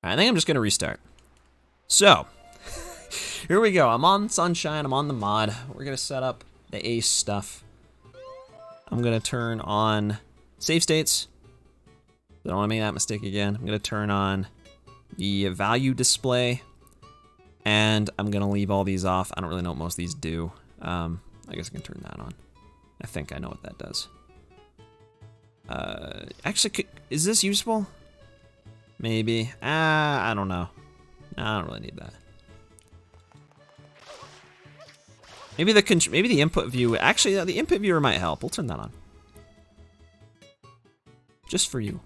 I think I'm just gonna restart. So, here we go. I'm on Sunshine, I'm on the mod. We're gonna set up the ace stuff. I'm gonna turn on save states. Don't wanna make that mistake again. I'm gonna turn on the value display, and I'm gonna leave all these off. I don't really know what most of these do. I guess I can turn that on. I think I know what that does. Actually, is this useful? Maybe. I don't know. I don't really need that. Maybe the input view. Actually, the input viewer might help. We'll turn that on. Just for you.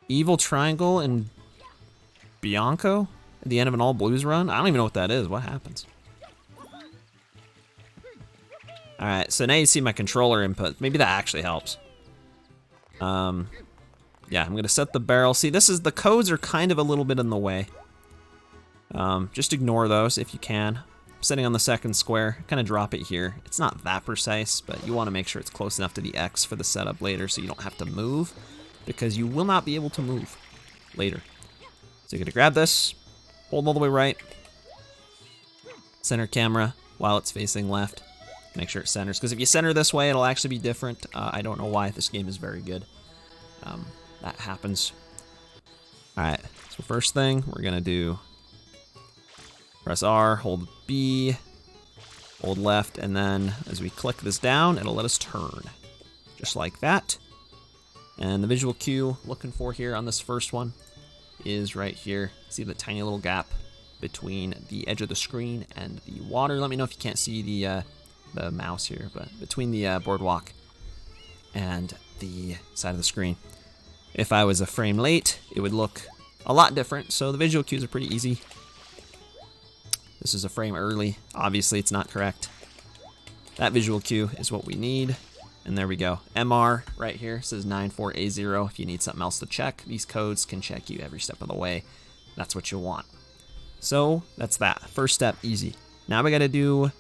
Evil Triangle and Bianco at the end of an all blues run? I don't even know what that is. What happens? Alright, so now you see my controller input. Maybe that actually helps. Yeah, I'm gonna set the barrel. See, the codes are kind of a little bit in the way. Just ignore those if you can. I'm setting on the second square, kind of drop it here. It's not that precise, but you wanna make sure it's close enough to the X for the setup later so you don't have to move, because you will not be able to move later. So you're gonna grab this, hold all the way right, center camera while it's facing left. Make sure it centers, because if you center this way, it'll actually be different. I don't know why. This game is very good. That happens. All right, so first thing we're gonna do, press R, hold B, hold left, and then as we click this down, it'll let us turn, just like that. And the visual cue looking for here on this first one is right here. See the tiny little gap between the edge of the screen and the water. Let me know if you can't see the mouse here, but between the boardwalk and the side of the screen. If I was a frame late, it would look a lot different, so the visual cues are pretty easy. This is a frame early. Obviously, it's not correct. That visual cue is what we need, and there we go. MR right here says 94A0. If you need something else to check, these codes can check you every step of the way. That's what you want. So that's that. First step, easy. Now we gotta do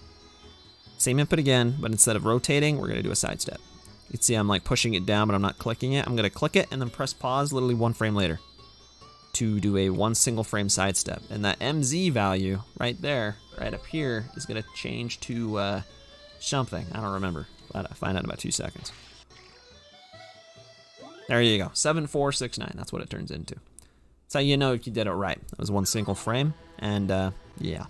same input again, but instead of rotating, we're gonna do a side step. You can see I'm like pushing it down, but I'm not clicking it. I'm gonna click it and then press pause literally one frame later to do a one single frame side step. And that MZ value right there, right up here, is gonna change to something. I don't remember. I'll find out in about 2 seconds. There you go, 7469, that's what it turns into. That's how you know if you did it right. That was one single frame, and yeah.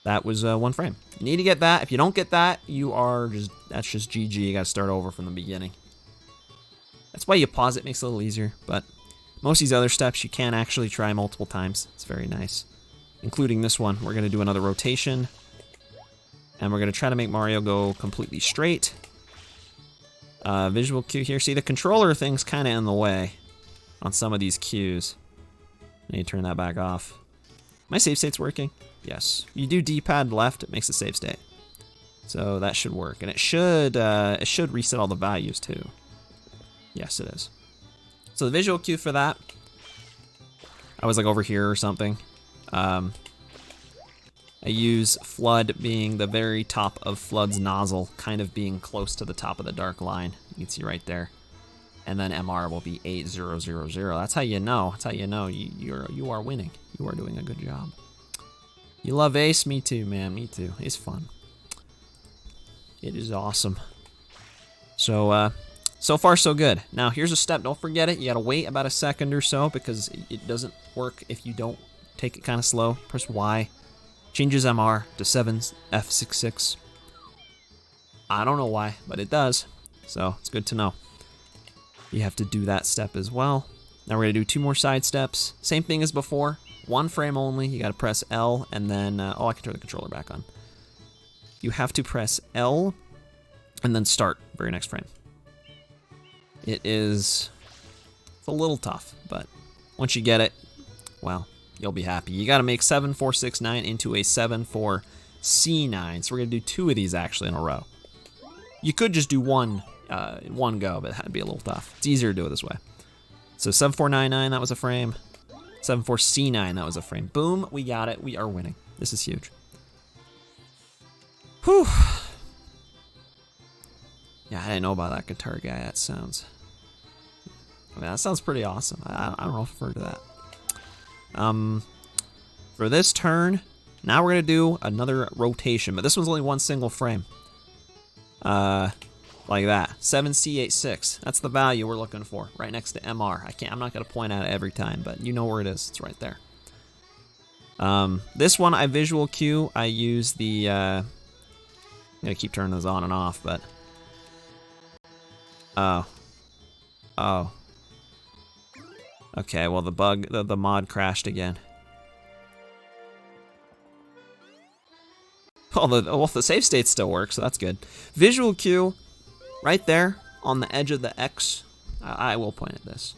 That was one frame. You need to get that. If you don't get that, that's just GG. You gotta start over from the beginning. That's why you pause it, makes it a little easier, but most of these other steps you can actually try multiple times. It's very nice. Including this one. We're gonna do another rotation, and we're gonna try to make Mario go completely straight. Visual cue here. See, the controller thing's kinda in the way on some of these cues. I need to turn that back off. My save state's working. Yes, you do D-pad left, it makes a save state. So that should work, and it should reset all the values too. Yes, it is. So the visual cue for that, I was like over here or something. I use Flood being the very top of Flood's nozzle, kind of being close to the top of the dark line. You can see right there. And then MR will be 8000. That's how you know. That's how you know you are winning. You are doing a good job. You love Ace? Me too, man. Me too. It's fun. It is awesome. So, so far so good. Now here's a step. Don't forget it. You gotta wait about a second or so because it doesn't work if you don't take it kind of slow. Press Y. Changes MR to 7F66. I don't know why, but it does. So it's good to know. You have to do that step as well. Now we're gonna do 2 more side steps. Same thing as before. 1 frame only. You gotta press L and then, oh, I can turn the controller back on. You have to press L and then start very next frame. It's a little tough, but once you get it, well, you'll be happy. You gotta make 7469 into a 74C9. So we're gonna do 2 of these actually in a row. You could just do one in one go, but that'd be a little tough. It's easier to do it this way. So 7499, that was a frame. 74C9, that was a frame. Boom, we got it. We are winning. This is huge. Whew. Yeah, I didn't know about that guitar guy. That sounds I mean, that sounds pretty awesome. I don't know if I've heard of that. For this turn, now we're gonna do another rotation, but this one's only one single frame. Like that. 7C86. That's the value we're looking for, right next to MR. I'm not gonna point at it every time, but you know where it is. It's right there. This one I visual cue. I use the. I'm gonna keep turning those on and off, but. Oh. Okay, well the mod crashed again. Well, the save state still works, so that's good. Visual cue, right there on the edge of the X. I will point at this.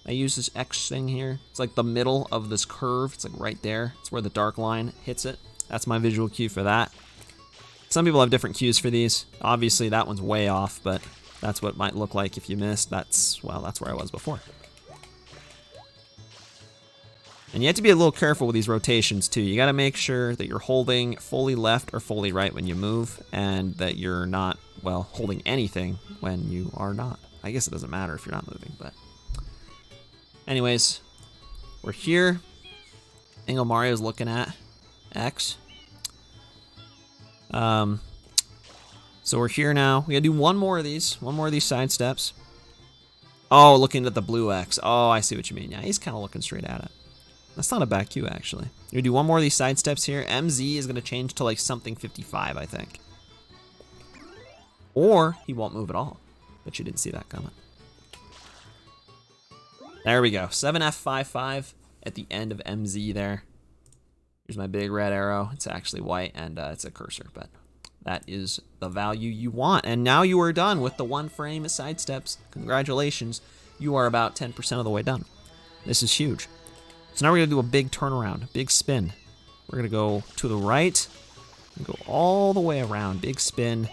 I use this X thing here. It's like the middle of this curve. It's like right there. It's where the dark line hits it. That's my visual cue for that. Some people have different cues for these. Obviously, that one's way off, but that's what it might look like if you missed. That's where I was before. And you have to be a little careful with these rotations too. You gotta make sure that you're holding fully left or fully right when you move, and that you're not, well, holding anything when you are not. I guess it doesn't matter if you're not moving, but. Anyways, we're here. Angle Mario's looking at X. So we're here now. We gotta do one more of these side steps. Oh, looking at the blue X. Oh, I see what you mean. Yeah, he's kind of looking straight at it. That's not a bad cue, actually. You're gonna do one more of these side steps here. MZ is gonna change to like something 55, I think. Or he won't move at all. But you didn't see that coming. There we go. 7F55 at the end of MZ there. Here's my big red arrow. It's actually white, and it's a cursor, but that is the value you want. And now you are done with the one frame side steps. Congratulations. You are about 10% of the way done. This is huge. So now we're going to do a big turnaround, big spin. We're going to go to the right and go all the way around, big spin.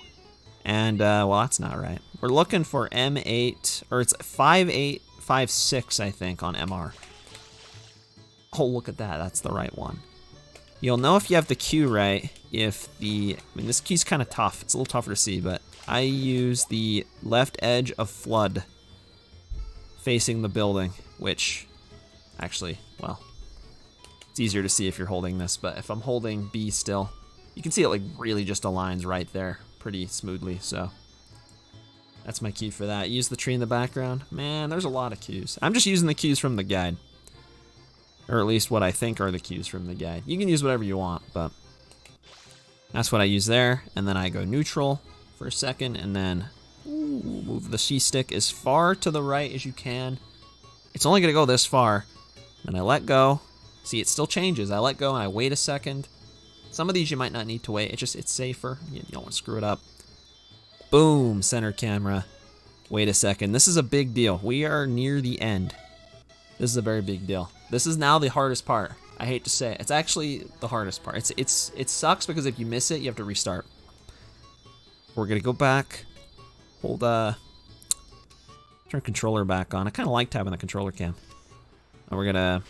And, well, that's not right. We're looking for M8, or it's 5856, I think, on MR. Oh, look at that. That's the right one. You'll know if you have the cue right if I mean, this cue's kind of tough. It's a little tougher to see, but I use the left edge of flood facing the building, which actually, well, it's easier to see if you're holding this, but if I'm holding B still, you can see it like really just aligns right there pretty smoothly, so that's my cue for that. Use the tree in the background. Man, there's a lot of cues. I'm just using the cues from the guide. Or at least what I think are the cues from the guide. You can use whatever you want, but that's what I use there. And then I go neutral for a second, and then move the C stick as far to the right as you can. It's only gonna go this far. Then I let go. See, it still changes. I let go and I wait a second. Some of these you might not need to wait. It's safer. You don't want to screw it up. Boom, center camera. Wait a second. This is a big deal. We are near the end. This is a very big deal. This is now the hardest part. I hate to say it. It's actually the hardest part. It sucks because if you miss it, you have to restart. We're gonna go back. Hold turn controller back on. I kind of liked having the controller cam. And we're gonna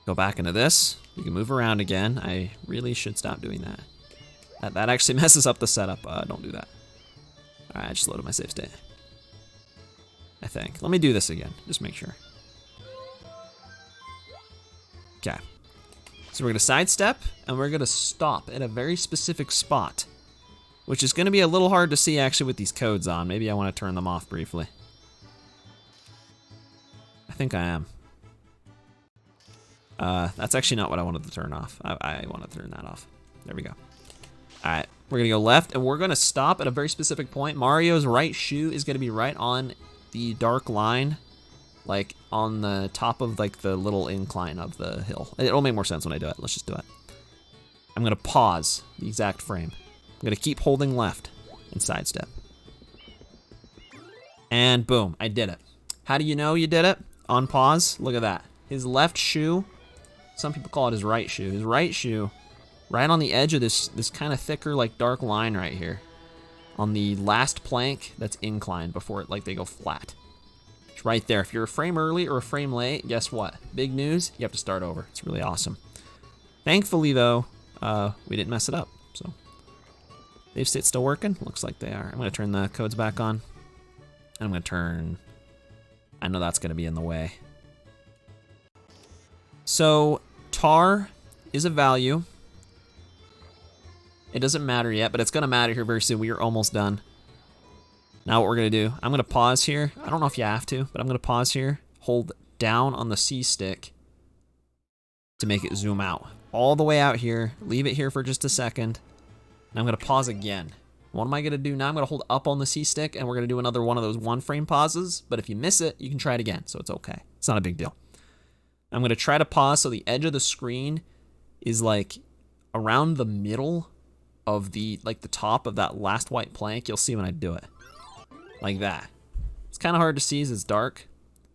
go back into this. We can move around again. I really should stop doing that. That actually messes up the setup. Don't do that. All right, I just loaded my save state. I think. Let me do this again. Just make sure. Okay. So we're gonna sidestep and we're gonna stop at a very specific spot, which is gonna be a little hard to see actually with these codes on. Maybe I want to turn them off briefly. I think I am. That's actually not what I wanted to turn off. I want to turn that off. There we go. All right, we're gonna go left and we're gonna stop at a very specific point. Mario's right shoe is gonna be right on the dark line, like on the top of like the little incline of the hill. It'll make more sense when I do it. Let's just do it. I'm gonna pause the exact frame. I'm gonna keep holding left and sidestep. And boom, I did it. How do you know you did it? On pause, look at that. His left shoe, some people call it his right shoe. His right shoe, right on the edge of this kind of thicker, like dark line right here. On the last plank that's inclined before it, like they go flat. It's right there. If you're a frame early or a frame late, guess what? Big news, you have to start over. It's really awesome. Thankfully though, we didn't mess it up, so. Save state's still working? Looks like they are. I'm gonna turn the codes back on. I'm gonna turn I know that's going to be in the way. So tar is a value. It doesn't matter yet, but it's going to matter here very soon. We are almost done. Now what we're going to do, I'm going to pause here. I don't know if you have to, but I'm going to pause here. Hold down on the C stick to make it zoom out. All the way out here. Leave it here for just a second. And I'm going to pause again. What am I going to do now? I'm going to hold up on the C stick, and we're going to do another one of those 1-frame pauses. But if you miss it, you can try it again, so it's okay. It's not a big deal. I'm going to try to pause so the edge of the screen is like around the middle of the top of that last white plank. You'll see when I do it. Like that. It's kind of hard to see as it's dark,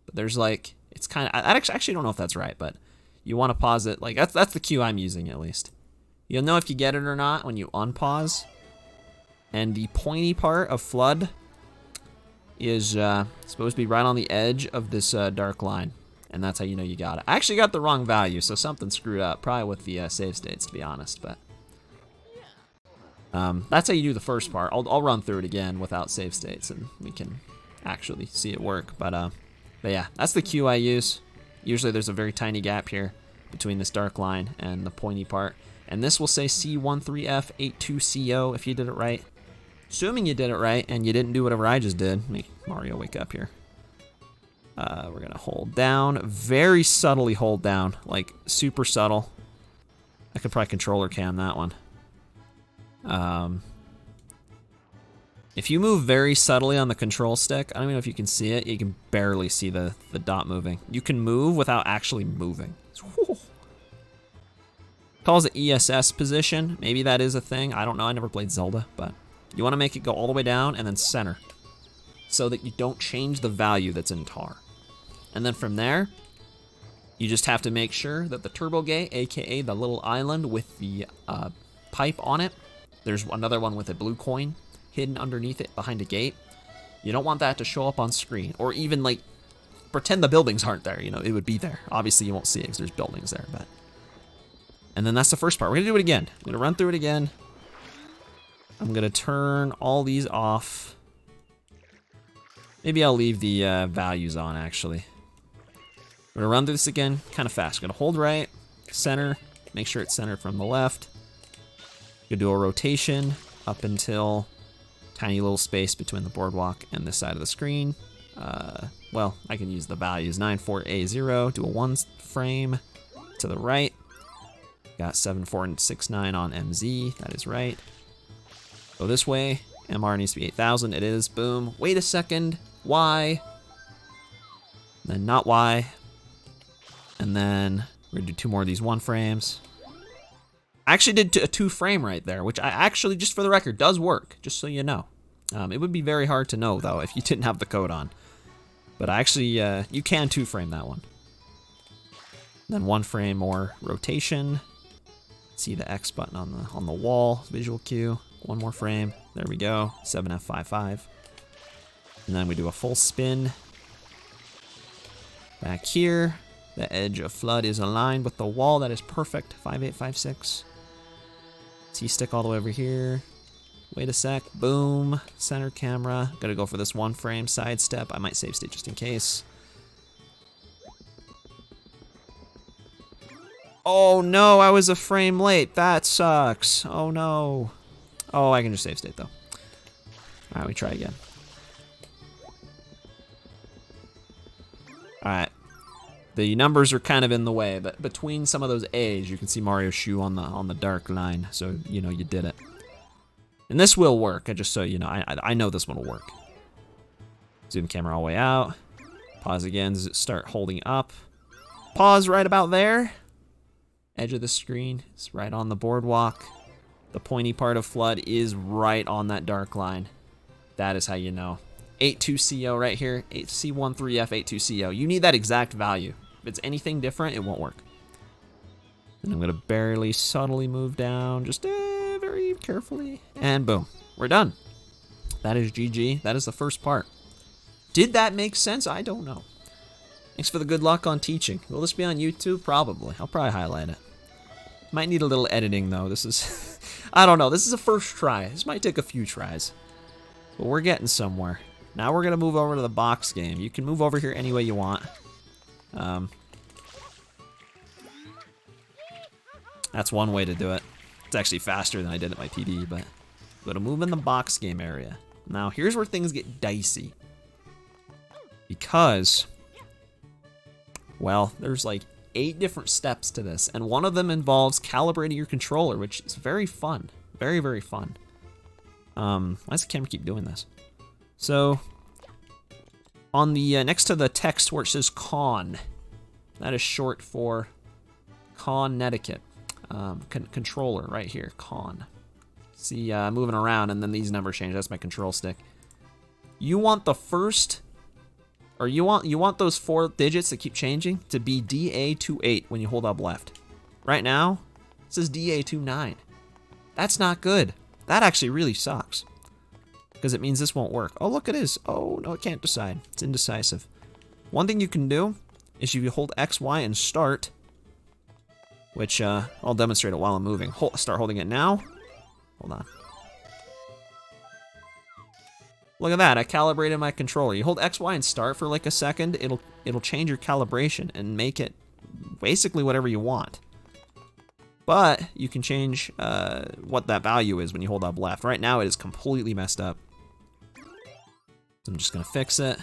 but there's like, it's kind of, I actually don't know if that's right, but you want to pause it. Like that's the cue I'm using at least. You'll know if you get it or not when you unpause. And the pointy part of flood is supposed to be right on the edge of this dark line. And that's how you know you got it. I actually got the wrong value, so something screwed up. Probably with the save states, to be honest. But that's how you do the first part. I'll run through it again without save states, and we can actually see it work. But yeah, that's the cue I use. Usually there's a very tiny gap here between this dark line and the pointy part. And this will say C13F82CO if you did it right. Assuming you did it right and you didn't do whatever I just did. Make Mario wake up here. We're going to hold down. Very subtly hold down. Like, super subtle. I could probably controller cam that one. If you move very subtly on the control stick, I don't even know if you can see it. You can barely see the dot moving. You can move without actually moving. Calls it ESS position. Maybe that is a thing. I don't know. I never played Zelda, but you want to make it go all the way down and then center so that you don't change the value that's in tar. And then from there, you just have to make sure that the turbo gate, aka the little island with the pipe on it, there's another one with a blue coin hidden underneath it behind a gate. You don't want that to show up on screen, or even like pretend the buildings aren't there. You know, it would be there. Obviously, you won't see it because there's buildings there, but. And then that's the first part. We're gonna do it again. I'm gonna run through it again. I'm gonna turn all these off. Maybe I'll leave the values on, actually. We're gonna run through this again, kind of fast. Gonna hold right, center, make sure it's centered from the left. Gonna do a rotation up until tiny little space between the boardwalk and this side of the screen. Well, I can use the values. 94A0, do a 1 frame to the right. Got 7469 on MZ, that is right. Go this way, MR needs to be 8000, it is, boom. Wait a second, Y. Then not Y. And then we're gonna do 2 more of these 1 frames. I actually did a 2 frame right there, which I actually, just for the record, does work, just so you know. It would be very hard to know, though, if you didn't have the code on. But actually, you can 2 frame that one. Then 1 frame more rotation. See the X button on the wall, visual cue. 1 more frame, there we go, 7F55. And then we do a full spin. Back here, the edge of flood is aligned with the wall, that is perfect, 5856. C-stick all the way over here. Wait a sec, boom, center camera. Gotta go for this 1 frame side step. I might save state just in case. Oh no, I was a frame late. That sucks. Oh no. Oh, I can just save state though. Alright, we try again. Alright. The numbers are kind of in the way, but between some of those A's, you can see Mario's shoe on the dark line, so you know you did it. And this will work, just so you know. I know this one will work. Zoom camera all the way out. Pause again, start holding up. Pause right about there. Edge of the screen is right on the boardwalk. The pointy part of flood is right on that dark line. That is how you know. 82CO right here, C13F82CO. You need that exact value. If it's anything different, it won't work. And I'm gonna barely subtly move down, just very carefully, and boom, we're done. That is GG. That is the first part. Did that make sense? I don't know. Thanks for the good luck on teaching. Will this be on YouTube? Probably. I'll probably highlight it. Might need a little editing though. This is, I don't know. This is a first try. This might take a few tries, but we're getting somewhere. Now we're gonna move over to the box game. You can move over here any way you want. That's one way to do it. It's actually faster than I did at my PB, but go to move in the box game area. Now here's where things get dicey. Because, well, there's like 8 different steps to this, and one of them involves calibrating your controller, which is very fun. Very, very fun. Why does the camera keep doing this? So, on the next to the text where it says con, that is short for Connecticut. Controller right here, con. See, moving around, and then these numbers change. That's my control stick. You want the first, or you want those 4 digits that keep changing to be DA28 when you hold up left. Right now, it says DA29. That's not good. That actually really sucks, because it means this won't work. Oh, look, it is. Oh, no, it can't decide. It's indecisive. One thing you can do is if you hold X, Y, and start, which I'll demonstrate it while I'm moving. Start holding it now. Hold on. Look at that, I calibrated my controller. You hold X, Y, and start for like a second, it'll change your calibration and make it basically whatever you want. But you can change what that value is when you hold up left. Right now it is completely messed up. So I'm just gonna fix it.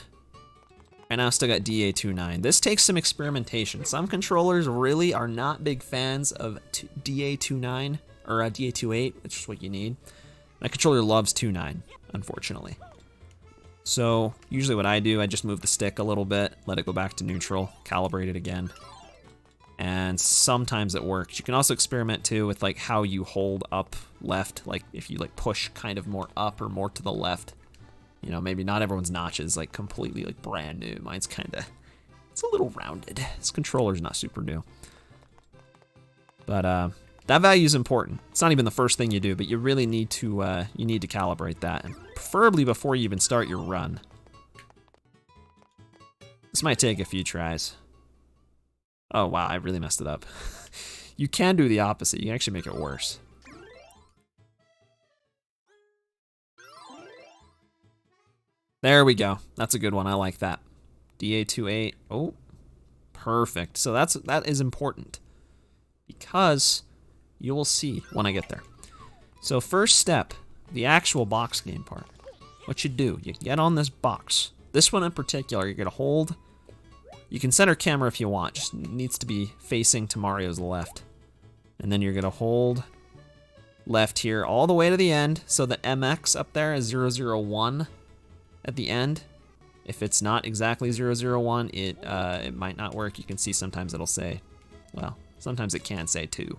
And now I still got DA29. This takes some experimentation. Some controllers really are not big fans of DA29 or DA28, which is what you need. My controller loves 29, unfortunately. So usually what I do, I just move the stick a little bit, let it go back to neutral, calibrate it again. And sometimes it works. You can also experiment too with like how you hold up left, like if you like push kind of more up or more to the left. You know, maybe not everyone's notch is like completely like brand new. Mine's kind of, it's a little rounded. This controller's not super new. But that value is important. It's not even the first thing you do, but you really need to calibrate that, and preferably before you even start your run. This might take a few tries. Oh wow, I really messed it up. You can do the opposite. You can actually make it worse. There we go. That's a good one. I like that. DA28. Oh, perfect. So that is important, because you will see when I get there. So first step, the actual box game part. What you do, you get on this box. This one in particular, you're gonna hold. You can center camera if you want, just needs to be facing to Mario's left. And then you're gonna hold left here all the way to the end, so the MX up there is 001 at the end. If it's not exactly 001, it might not work. You can see sometimes it'll say, well, sometimes it can say 2.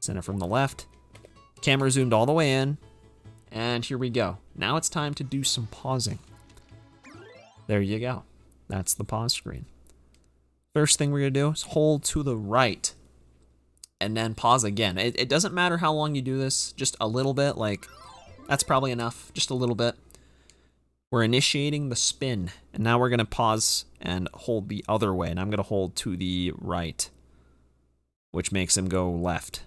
Center from the left. Camera zoomed all the way in. And here we go. Now it's time to do some pausing. There you go. That's the pause screen. First thing we're gonna do is hold to the right and then pause again. It doesn't matter how long you do this, just a little bit, like that's probably enough, just a little bit. We're initiating the spin, and now we're gonna pause and hold the other way, and I'm gonna hold to the right, which makes him go left.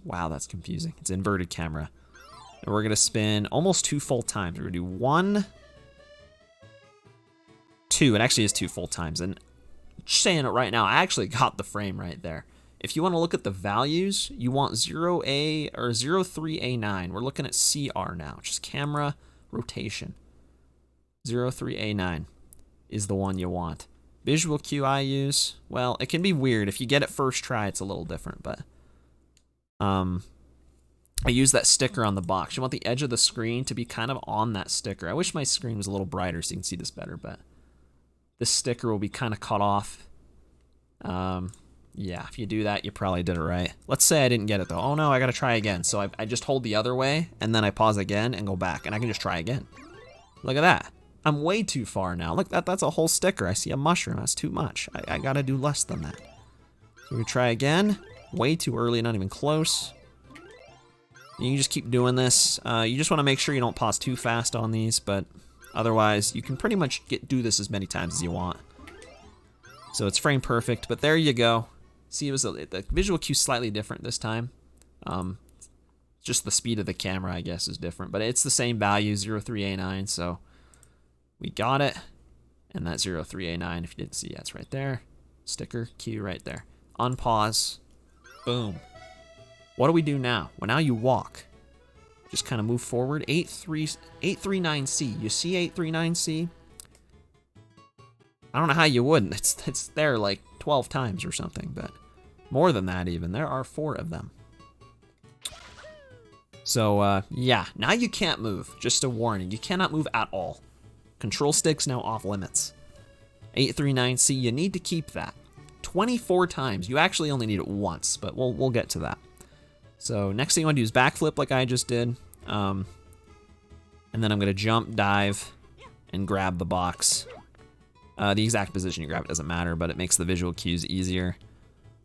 Wow, that's confusing. It's inverted camera. And we're gonna spin almost 2 full times. We're gonna do 1, 2. It actually is 2 full times. And just saying it right now, I actually got the frame right there. If you want to look at the values, you want 0A or 03A9. We're looking at CR now, which is camera rotation. 03A9 is the one you want. Visual cue I use, well, it can be weird. If you get it first try, it's a little different, but I use that sticker on the box. You want the edge of the screen to be kind of on that sticker. I wish my screen was a little brighter so you can see this better, but this sticker will be kind of cut off. Yeah, if you do that, you probably did it right. Let's say I didn't get it though. Oh no, I gotta try again. So I just hold the other way, and then I pause again and go back, and I can just try again. Look at that. I'm way too far now. Look, that's a whole sticker. I see a mushroom. That's too much. I gotta do less than that. So we try again. Way too early, not even close. You can just keep doing this. You just want to make sure you don't pause too fast on these, but otherwise you can pretty much do this as many times as you want. So it's frame perfect, but there you go. See, the visual cue's slightly different this time. Just the speed of the camera, I guess, is different, but it's the same value, 03A9, so We got it. And that 03A9, if you didn't see, that's right there. Sticker, Q right there. Unpause. Boom. What do we do now? Well, now you walk. Just kind of move forward. 839C. You see 839C? I don't know how you wouldn't. It's there like 12 times or something, but more than that even. There are 4 of them. So, yeah. Now you can't move. Just a warning. You cannot move at all. Control stick's now off limits. 839C, you need to keep that. 24 times. You actually only need it once, but we'll get to that. So next thing you want to do is backflip like I just did. And then I'm going to jump, dive, and grab the box. The exact position you grab it doesn't matter, but it makes the visual cues easier.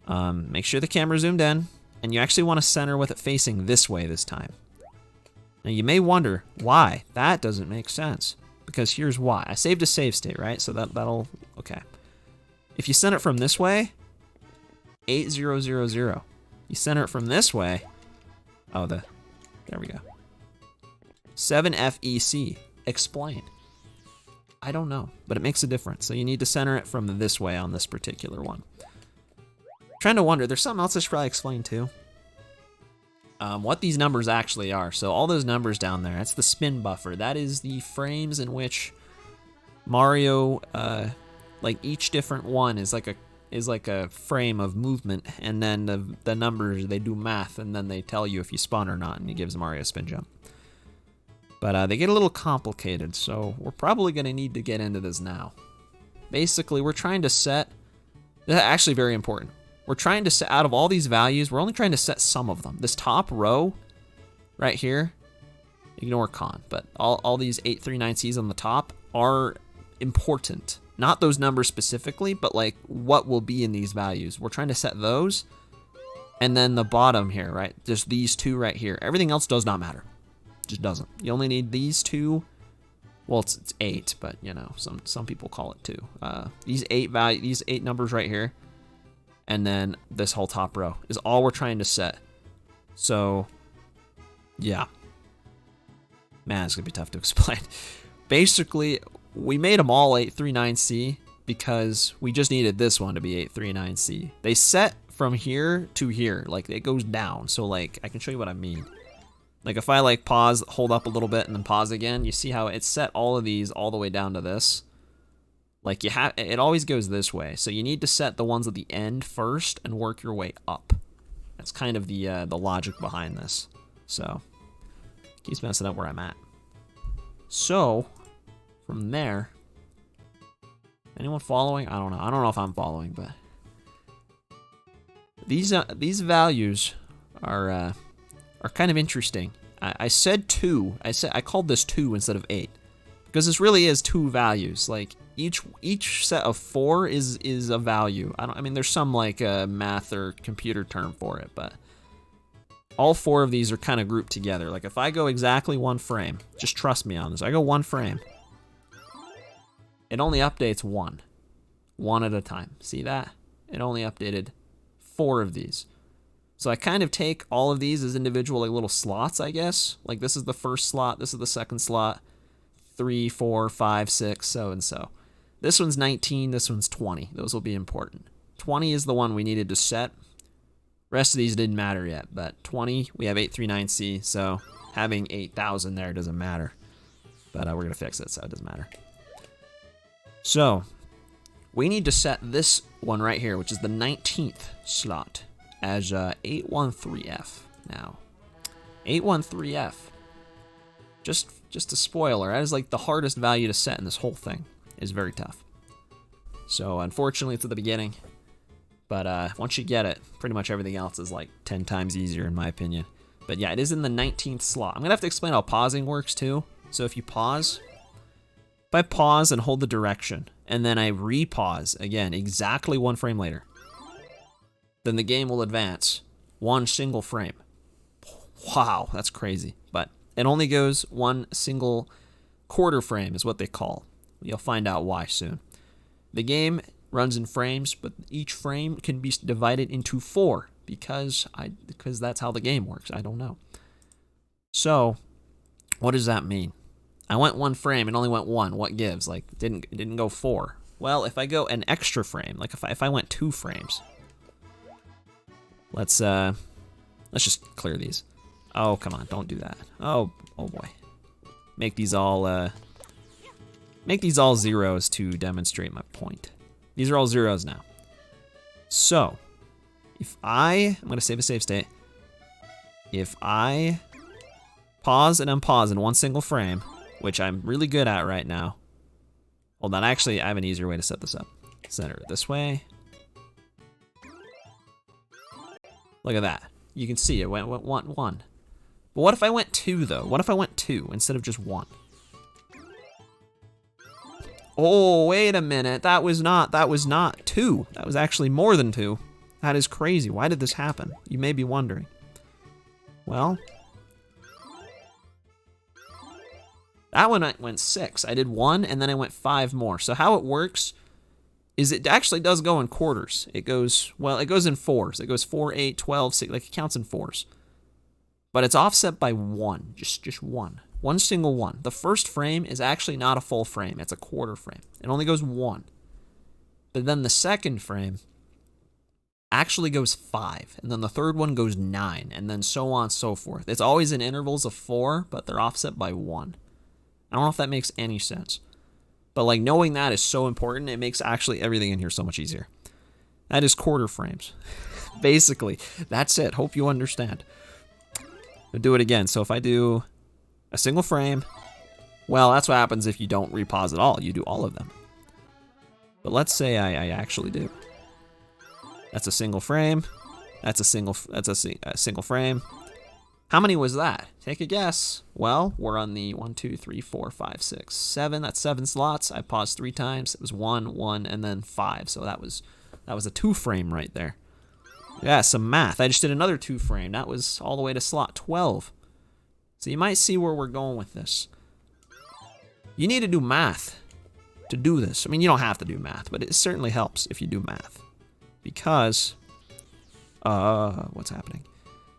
Make sure the camera's zoomed in, and you actually want to center with it facing this way this time. Now you may wonder, why? That doesn't make sense. Because here's why. I saved a save state, right? So that'll, okay. If you center it from this way, 8000. You center it from this way, oh, there we go. 7FEC, explain. I don't know, but it makes a difference. So you need to center it from this way on this particular one. Trying to wonder, there's something else I should probably explain too. What these numbers actually are. So all those numbers down there, that's the spin buffer. That is the frames in which Mario, like each different one is like a frame of movement, and then the numbers, they do math, and then they tell you if you spun or not, and it gives Mario a spin jump. But they get a little complicated, so we're probably going to need to get into this now. Basically, we're trying to set, actually very important, we're trying to set, out of all these values, we're only trying to set some of them. This top row right here, ignore con, but all these 839Cs on the top are important. Not those numbers specifically, but like what will be in these values. We're trying to set those, and then the bottom here, right? Just these 2 right here. Everything else does not matter. Just doesn't. You only need these 2. Well, it's 8, but you know, some people call it 2. These 8 numbers right here, and then this whole top row is all we're trying to set. So, yeah. Man, it's gonna be tough to explain. Basically, we made them all 839C because we just needed this one to be 839C. They set from here to here, like it goes down. So like, I can show you what I mean. Like if I like pause, hold up a little bit, and then pause again, you see how it set all of these all the way down to this? Like it always goes this way. So you need to set the ones at the end first and work your way up. That's kind of the logic behind this. So, keeps messing up where I'm at. So, from there, anyone following? I don't know. I don't know if I'm following, but these values are kind of interesting. I said 2. I called this 2 instead of 8 because this really is 2 values. Like each set of 4 is a value. I mean, there's some like math or computer term for it, but all 4 of these are kind of grouped together. Like if I go exactly 1 frame, just trust me on this. I go 1 frame. It only updates 1 at a time. See that? It only updated 4 of these. So I kind of take all of these as individual like little slots, I guess. Like this is the first slot, this is the second slot, 3, 4, 5, 6, so and so. This one's 19, this one's 20. Those will be important. 20 is the one we needed to set. Rest of these didn't matter yet, but 20, we have 839C, so having 8,000 there doesn't matter. But we're going to fix it, so it doesn't matter. So, we need to set this one right here, which is the 19th slot, as 813F now. 813F. Just a spoiler, that is like the hardest value to set in this whole thing. It's very tough. So unfortunately it's at the beginning, but once you get it, pretty much everything else is like 10 times easier in my opinion. But yeah, it is in the 19th slot. I'm gonna have to explain how pausing works too. So if you pause, if I pause and hold the direction, and then I re-pause, again, exactly 1 frame later, then the game will advance 1 single frame. Wow, that's crazy. But it only goes 1 single quarter frame is what they call. You'll find out why soon. The game runs in frames, but each frame can be divided into 4 because that's how the game works. I don't know. So, what does that mean? I went 1 frame, it only went 1. What gives? Like, it didn't go 4. Well, if I go an extra frame, like if I went 2 frames, let's just clear these. Oh, come on, don't do that. Oh boy. Make these all zeros to demonstrate my point. These are all zeros now. So, if I'm gonna save a save state. If I pause and unpause in 1 single frame, which I'm really good at right now. Hold on, actually, I have an easier way to set this up. Center it this way. Look at that. You can see it went 1. But what if I went 2 though? What if I went 2 instead of just 1? Oh, wait a minute. That was not 2. That was actually more than 2. That is crazy. Why did this happen? You may be wondering. Well, that one went 6. I did 1 and then I went 5 more. So how it works is it actually does go in quarters. It goes in 4s. It goes 4, 8, 12, 6, like it counts in 4s. But it's offset by 1, just 1. 1 single 1. The first frame is actually not a full frame. It's a quarter frame. It only goes 1. But then the second frame actually goes 5. And then the third one goes 9. And then so on and so forth. It's always in intervals of 4, but they're offset by 1. I don't know if that makes any sense. But like knowing that is so important. It makes actually everything in here so much easier. That is quarter frames. Basically, that's it. Hope you understand. I'll do it again. So if I do a single frame, well, that's what happens if you don't repause at all. You do all of them. But let's say I actually do. That's a single frame. That's a single frame. How many was that? Take a guess. Well, we're on the 1, 2, 3, 4, 5, 6, 7. That's 7 slots. I paused 3 times. It was 1, 1, and then 5. So that was a 2 frame right there. Yeah, some math. I just did another 2 frame. That was all the way to slot 12. So you might see where we're going with this. You need to do math to do this. I mean, you don't have to do math, but it certainly helps if you do math. Because, what's happening?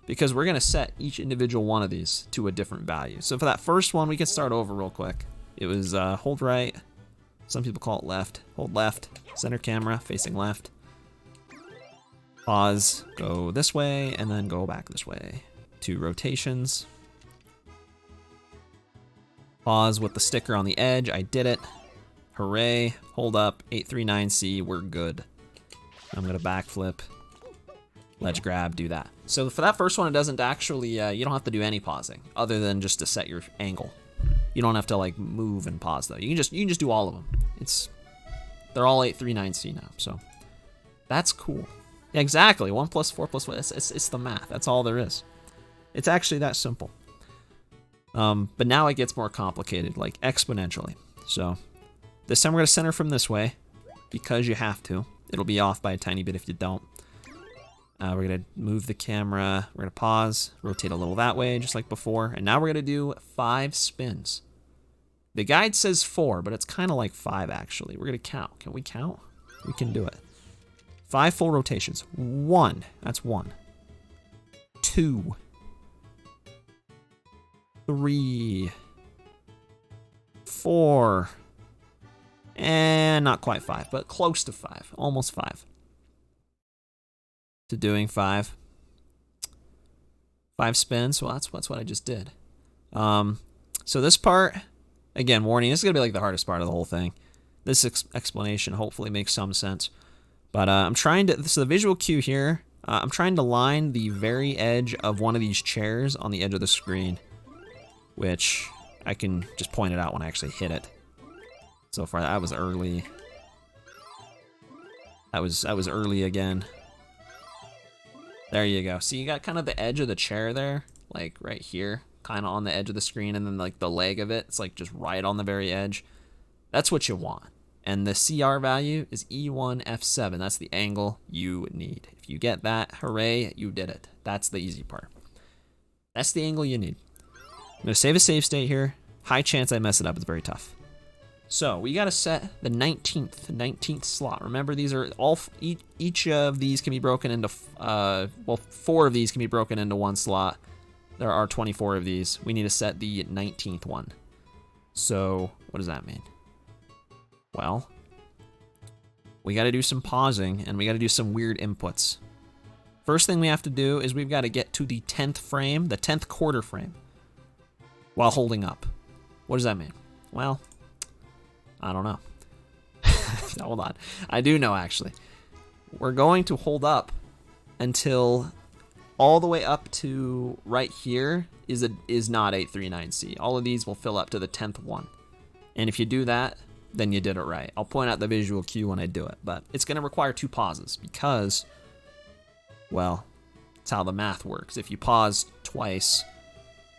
Because we're gonna set each individual one of these to a different value. So for that first one, we can start over real quick. It was hold right. Some people call it left. Hold left. Center camera, facing left. Pause, go this way, and then go back this way. 2 rotations. Pause with the sticker on the edge. I did it. Hooray. Hold up. 839C. We're good. I'm going to backflip. Ledge grab. Do that. So for that first one, it doesn't actually, you don't have to do any pausing other than just to set your angle. You don't have to like move and pause though. You can just do all of them. They're all 839C now. So that's cool. Yeah, exactly. 1 plus 4 plus 1. It's the math. That's all there is. It's actually that simple. But now it gets more complicated, like exponentially. So this time we're going to center from this way because you have to. It'll be off by a tiny bit if you don't. We're going to move the camera. We're going to pause, rotate a little that way, just like before. And now we're going to do 5 spins. The guide says 4, but it's kind of like 5, actually. We're going to count. Can we count? We can do it. 5 full rotations. 1. That's 1. 2. 3. 4. And not quite 5, but close to 5. Almost 5. To doing 5. 5 spins. Well, that's what I just did. So this part, again, warning, this is going to be like the hardest part of the whole thing. This explanation hopefully makes some sense. But I'm trying to, so the visual cue here, I'm trying to line the very edge of one of these chairs on the edge of the screen, which I can just point it out when I actually hit it. So far, that was early. That was early again. There you go. See, you got kind of the edge of the chair there, like right here, kind of on the edge of the screen, and then like the leg of it, it's like just right on the very edge. That's what you want. And the CR value is E1F7. That's the angle you need. If you get that, hooray, you did it. That's the easy part. That's the angle you need. I'm going to save a save state here. High chance I mess it up. It's very tough. So we got to set the 19th slot. Remember, these are all, each of these can be broken into, well, 4 of these can be broken into 1 slot. There are 24 of these. We need to set the 19th one. So what does that mean? Well, we got to do some pausing, and we got to do some weird inputs. First thing we have to do is we've got to get to the 10th frame, the 10th quarter frame, while holding up. What does that mean? Well, I don't know. Hold on. I do know, actually. We're going to hold up until all the way up to right here is not 839C. All of these will fill up to the 10th one. And if you do that, then you did it right. I'll point out the visual cue when I do it, but it's going to require 2 pauses because, well, it's how the math works. If you pause twice,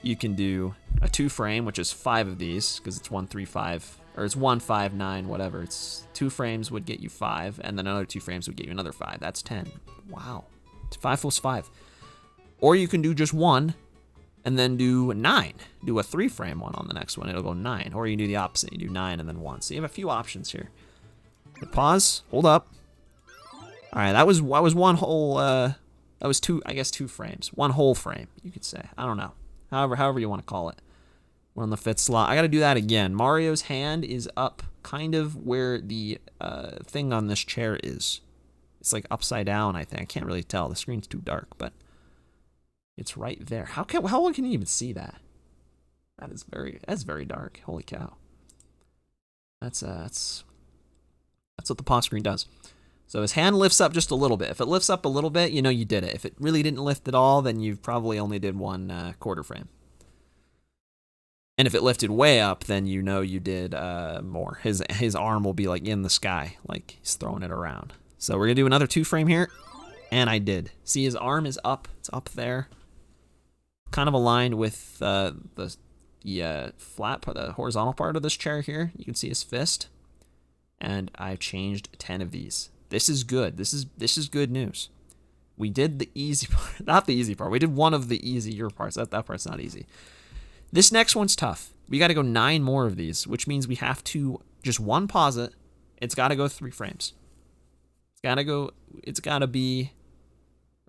you can do a 2 frame, which is 5 of these, because it's 1, 3, 5, or it's 1, 5, 9, whatever. It's 2 frames would get you 5, and then another 2 frames would get you another 5. That's 10. Wow. 5 plus 5. Or you can do just 1, and then do 9. Do a 3 frame one on the next one. It'll go 9. Or you can do the opposite. You do 9 and then 1. So you have a few options here. But pause. Hold up. All right. That was one whole. That was 2. I guess 2 frames. 1 whole frame. You could say. I don't know. However you want to call it. We're on the 5th slot. I got to do that again. Mario's hand is up, kind of where the thing on this chair is. It's like upside down. I think. I can't really tell. The screen's too dark, but. It's right there. How long can you even see that? That's very dark. Holy cow. That's what the pause screen does. So his hand lifts up just a little bit. If it lifts up a little bit, you know you did it. If it really didn't lift at all, then you probably only did 1 quarter frame. And if it lifted way up, then you know you did more. His arm will be like in the sky, like he's throwing it around. So we're gonna do another 2 frame here, and I did. See, his arm is up. It's up there. Kind of aligned with the flat part, the horizontal part of this chair here. You can see his fist, and I've changed 10 of these. This is good. This is good news. We did the easy part, not the easy part. We did one of the easier parts. That part's not easy. This next one's tough. We got to go 9 more of these, which means we have to just 1 pause it. It's got to go 3 frames. It's got to be.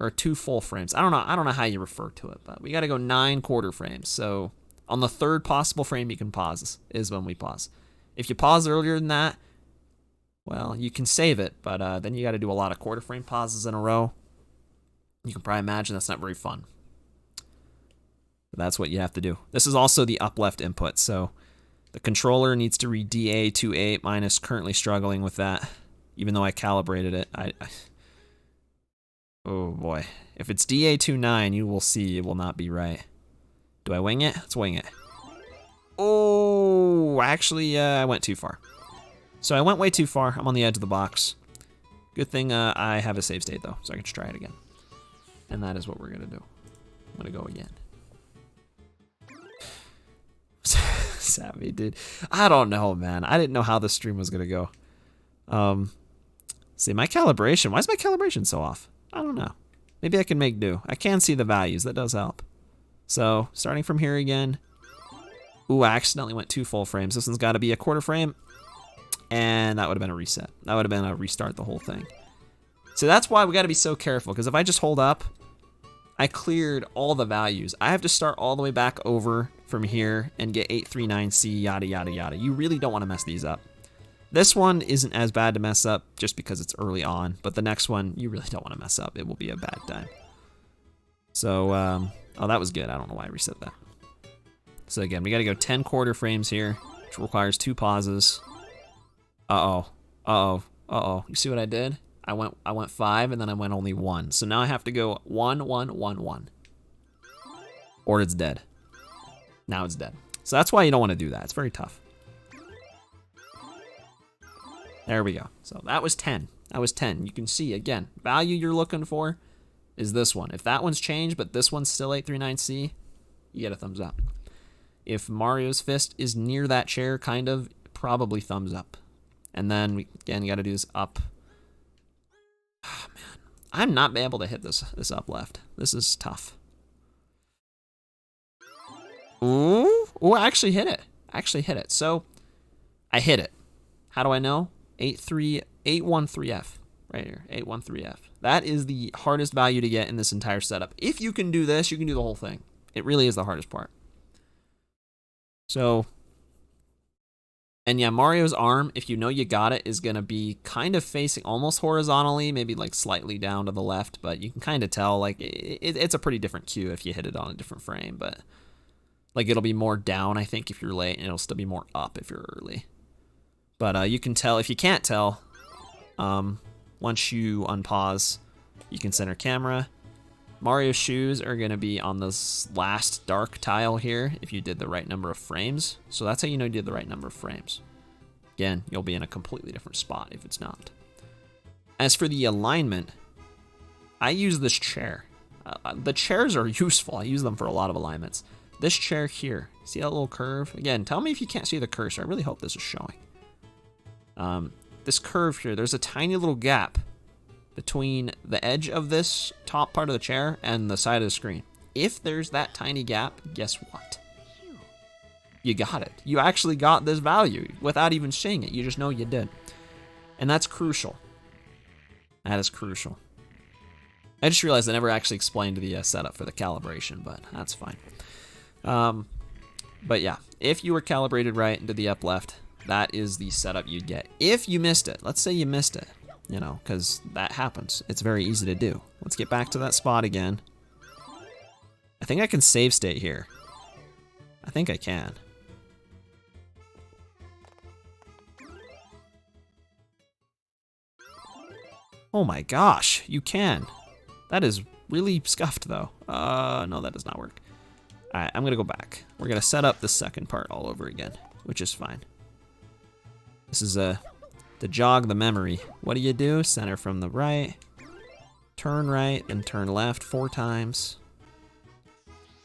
Or 2 full frames. I don't know how you refer to it, but we got to go 9 quarter frames. So on the 3rd possible frame you can pause is when we pause. If you pause earlier than that, well, you can save it, but then you got to do a lot of quarter frame pauses in a row. You can probably imagine that's not very fun. But that's what you have to do. This is also the up left input, so the controller needs to read DA28. Mine is currently struggling with that, even though I calibrated it. Oh boy. If it's DA29, you will see it will not be right. Do I wing it? Let's wing it. Oh, actually, I went too far. So I went way too far. I'm on the edge of the box. Good thing I have a save state, though, so I can just try it again. And that is what we're going to do. I'm going to go again. Savvy, dude. I don't know, man. I didn't know how this stream was going to go. See, my calibration. Why is my calibration so off? I don't know. Maybe I can make do. I can see the values. That does help. So, starting from here again. Ooh, I accidentally went 2 full frames. This one's got to be a quarter frame. And that would have been a reset. That would have been a restart the whole thing. So that's why we got to be so careful. Because if I just hold up, I cleared all the values. I have to start all the way back over from here and get 839C, yada, yada, yada. You really don't want to mess these up. This one isn't as bad to mess up just because it's early on, but the next one you really don't want to mess up. It will be a bad time. So, oh, that was good. I don't know why I reset that. So again, we got to go 10 quarter frames here, which requires 2 pauses. Uh-oh. Uh-oh. Uh-oh. You see what I did? I went 5 and then I went only 1. So now I have to go 1, 1, 1, 1. Or it's dead. Now it's dead. So that's why you don't want to do that. It's very tough. There we go. So that was 10. That was 10. You can see, again, value you're looking for is this one. If that one's changed, but this one's still 839C, you get a thumbs up. If Mario's fist is near that chair, kind of, probably thumbs up. And then, again, you got to do this up. Oh, man. I'm not able to hit this up left. This is tough. Ooh, I actually hit it. So, I hit it. How do I know? 813F right here, 813F. That is the hardest value to get in this entire setup. If you can do this, you can do the whole thing. It really is the hardest part. So And yeah, Mario's arm, if you know you got it, is going to be kind of facing almost horizontally, maybe like slightly down to the left, but you can kind of tell, like, it's a pretty different cue if you hit it on a different frame, but like it'll be more down, I think, if you're late, and it'll still be more up if you're early. But you can tell, if you can't tell, once you unpause, you can center camera. Mario's shoes are going to be on this last dark tile here if you did the right number of frames. So that's how you know you did the right number of frames. Again, you'll be in a completely different spot if it's not. As for the alignment, I use this chair. The chairs are useful. I use them for a lot of alignments. This chair here, see that little curve? Again, tell me if you can't see the cursor. I really hope this is showing. This curve here, there's a tiny little gap between the edge of this top part of the chair and the side of the screen. If there's that tiny gap, guess what? You got it. You actually got this value without even seeing it. You just know you did. And that's crucial. That is crucial. I just realized I never actually explained the setup for the calibration, but that's fine. But yeah, if you were calibrated right into the up left, that is the setup you'd get. If you missed it, let's say you missed it, you know, because that happens. It's very easy to do. Let's get back to that spot again. I think I can save state here. I think I can. Oh my gosh, you can. That is really scuffed though. No, that does not work. All right, I'm gonna go back. We're gonna set up the second part all over again, which is fine. This is to jog the memory. What do? Center from the right, turn right, then turn left 4 times.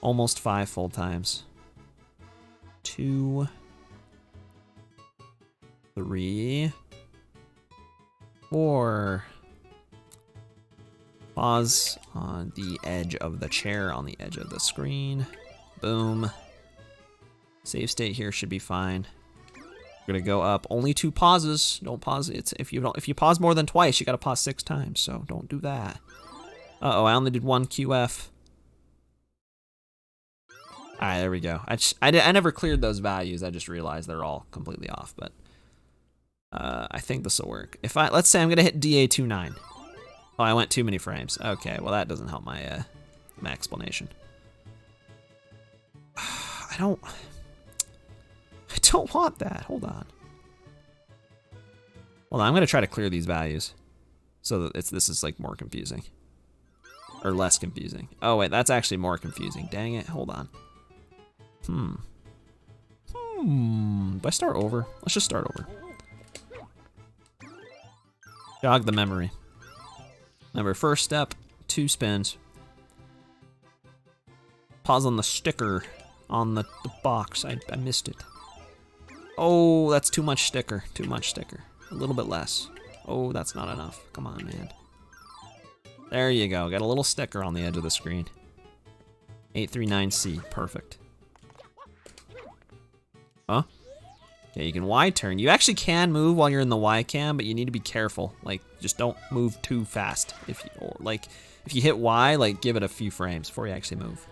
Almost 5 full times. 2, 3, 4. Pause on the edge of the chair, on the edge of the screen. Boom. Save state here should be fine. We're gonna go up. Only 2 pauses. Don't pause. It's if you pause more than twice, you gotta pause 6 times. So don't do that. Uh-oh, I only did 1 QF. All right, there we go. I never cleared those values. I just realized they're all completely off. But I think this will work. If let's say I'm gonna hit DA29. Oh, I went too many frames. Okay, well that doesn't help my my explanation. I don't want that. Hold on. Hold on, I'm gonna try to clear these values so that this is like more confusing. Or less confusing. Oh wait, that's actually more confusing. Dang it, hold on. Do I start over? Let's just start over. Jog the memory. Remember, first step, 2 spins. Pause on the sticker on the box. I missed it. Oh, that's too much sticker. Too much sticker. A little bit less. Oh, that's not enough. Come on, man. There you go. Got a little sticker on the edge of the screen. 839C. Perfect. Huh? Yeah, you can Y turn. You actually can move while you're in the Y cam, but you need to be careful. Like, just don't move too fast. If you hit Y, like, give it a few frames before you actually move.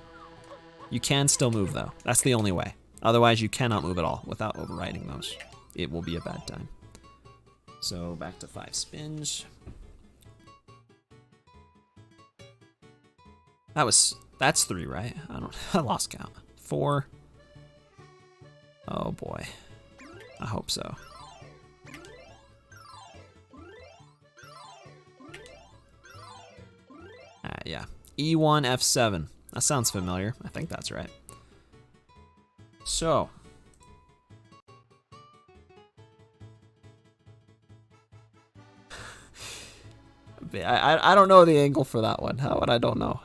You can still move though. That's the only way. Otherwise, you cannot move at all without overriding those. It will be a bad time. So back to 5 spins. That's 3, right? I lost count. 4. Oh boy. I hope so. Yeah. E1, F7. That sounds familiar. I think that's right. So. I don't know the angle for that one. How would I don't know?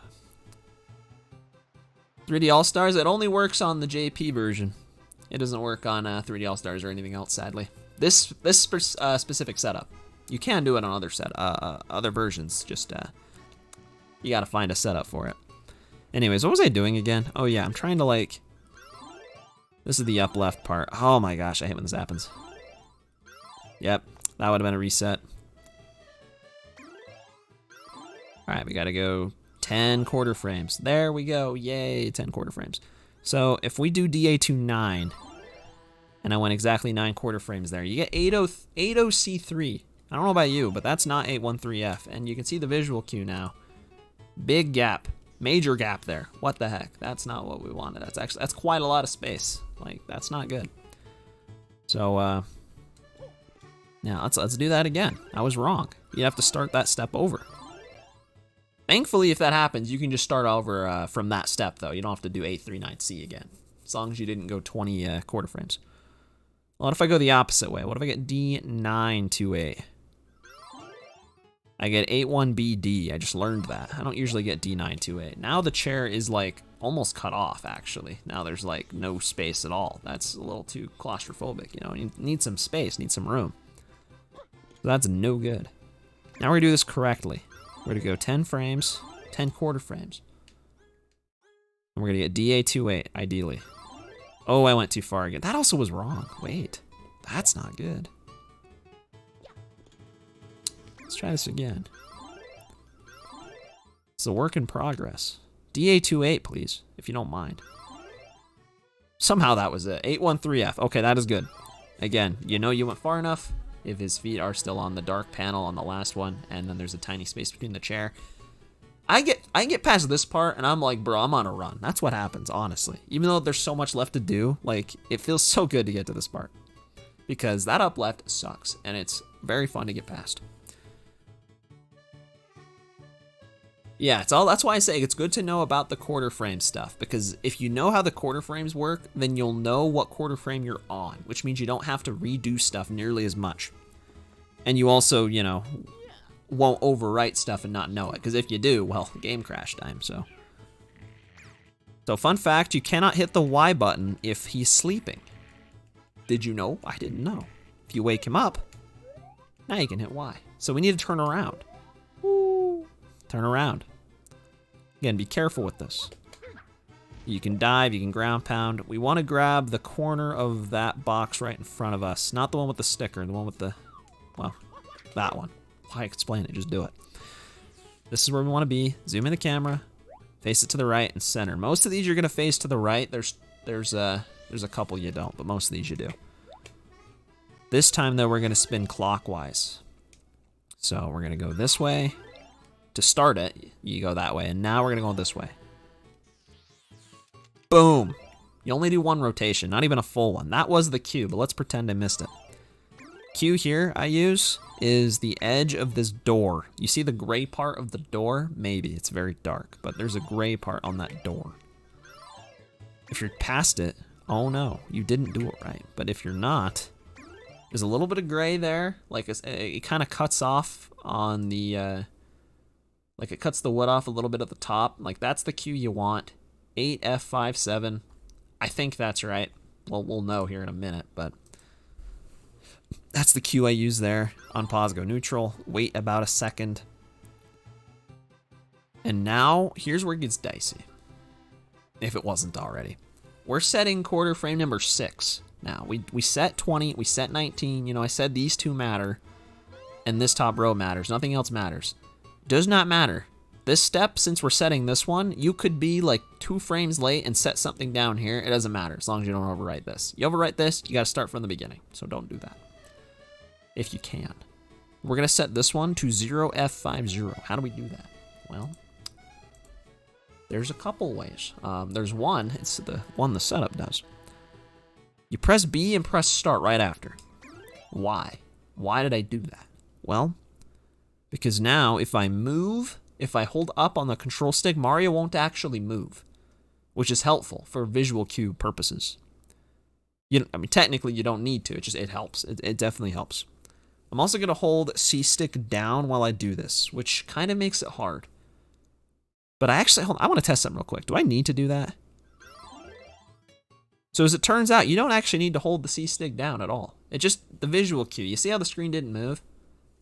3D All-Stars, it only works on the JP version. It doesn't work on 3D All-Stars or anything else, sadly. This specific setup. You can do it on other versions, just you gotta find a setup for it. Anyways, what was I doing again? Oh yeah, I'm trying to like, this is the up left part. Oh my gosh, I hate when this happens. Yep, that would have been a reset. All right, we gotta go 10 quarter frames. There we go, yay, 10 quarter frames. So if we do DA29, And I went exactly 9 quarter frames there. You get 80C3. I don't know about you, but that's not 813F. And you can see the visual cue now. Big gap. Major gap there. What the heck? That's not what we wanted. That's quite a lot of space. Like, that's not good. So, now let's do that again. I was wrong. You have to start that step over. Thankfully, if that happens, you can just start over from that step, though. You don't have to do 839C again, as long as you didn't go 20 quarter frames. What if I go the opposite way? What if I get D928? I get 81BD. I just learned that. I don't usually get D928. Now the chair is like almost cut off, actually. Now there's like no space at all. That's a little too claustrophobic, you know? You need some space, need some room. So that's no good. Now we're gonna do this correctly. We're gonna go 10 frames, 10 quarter frames. And we're gonna get DA28, ideally. Oh, I went too far again. That also was wrong. Wait, that's not good. Let's try this again. It's a work in progress. DA28, please, if you don't mind. Somehow that was it. 813F. Okay, that is good. Again, you know you went far enough if his feet are still on the dark panel on the last one, and then there's a tiny space between the chair. I get past this part, and I'm like, bro, I'm on a run. That's what happens, honestly. Even though there's so much left to do, like, it feels so good to get to this part. Because that up left sucks, and it's very fun to get past. Yeah, that's why I say it's good to know about the quarter frame stuff, because if you know how the quarter frames work, then you'll know what quarter frame you're on, which means you don't have to redo stuff nearly as much. And you also, you know, won't overwrite stuff and not know it, because if you do, well, game crash time, so. So fun fact, you cannot hit the Y button if he's sleeping. Did you know? I didn't know. If you wake him up, now you can hit Y. So we need to turn around. Woo. Turn around. Again, be careful with this. You can dive, you can ground pound. We want to grab the corner of that box right in front of us. Not the one with the sticker, the one with the, well, that one. Why explain it, just do it. This is where we want to be. Zoom in the camera, face it to the right and center. Most of these you're gonna face to the right. There's a couple you don't, but most of these you do. This time though, we're gonna spin clockwise. So we're gonna go this way. To start it, you go that way, and now we're gonna go this way. Boom! You only do one rotation, not even a full one. That was the cue, but let's pretend I missed it. Cue here I use is the edge of this door. You see the gray part of the door? Maybe, it's very dark, but there's a gray part on that door. If you're past it, oh no, you didn't do it right. But if you're not, there's a little bit of gray there, like it kind of cuts off on the, like it cuts the wood off a little bit at the top. Like that's the cue you want. 8F57. I think that's right. Well, we'll know here in a minute, but that's the cue I use there. Unpause, go neutral. Wait about a second. And now, here's where it gets dicey. If it wasn't already. We're setting quarter frame number 6 now. We set 20, we set 19. You know, I said these two matter, and this top row matters. Nothing else matters. Does not matter. This step, since we're setting this one, you could be like 2 frames late and set something down here. It doesn't matter as long as you don't overwrite this. You overwrite this, you gotta start from the beginning. So don't do that. If you can. We're gonna set this one to 0F50. How do we do that? Well, there's a couple ways. There's one, it's the one the setup does. You press B and press start right after. Why? Why did I do that? Well, because now if I move, if I hold up on the control stick, Mario won't actually move, which is helpful for visual cue purposes. I mean, technically you don't need to, it helps. It definitely helps. I'm also gonna hold C stick down while I do this, which kind of makes it hard. But I want to test something real quick. Do I need to do that? So as it turns out, you don't actually need to hold the C stick down at all. It just, the visual cue. You see how the screen didn't move?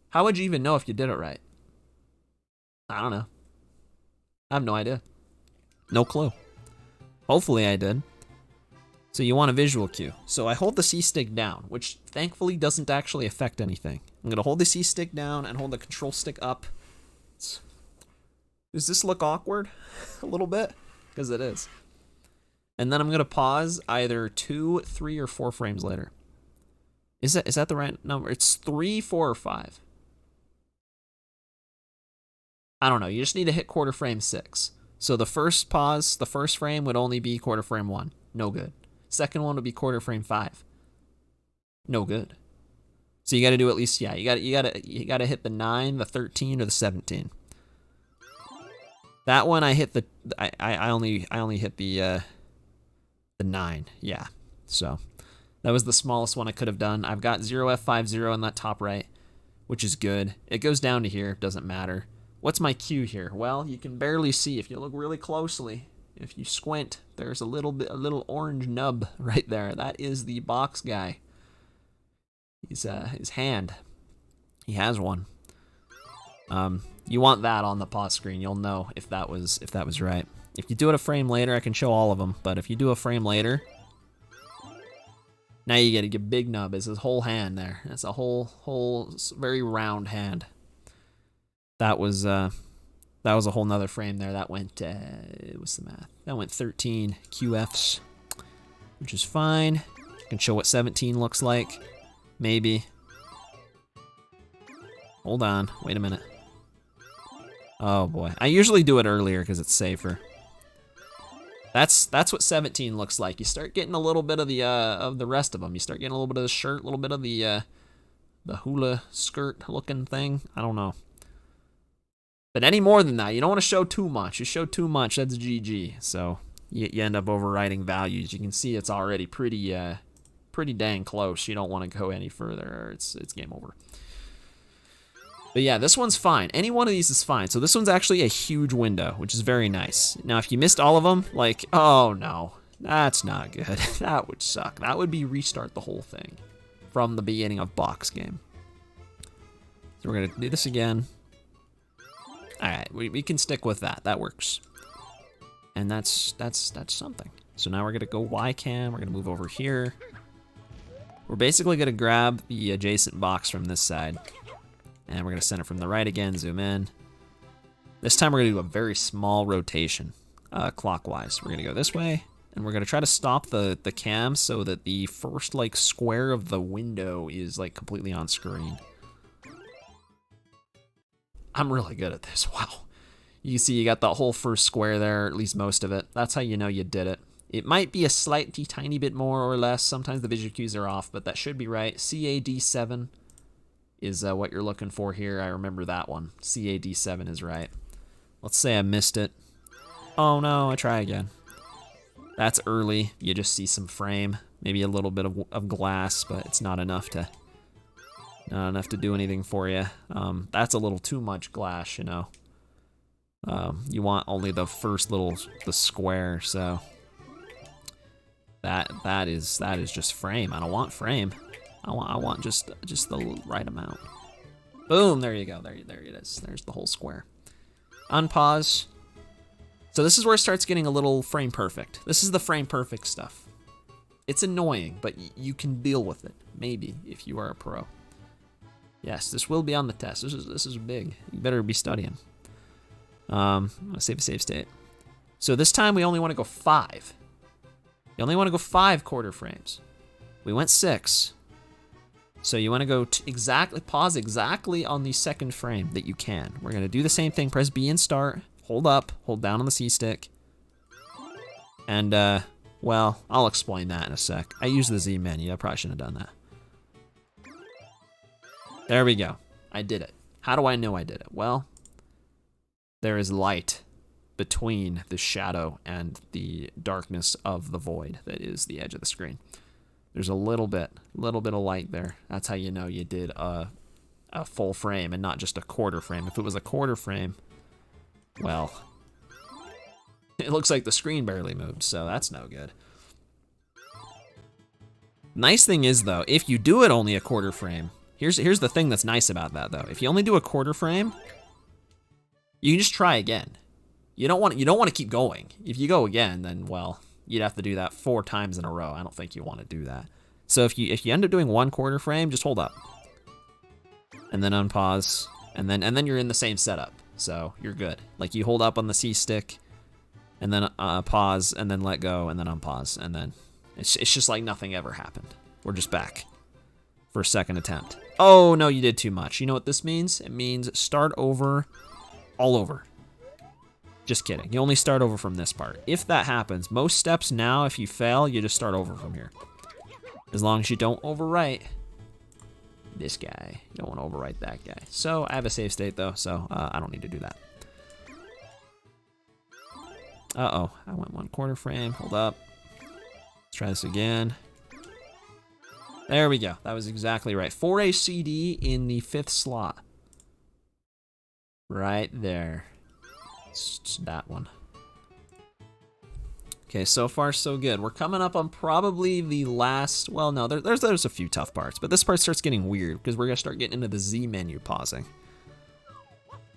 How would you even know if you did it right? I don't know. I have no idea. No clue. Hopefully I did. So you want a visual cue. So I hold the C stick down, which thankfully doesn't actually affect anything. I'm gonna hold the C stick down and hold the control stick up. Does this look awkward? A little bit? Because it is. And then I'm gonna pause either 2, 3, or 4 frames later. Is that the right number? It's 3, 4, or 5. I don't know. You just need to hit quarter frame 6. So the first pause, the first frame would only be quarter frame 1. No good. Second one would be quarter frame 5. No good. So you got to do at least, yeah, you got to hit the 9, the 13, or the 17. That one I hit I only hit the 9. Yeah. So that was the smallest one I could have done. I've got 0F50 in that top right, which is good. It goes down to here, doesn't matter. What's my cue here? Well, you can barely see if you look really closely. If you squint, there's a little orange nub right there. That is the box guy. He's his hand. He has one. You want that on the pause screen. You'll know if that was right. If you do it a frame later, I can show all of them. But if you do a frame later, now you get a big nub. It's his whole hand there. It's a whole very round hand. That was a whole nother frame there. That went what's the math? That went 13 QFs, which is fine. I can show what 17 looks like. Maybe. Hold on. Wait a minute. Oh boy. I usually do it earlier because it's safer. That's what 17 looks like. You start getting a little bit of the rest of them. You start getting a little bit of the shirt, a little bit of the hula skirt looking thing. I don't know. But any more than that, you don't want to show too much. You show too much, that's GG. So you end up overwriting values. You can see it's already pretty dang close. You don't want to go any further, or it's game over. But yeah, this one's fine. Any one of these is fine. So this one's actually a huge window, which is very nice. Now, if you missed all of them, like, oh no, that's not good. That would suck. That would be restart the whole thing from the beginning of box game. So we're gonna do this again. All right, we can stick with that. That works. And that's something. So now we're gonna go Y cam. We're gonna move over here. We're basically gonna grab the adjacent box from this side, and we're gonna center from the right again. Zoom in. This time we're gonna do a very small rotation, clockwise. We're gonna go this way, and we're gonna try to stop the cam so that the first like square of the window is like completely on screen. I'm really good at this. Wow. You see you got the whole first square there, at least most of it. That's how you know you did it. It might be a slightly tiny bit more or less. Sometimes the visual cues are off, but that should be right. CAD7 is what you're looking for here. I remember that one. CAD7 is right. Let's say I missed it. Oh no, I try again. That's early. You just see some frame, maybe a little bit of glass, but it's not enough to do anything for you. That's a little too much glass, you know. You want only the first the square, so that is just frame. I don't want frame. I want just the right amount. Boom, there you go. There it is. There's the whole square. Unpause. So this is where it starts getting a little frame perfect. This is the frame perfect stuff. It's annoying, but you can deal with it, maybe, if you are a pro. Yes, this will be on the test. This is big. You better be studying. I'm gonna save a save state. So this time we only want to go 5. You only want to go 5 quarter frames. We went 6. So you want to go pause exactly on the second frame that you can. We're gonna do the same thing. Press B and start. Hold up. Hold down on the C stick. And well, I'll explain that in a sec. I use the Z menu. I probably shouldn't have done that. There we go. I did it. How do I know I did it? Well, there is light between the shadow and the darkness of the void that is the edge of the screen. There's a little bit of light there. That's how you know you did a full frame and not just a quarter frame. If it was a quarter frame, well, it looks like the screen barely moved, so that's no good. Nice thing is though, if you do it only a quarter frame, here's the thing that's nice about that though. If you only do a quarter frame, you can just try again. You don't want to keep going. If you go again, then well, you'd have to do that 4 times in a row. I don't think you want to do that. So if you end up doing 1 quarter frame, just hold up. And then unpause. And then you're in the same setup. So you're good. Like you hold up on the C stick and then pause, and then let go, and then unpause, and then it's just like nothing ever happened. We're just back for a second attempt. Oh, no, you did too much. You know what this means? It means start over, all over. Just kidding. You only start over from this part. If that happens, most steps now, if you fail, you just start over from here. As long as you don't overwrite this guy. You don't want to overwrite that guy. So I have a save state, though, so I don't need to do that. Uh-oh, I went 1/4 frame. Hold up. Let's try this again. There we go. That was exactly right. 4A CD in the 5th slot. Right there. It's that one. Okay, so far so good. We're coming up on probably the last, well, no, there's a few tough parts, but this part starts getting weird because we're gonna start getting into the Z menu pausing,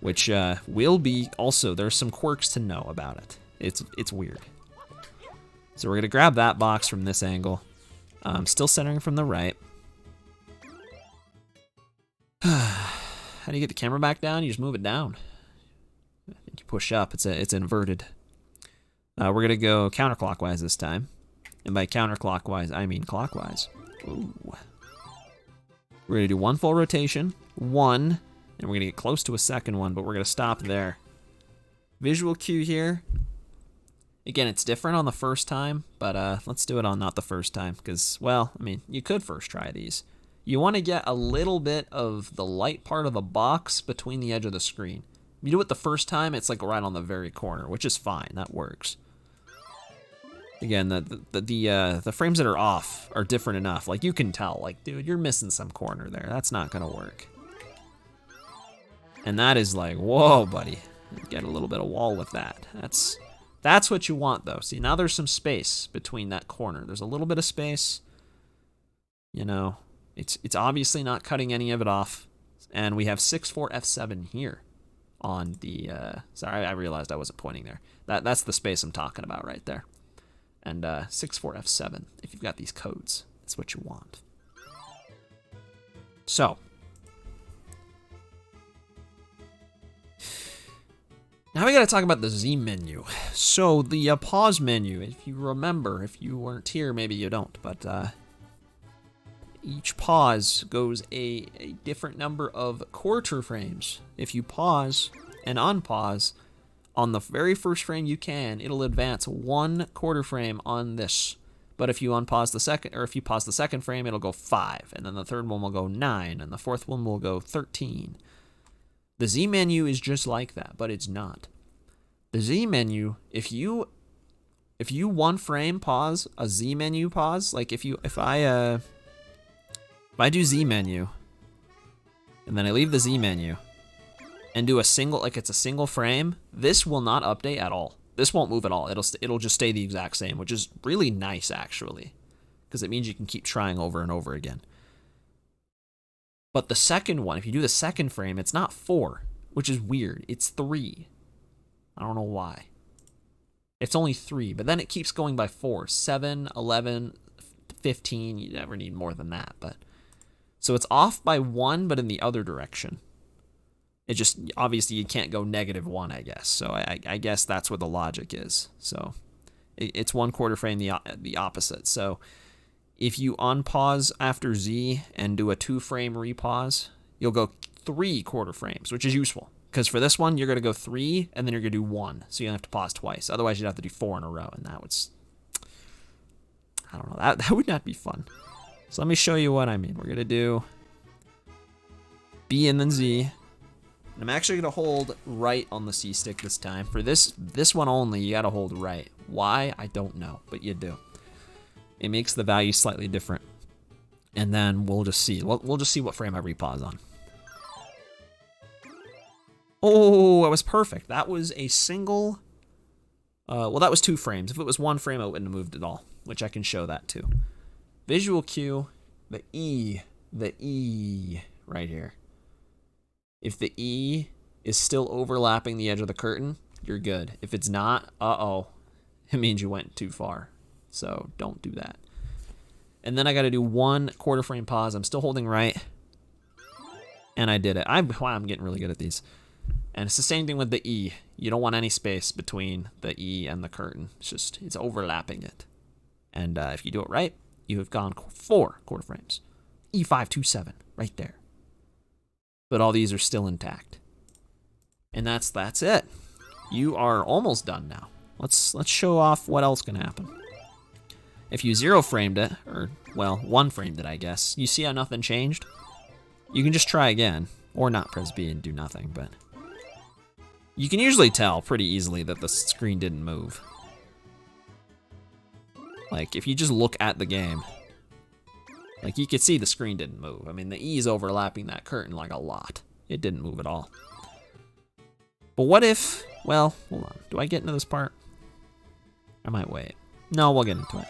which will be also, there's some quirks to know about it. It's weird. So we're gonna grab that box from this angle. Still centering from the right. How do you get the camera back down? You just move it down. I think you push up. It's inverted. We're gonna go counterclockwise this time, and by counterclockwise I mean clockwise. Ooh. We're gonna do 1 full rotation, 1, and we're gonna get close to a second one, but we're gonna stop there. Visual cue here. Again, it's different on the first time, but let's do it on not the first time, because, well, I mean, you could first try these. You want to get a little bit of the light part of the box between the edge of the screen. If you do it the first time, it's like right on the very corner, which is fine. That works. Again, the frames that are off are different enough. Like, you can tell, like, dude, you're missing some corner there. That's not going to work. And that is like, whoa, buddy. Get a little bit of wall with that. That's what you want, though. See, now there's some space between that corner. There's a little bit of space. You know, it's obviously not cutting any of it off. And we have 6/4 F7 here on the, sorry, I realized I wasn't pointing there. That's the space I'm talking about right there. And 6/4 F7, if you've got these codes, that's what you want. So, now we gotta talk about the Z menu. So the pause menu, if you remember, if you weren't here, maybe you don't, but each pause goes a different number of quarter frames. If you pause and unpause on the very first frame you can, it'll advance 1/4 frame on this. But if you unpause the second, or if you pause the second frame, it'll go 5, and then the third one will go 9, and the fourth one will go 13. The Z menu is just like that, but it's not. The Z menu, if you 1 frame pause a Z menu pause, like if I do Z menu and then I leave the Z menu and do a single, like it's a single frame, this will not update at all. This won't move at all. It'll just stay the exact same, which is really nice actually, because it means you can keep trying over and over again. But the second one, if you do the second frame, it's not 4, which is weird. It's 3. I don't know why. It's only 3, but then it keeps going by 4, 7, 11, 15. You never need more than that, but so it's off by 1, but in the other direction. It just, obviously you can't go -1, I guess. So I guess that's what the logic is. So it's 1/4 frame the opposite. So if you unpause after Z and do a 2-frame repause, you'll go 3/4 frames, which is useful. Because for this one, you're going to go 3, and then you're going to do 1. So you don't have to pause twice. Otherwise, you'd have to do 4 in a row, and that would, I don't know, that would not be fun. So let me show you what I mean. We're going to do B and then Z. And I'm actually going to hold right on the C stick this time. For this one only, you got to hold right. Why? I don't know, but you do. It makes the value slightly different. And then we'll just see. We'll just see what frame I repause on. Oh, that was perfect. That was a single, well, that was 2 frames. If it was 1 frame, I wouldn't have moved at all, which I can show that too. Visual cue, the E right here. If the E is still overlapping the edge of the curtain, you're good. If it's not, uh-oh, it means you went too far. So don't do that. And then I got to do 1/4 frame pause. I'm still holding right. And I did it. I'm getting really good at these. And it's the same thing with the E. You don't want any space between the E and the curtain. It's overlapping it. And if you do it right, you have gone 4 quarter frames. E527, right there. But all these are still intact. And that's it. You are almost done now. Let's show off what else can happen. If you 0 framed it, or well, 1 framed it, I guess, you see how nothing changed? You can just try again, or not press B and do nothing, but you can usually tell pretty easily that the screen didn't move. Like, if you just look at the game, like, you could see the screen didn't move. I mean, the E is overlapping that curtain like a lot. It didn't move at all. But what if, well, hold on. Do I get into this part? I might wait. No, we'll get into it.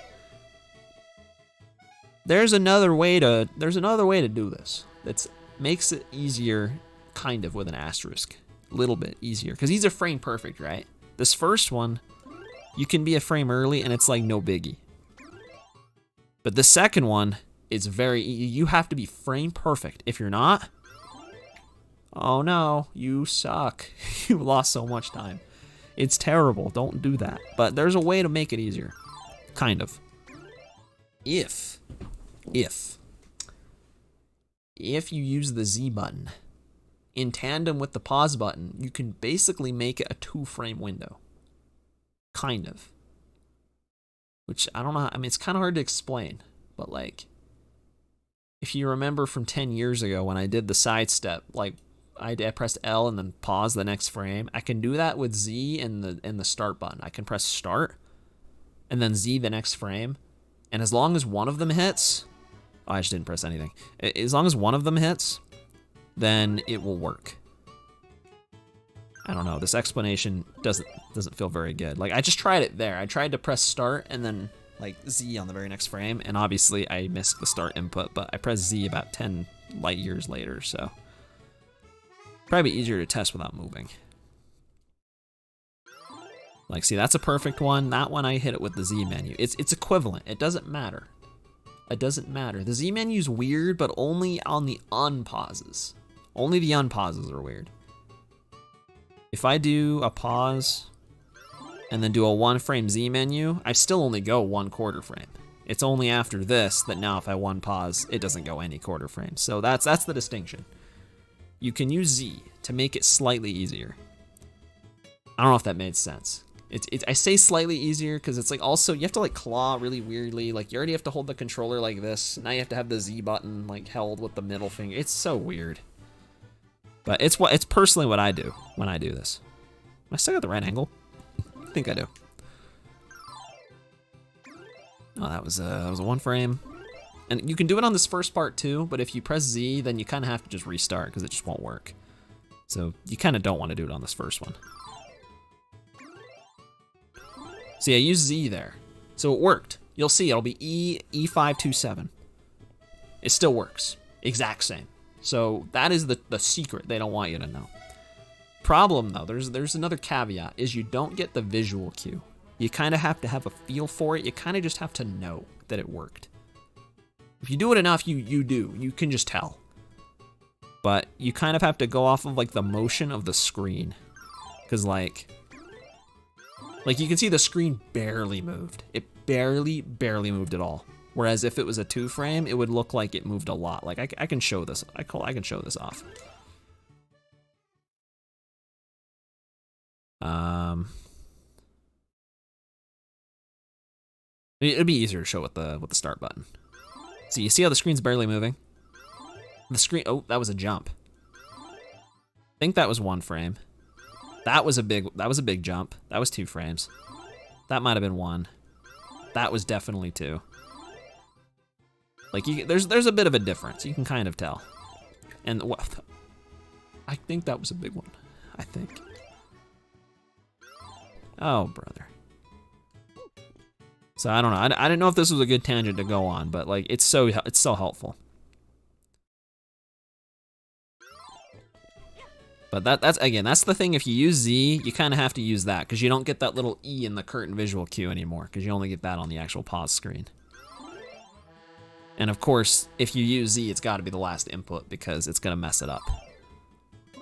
There's another way to do this. That makes it easier, kind of, with an asterisk. A little bit easier, because these are frame perfect, right? This first one, you can be a frame early and it's like no biggie. But the second one is you have to be frame perfect. If you're not, oh no, you suck. You lost so much time. It's terrible, don't do that. But there's a way to make it easier, kind of. If you use the Z button in tandem with the pause button, you can basically make it a 2-frame window. Kind of. Which, I don't know, I mean, it's kind of hard to explain, but like, if you remember from 10 years ago when I did the side step, like, I pressed L and then pause the next frame, I can do that with Z and the start button. I can press start and then Z the next frame, and as long as one of them hits, oh, I just didn't press anything. As long as one of them hits, then it will work. I don't know, this explanation doesn't feel very good. Like, I just tried it there. I tried to press start and then like Z on the very next frame, and obviously I missed the start input, but I pressed Z about 10 light years later, so probably easier to test without moving. Like, see, that's a perfect one. That one I hit it with the Z menu. It's equivalent. It doesn't matter. It doesn't matter. The Z menu's weird, but only on the unpauses. Only the unpauses are weird. If I do a pause and then do a 1-frame Z menu, I still only go 1 quarter frame. It's only after this that now if I 1 pause, it doesn't go any quarter frames. So that's the distinction. You can use Z to make it slightly easier. I don't know if that made sense. I say slightly easier because it's like also you have to like claw really weirdly. Like you already have to hold the controller like this. Now you have to have the Z button like held with the middle finger. It's so weird. But it's personally what I do when I do this. Am I still got the right angle? I think I do. Oh, that was a 1 frame. And you can do it on this first part too, but if you press Z, then you kind of have to just restart because it just won't work. So you kind of don't want to do it on this first one. See, I used Z there. So it worked. You'll see it'll be E527. It still works. Exact same. So that is the secret they don't want you to know. Problem though, there's another caveat, is you don't get the visual cue. You kind of have to have a feel for it. You kind of just have to know that it worked. If you do it enough, you do. You can just tell. But you kind of have to go off of like the motion of the screen. Because like you can see the screen barely moved. It barely moved at all. Whereas if it was a 2-frame, it would look like it moved a lot. Like I can show this. I can show this off. It'd be easier to show with the start button. So you see how the screen's barely moving? The screen, oh, that was a jump. I think that was 1 frame. That was a big jump. That was 2 frames. That might have been 1. That was definitely 2. Like there's a bit of a difference. You can kind of tell. And what? I think that was a big one. I think. Oh, brother. So I don't know. I didn't know if this was a good tangent to go on, but like it's so helpful. But that's the thing. If you use Z, you kind of have to use that because you don't get that little E in the curtain visual cue anymore because you only get that on the actual pause screen. And of course, if you use Z, it's got to be the last input because it's gonna mess it up.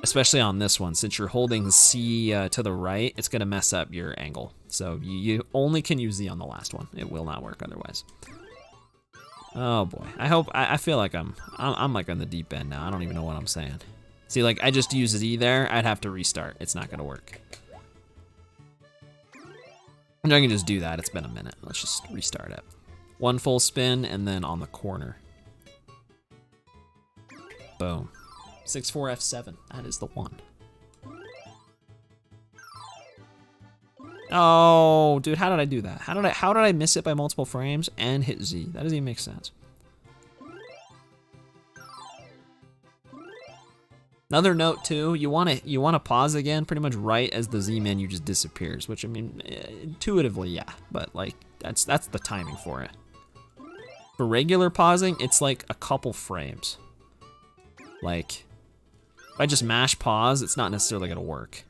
Especially on this one, since you're holding C to the right, it's gonna mess up your angle. So you only can use Z on the last one. It will not work otherwise. Oh boy, I feel like I'm like on the deep end now. I don't even know what I'm saying. See, like I just used Z there, I'd have to restart. It's not gonna work. And I can just do that, it's been a minute. Let's just restart it. One full spin and then on the corner. Boom. 6-4 F7, that is the one. Oh, dude, how did I do that? How did I miss it by multiple frames and hit Z? That doesn't even make sense. Another note too, you wanna pause again pretty much right as the Z menu just disappears, which I mean, intuitively, yeah, but like that's the timing for it. For regular pausing, it's like a couple frames. Like, if I just mash pause, it's not necessarily gonna work.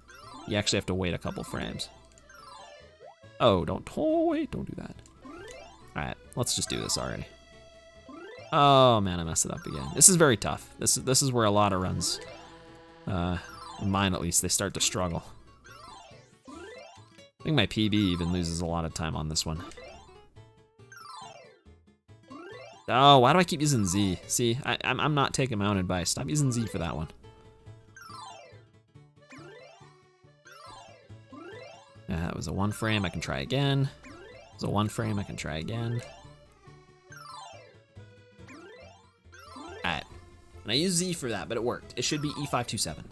You actually have to wait a couple frames. Oh, wait, don't do that. All right, let's just do this already. Oh man, I messed it up again. This is very tough. This is where a lot of runs, mine at least, they start to struggle. I think my PB even loses a lot of time on this one. Oh, why do I keep using Z? See, I'm not taking my own advice. Stop using Z for that one. That was a one frame, I can try again. It was a one frame, I can try again. Alright, and I used Z for that, but it worked. It should be E527.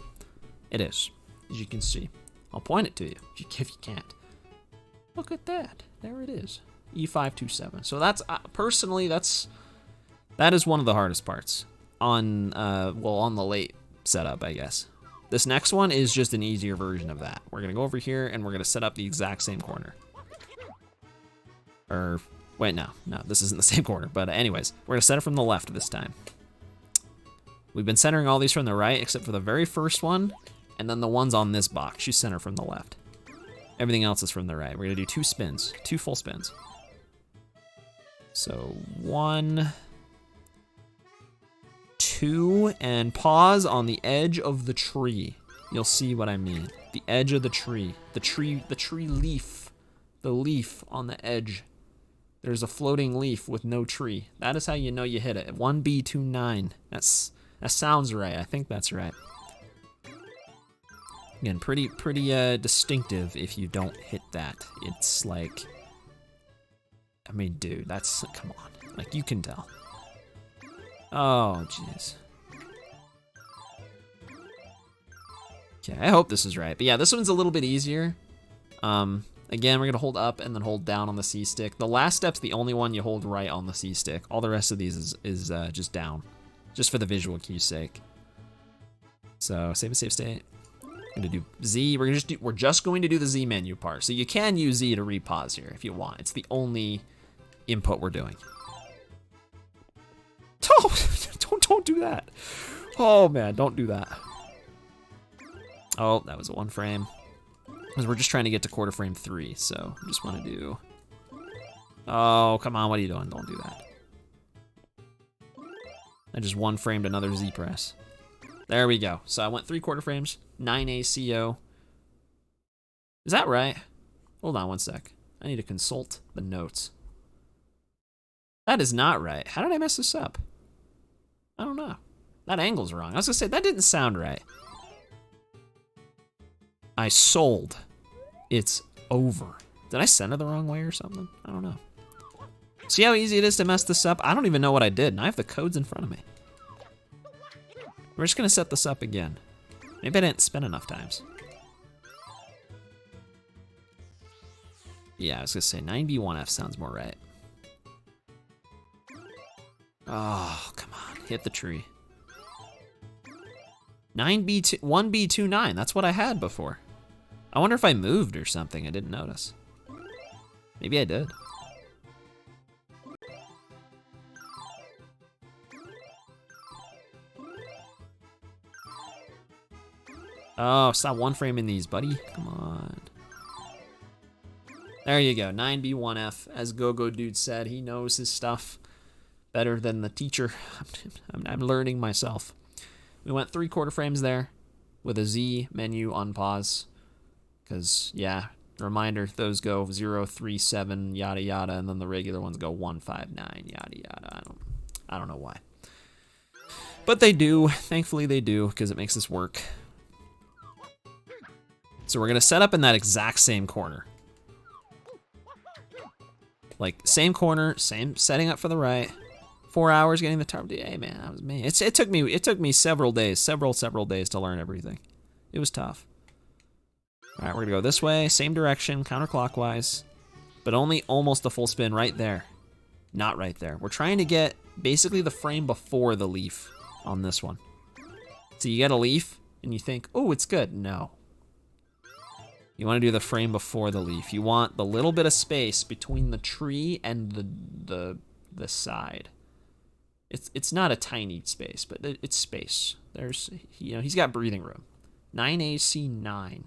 It is, as you can see. I'll point it to you if you can't. Look at that, there it is. E527. So that's, personally, that is one of the hardest parts on, well, on the late setup, I guess. This next one is just an easier version of that. We're gonna go over here and we're gonna set up the exact same corner. Or, wait, no, this isn't the same corner, but anyways, we're gonna set it from the left this time. We've been centering all these from the right, except for the very first one, and then the ones on this box, you center from the left. Everything else is from the right. We're gonna do 2 spins, 2 full spins. So 1, 2, and pause on the edge of the tree. You'll see what I mean. The edge of the tree. The tree leaf. The leaf on the edge. There's a floating leaf with no tree. That is how you know you hit it. 1B29. That sounds right. I think that's right. Again, pretty distinctive if you don't hit that. It's like, I mean, dude, that's, come on. Like, you can tell. Oh, jeez. Okay, I hope this is right. But yeah, this one's a little bit easier. Again, we're gonna hold up and then hold down on the C stick. The last step's the only one you hold right on the C stick. All the rest of these is just down, just for the visual cue's sake. So save and save state. Gonna do Z. We're just going to do the Z menu part. So you can use Z to repause here if you want. It's the only input we're doing. Don't do that. Oh man, don't do that. Oh, that was a 1 frame. Because we're just trying to get to quarter frame 3, so I just want to do. Oh, come on, what are you doing? Don't do that. I just 1 framed another Z press. There we go. So I went 3/4 frames, 9 ACO. Is that right? Hold on 1 sec. I need to consult the notes. That is not right. How did I mess this up? I don't know. That angle's wrong. I was gonna say, that didn't sound right. I sold. It's over. Did I center the wrong way or something? I don't know. See how easy it is to mess this up? I don't even know what I did, and I have the codes in front of me. We're just gonna set this up again. Maybe I didn't spin enough times. Yeah, I was gonna say 9B1F sounds more right. Oh, come on, hit the tree. 1B29, that's what I had before. I wonder if I moved or something, I didn't notice. Maybe I did. Oh, stop 1 framing these, buddy. Come on. There you go, 9B1F. As Go-Go Dude said, he knows his stuff better than the teacher. I'm learning myself. We went 3/4 frames there. with a Z menu unpause. Because, yeah, reminder, those go 0, 3, 7, yada yada, and then the regular ones go 1, 5, 9, yada yada. I don't know why. But they do. Thankfully they do, because it makes this work. So we're gonna set up in that exact same corner. Like, same corner, same setting up for the right. 4 hours getting the target. Hey man, that was me. It took me several days to learn everything. It was tough. All right, we're gonna go this way, same direction, counterclockwise, but only almost a full spin right there. Not right there. We're trying to get basically the frame before the leaf on this one. So you get a leaf and you think, oh, it's good. No. You want to do the frame before the leaf. You want the little bit of space between the tree and the side. It's not a tiny space, but it's space. There's, you know, he's got breathing room. 9AC9.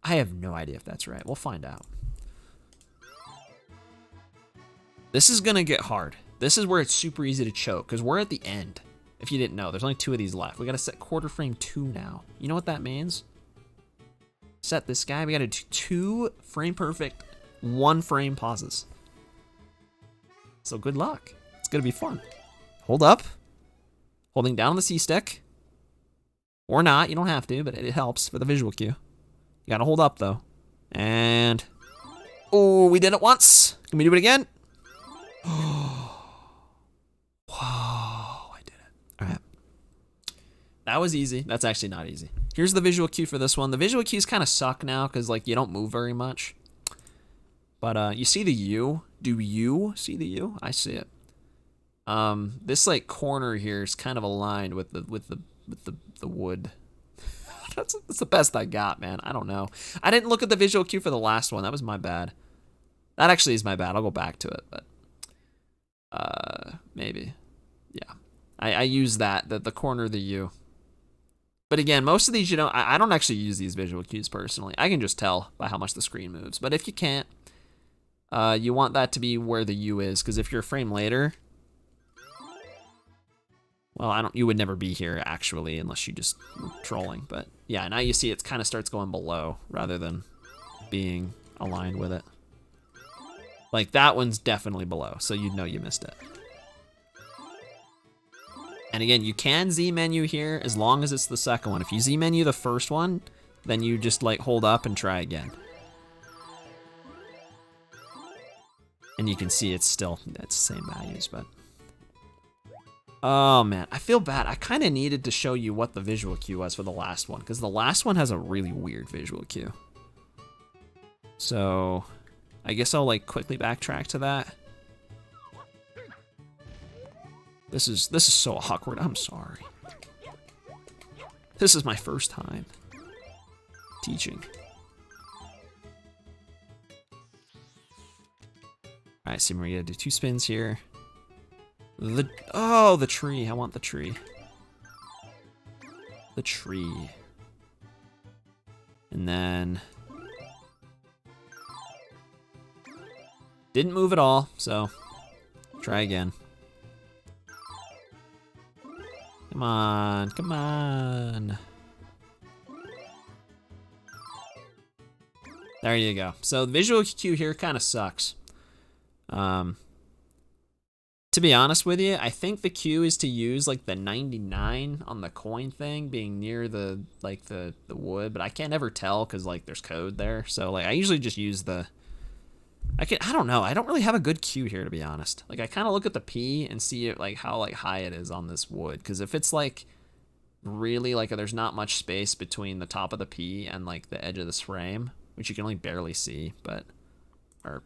I have no idea if that's right. We'll find out. This is gonna get hard. This is where it's super easy to choke, because we're at the end. If you didn't know, there's only 2 of these left. We gotta set quarter frame 2 now. You know what that means? Set this guy, we gotta do 2 frame perfect, 1 frame pauses. So good luck. It's gonna be fun. Hold up. Holding down on the C stick. Or not, you don't have to, but it helps for the visual cue. You gotta hold up though. And, oh, we did it once. Can we do it again? Whoa, I did it. All right. That was easy. That's actually not easy. Here's the visual cue for this one. The visual cues kind of suck now because like you don't move very much. But you see the U? Do you see the U? I see it. This like corner here is kind of aligned with the wood. That's the best I got, man. I don't know. I didn't look at the visual cue for the last one. That was my bad. That actually is my bad. I'll go back to it, but maybe. Yeah. I use the corner of the U. But again, most of these, you know, I don't actually use these visual cues personally. I can just tell by how much the screen moves. But if you can't, you want that to be where the U is, because if you're a frame later, well, you would never be here actually unless you just were trolling. But yeah, now you see it kind of starts going below rather than being aligned with it. Like that one's definitely below, so you'd know you missed it. And again, you can Z menu here as long as it's the second one. If you Z menu the first one, then you just like hold up and try again. And you can see it's the same values, but. Oh man, I feel bad. I kind of needed to show you what the visual cue was for the last one, because the last one has a really weird visual cue. So, I guess I'll like quickly backtrack to that. This is so awkward. I'm sorry. This is my first time teaching. All right, so we're gonna do 2 spins here. The tree. I want the tree. The tree. And then didn't move at all, so try again. Come on, come on. There you go. So the visual cue here kind of sucks. To be honest with you, I think the cue is to use like the 99 on the coin thing being near the wood, but I can't ever tell because like there's code there. So like I usually just use I don't know. I don't really have a good cue here, to be honest. Like I kind of look at the P and see it like how like high it is on this wood, because if it's like really like there's not much space between the top of the P and like the edge of this frame, which you can only barely see, but or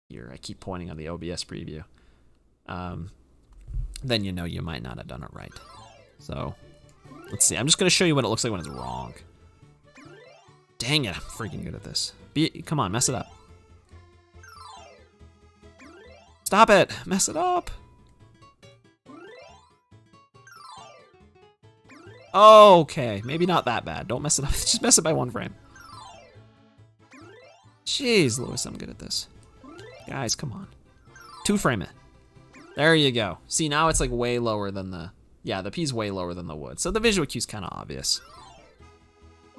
here I keep pointing on the OBS preview. Then you know you might not have done it right. So let's see. I'm just gonna show you what it looks like when it's wrong. Dang it! I'm freaking good at this. Come on, mess it up. Stop it! Mess it up! Okay, maybe not that bad. Don't mess it up. Just mess it by 1 frame. Jeez, Lewis, I'm good at this. Guys, come on. 2 frame it. There you go. See, now it's like way lower than the Yeah, the P's way lower than the wood. So the visual cue's kind of obvious.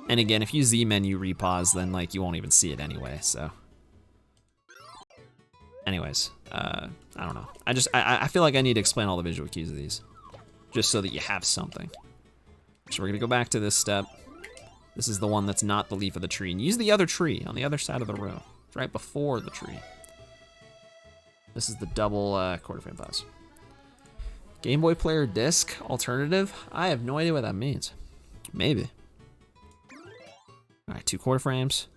And again, if you Z menu repause, then like you won't even see it anyway, so. Anyways, I don't know. I feel like I need to explain all the visual cues of these, just so that you have something. So we're gonna go back to this step. This is the one that's not the leaf of the tree. And use the other tree on the other side of the row. It's right before the tree. This is the double quarter frame pause. Game Boy Player disc alternative? I have no idea what that means. Maybe. All right, 2 quarter frames.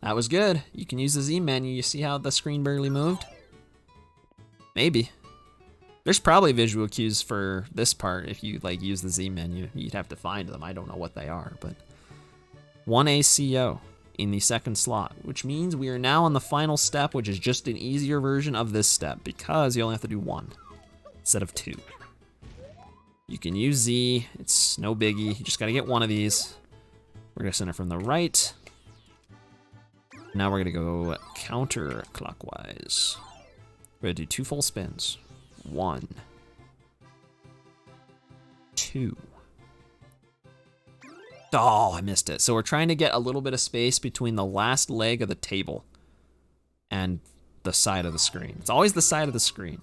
That was good. You can use the Z menu. You see how the screen barely moved? Maybe. There's probably visual cues for this part if you like use the Z menu. You'd have to find them. I don't know what they are, but 1 ACO in the second slot, which means we are now on the final step, which is just an easier version of this step because you only have to do 1 instead of 2. You can use Z, it's no biggie. You just gotta get 1 of these. We're gonna center from the right. Now we're gonna go counterclockwise. We're gonna do 2 full spins. 1, 2. Oh, I missed it. So we're trying to get a little bit of space between the last leg of the table and the side of the screen. It's always the side of the screen.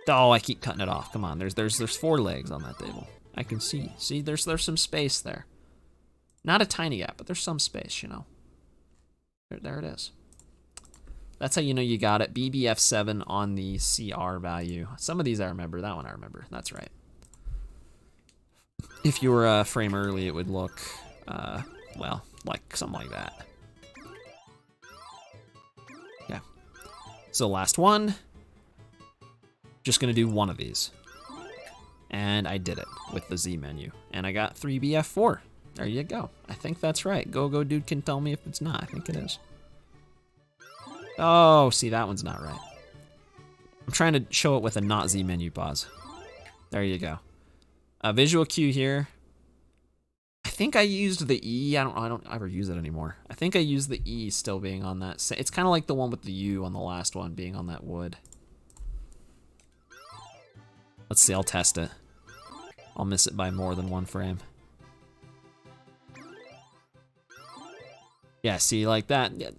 Oh, I keep cutting it off. Come on, there's 4 legs on that table. I can see. See, there's some space there. Not a tiny gap, but there's some space, you know. There it is. That's how you know you got it. BBF7 on the CR value. Some of these I remember. That one I remember. That's right. If you were a frame early, it would look, well, like something like that. Yeah. So last one. Just gonna do 1 of these. And I did it with the Z menu. And I got 3BF4. There you go. I think that's right. Go Dude can tell me if it's not. I think it is. Oh, see, that one's not right. I'm trying to show it with a not Z menu pause. There you go. A visual cue here. I think I used the E. I don't ever use it anymore. I think I used the E still being on that. It's kind of like the one with the U on the last one being on that wood. Let's see, I'll test it. I'll miss it by more than 1 frame. Yeah, see, like that. Yeah,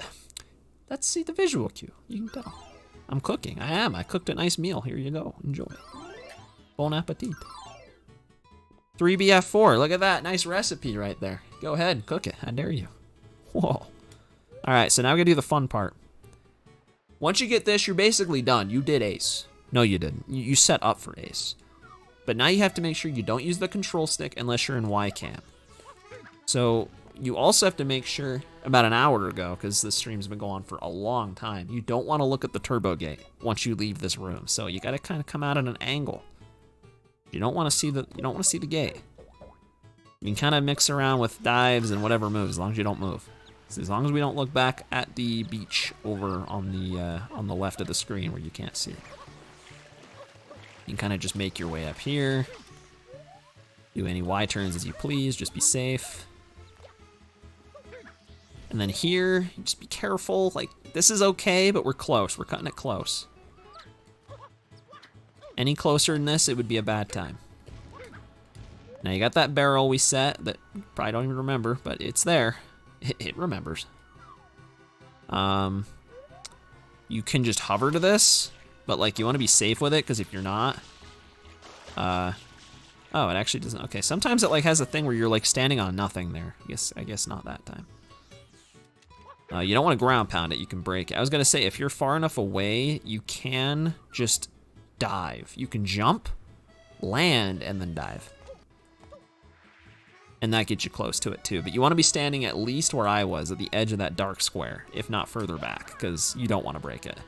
that's, see, the visual cue. You can tell. I'm cooking. I am. I cooked a nice meal. Here you go. Enjoy. Bon appetit. 3BF4. Look at that. Nice recipe right there. Go ahead. Cook it. I dare you. Whoa. All right, so now we're going to do the fun part. Once you get this, you're basically done. You did ace. No, you didn't. You set up for ace. But now you have to make sure you don't use the control stick unless you're in Y cam. So you also have to make sure, about an hour ago, because this stream's been going on for a long time, you don't want to look at the turbo gate once you leave this room. So you got to kind of come out at an angle. You don't want to see the gate. You can kind of mix around with dives and whatever moves, as long as you don't move. So as long as we don't look back at the beach over on the left of the screen where you can't see. You can kind of just make your way up here. Do any Y turns as you please, just be safe. And then here, just be careful. Like, this is okay, but we're close. We're cutting it close. Any closer than this, it would be a bad time. Now you got that barrel we set that you probably don't even remember, but it's there. It remembers. You can just hover to this, but like you want to be safe with it, because if you're not, oh, it actually doesn't. Okay, sometimes it like has a thing where you're like standing on nothing there. I guess not that time. You don't want to ground pound it. You can break it. I was gonna say if you're far enough away, you can just dive. You can jump, land, and then dive. And that gets you close to it too. But you want to be standing at least where I was, at the edge of that dark square, if not further back, because you don't want to break it.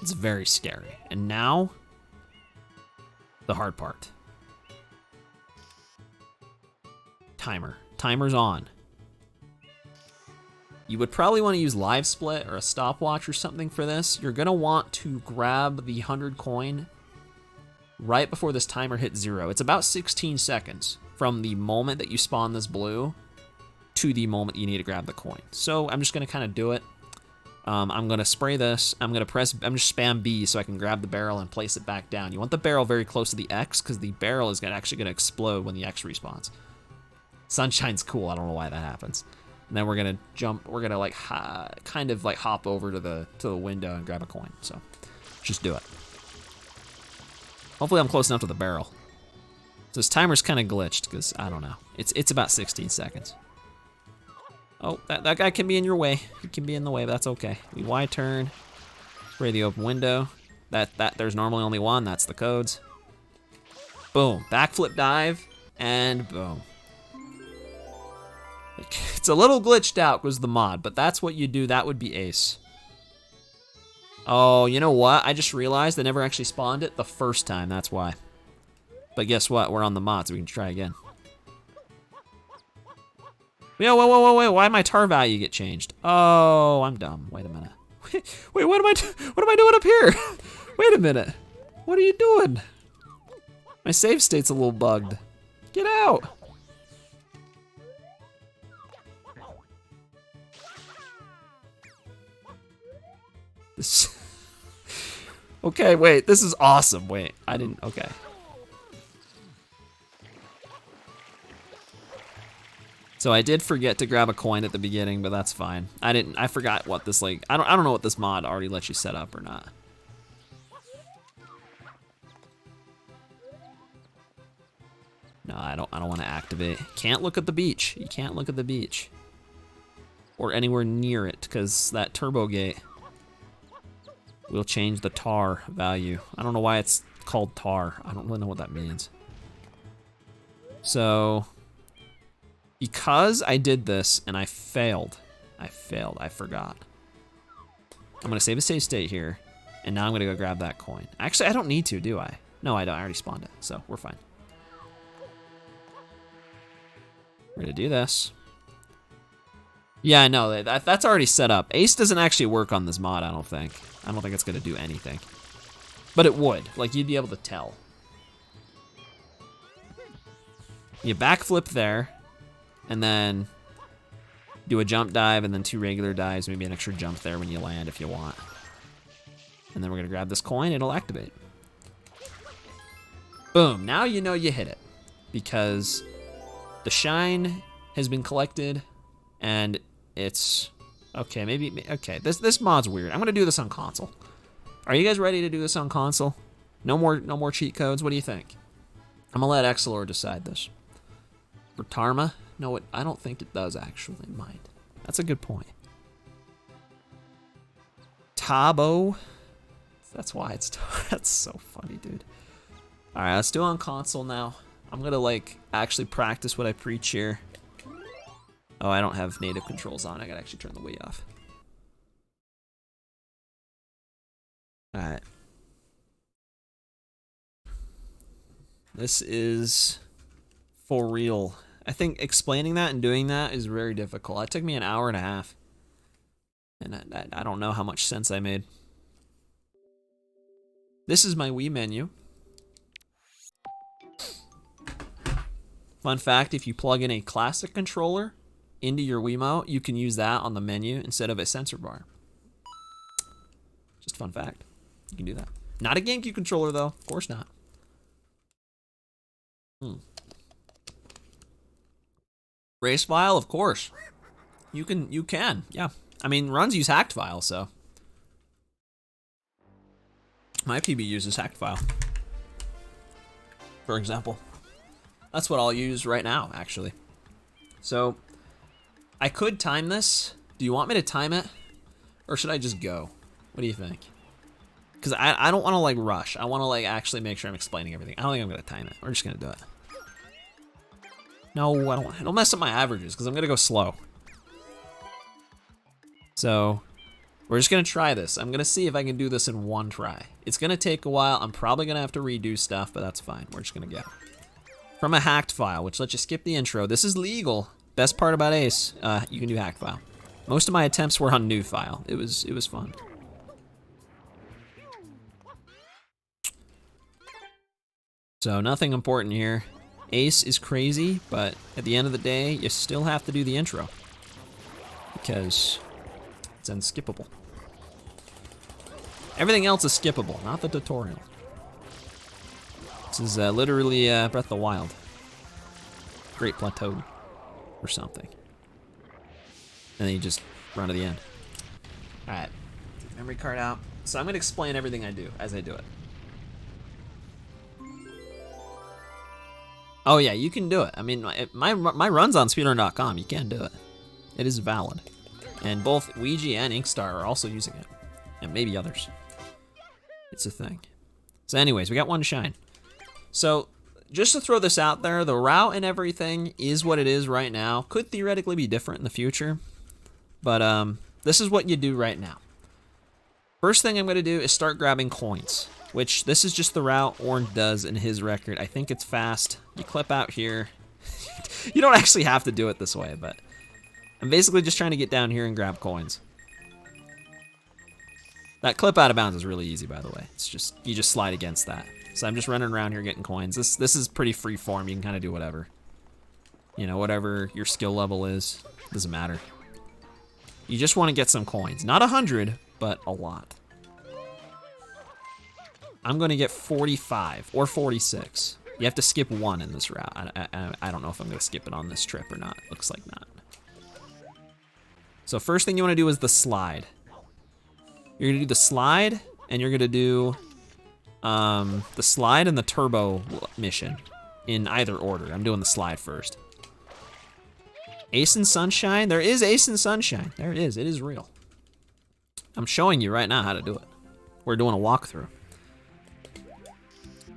It's very scary. And now, the hard part. Timer. Timer's on. You would probably want to use live split or a stopwatch or something for this. You're gonna want to grab the 100 coin right before this timer hits 0. It's about 16 seconds from the moment that you spawn this blue to the moment you need to grab the coin. So I'm just gonna kind of do it. I'm gonna spray this. I'm just spam B so I can grab the barrel and place it back down. You want the barrel very close to the X because the barrel is actually gonna explode when the X respawns. Sunshine's cool. I don't know why that happens. And then we're gonna jump. We're gonna like kind of like hop over to the window and grab a coin. So just do it. Hopefully I'm close enough to the barrel. So this timer's kind of glitched because I don't know. It's about 16 seconds. Oh, that guy can be in your way. He can be in the way, but that's okay. We Y turn, spray the open window. There's normally only one. That's the codes. Boom, backflip dive, and boom. It's a little glitched out because of the mod, but that's what you do. That would be ace. Oh, you know what? I just realized I never actually spawned it the first time. That's why. But guess what? We're on the mod, so we can try again. Yeah, wait, why did my tar value get changed? Oh, I'm dumb. Wait a minute. Wait, what am I doing up here? Wait a minute. What are you doing? My save state's a little bugged. Get out. Okay, wait, this is awesome. Wait, okay. So I did forget to grab a coin at the beginning, but that's fine. I forgot what this like, I don't know what this mod already lets you set up or not. No, I don't want to activate. Can't look at the beach. You can't look at the beach. Or anywhere near it, because that turbo gate will change the tar value. I don't know why it's called tar. I don't really know what that means. So, because I did this and I failed, I forgot. I'm gonna save a save state here, and now I'm gonna go grab that coin. Actually, I don't need to, do I? No, I don't, I already spawned it, so we're fine. We're gonna do this. Yeah, I know, that's already set up. Ace doesn't actually work on this mod, I don't think. I don't think it's gonna do anything. But it would, like you'd be able to tell. You backflip there, and then do a jump dive, and then 2 regular dives, maybe an extra jump there when you land if you want. And then we're gonna grab this coin, it'll activate. Boom, now you know you hit it. Because the shine has been collected, and it's, okay, okay, this mod's weird. I'm gonna do this on console. Are you guys ready to do this on console? No more cheat codes, what do you think? I'm gonna let Excelor decide this. For Tarma? No, I don't think it does actually, it might. That's a good point. Tabo? That's why it's, that's so funny, dude. All right, let's do it on console now. I'm gonna like actually practice what I preach here. Oh, I don't have native controls on. I gotta actually turn the Wii off. All right. This is for real. I think explaining that and doing that is very difficult. It took me an hour and a half. And I don't know how much sense I made. This is my Wii menu. Fun fact, if you plug in a classic controller into your Wiimote, you can use that on the menu instead of a sensor bar. Just a fun fact. You can do that. Not a GameCube controller though, of course not. Race file, of course. You can, yeah. I mean, runs use hacked file, so. My PB uses hacked file, for example. That's what I'll use right now, actually. So, I could time this. Do you want me to time it? Or should I just go? What do you think? Because I don't want to, like, rush. I want to, like, actually make sure I'm explaining everything. I don't think I'm going to time it. We're just going to do it. No, I don't want to. It'll mess up my averages, because I'm going to go slow. So, we're just going to try this. I'm going to see if I can do this in one try. It's going to take a while. I'm probably going to have to redo stuff, but that's fine. We're just going to go. From a hacked file, which lets you skip the intro. This is legal. Best part about Ace, you can do hacked file. Most of my attempts were on new file. It was fun. So nothing important here. Ace is crazy, but at the end of the day, you still have to do the intro. Because it's unskippable. Everything else is skippable, not the tutorial. This is literally Breath of the Wild. Great Plateau or something. And then you just run to the end. Alright, memory card out. So I'm gonna explain everything I do as I do it. Oh yeah, you can do it. I mean, my run's on speedrun.com, you can do it. It is valid. And both Ouija and Inkstar are also using it. And maybe others. It's a thing. So anyways, we got one shine. So, just to throw this out there, the route and everything is what it is right now. Could theoretically be different in the future. But this is what you do right now. First thing I'm going to do is start grabbing coins. Which, this is just the route Orange does in his record. I think it's fast. You clip out here. You don't actually have to do it this way, but I'm basically just trying to get down here and grab coins. That clip out of bounds is really easy, by the way. It's just, you just slide against that. So I'm just running around here getting coins. This is pretty free form. You can kind of do whatever. You know, whatever your skill level is. Doesn't matter. You just want to get some coins. Not 100, but a lot. I'm going to get 45 or 46. You have to skip one in this route. I don't know if I'm going to skip it on this trip or not. Looks like not. So first thing you want to do is the slide. You're going to do the slide, and you're going to do the slide and the turbo mission in either order. I'm doing the slide first. Ace and Sunshine? There is Ace and Sunshine. There it is. It is real. I'm showing you right now how to do it. We're doing a walkthrough.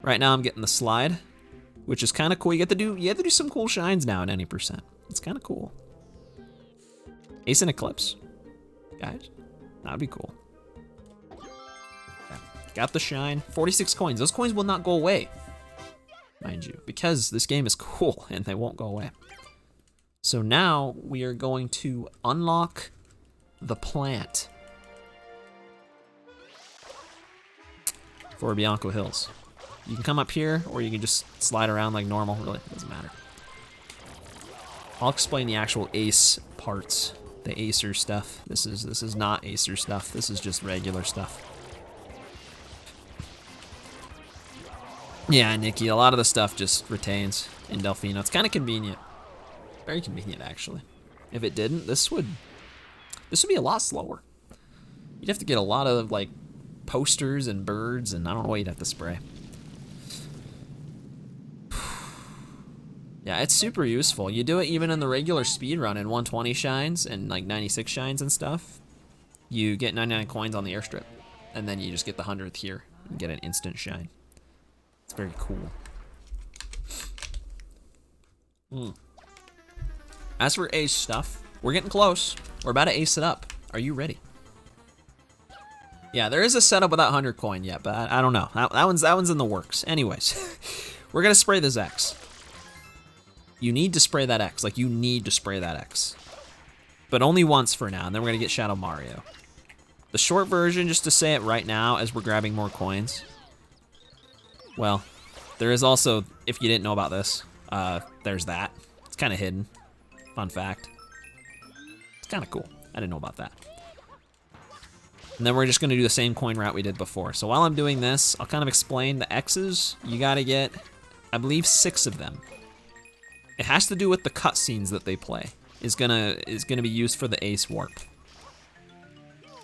Right now I'm getting the slide, which is kind of cool. You have to do some cool shines now at any percent. It's kind of cool. Ace and Eclipse, guys, that'd be cool. Okay. Got the shine, 46 coins. Those coins will not go away, mind you, because this game is cool and they won't go away. So now we are going to unlock the plant for Bianco Hills. You can come up here, or you can just slide around like normal. Really, it doesn't matter. I'll explain the actual Ace parts, the Acer stuff. This is not Acer stuff. This is just regular stuff. Yeah, Nikki, a lot of the stuff just retains in Delfino. It's kind of convenient. Very convenient, actually. If it didn't, this would be a lot slower. You'd have to get a lot of like posters and birds, and I don't know what you'd have to spray. Yeah, it's super useful. You do it even in the regular speedrun in 120 shines and like 96 shines and stuff. You get 99 coins on the airstrip, and then you just get the 100th here and get an instant shine. It's very cool. As for Ace stuff, we're getting close. We're about to ace it up. Are you ready? Yeah, there is a setup without 100 coin yet, but I don't know. That one's in the works. Anyways, we're gonna spray this X. You need to spray that X, like you need to spray that X. But only once for now, and then we're gonna get Shadow Mario. The short version, just to say it right now as we're grabbing more coins. Well, there is also, if you didn't know about this, there's that. It's kind of hidden. Fun fact. It's kind of cool. I didn't know about that. And then we're just gonna do the same coin route we did before. So while I'm doing this, I'll kind of explain the X's. You gotta get, I believe, 6 of them. It has to do with the cutscenes that they play. Is gonna be used for the Ace warp.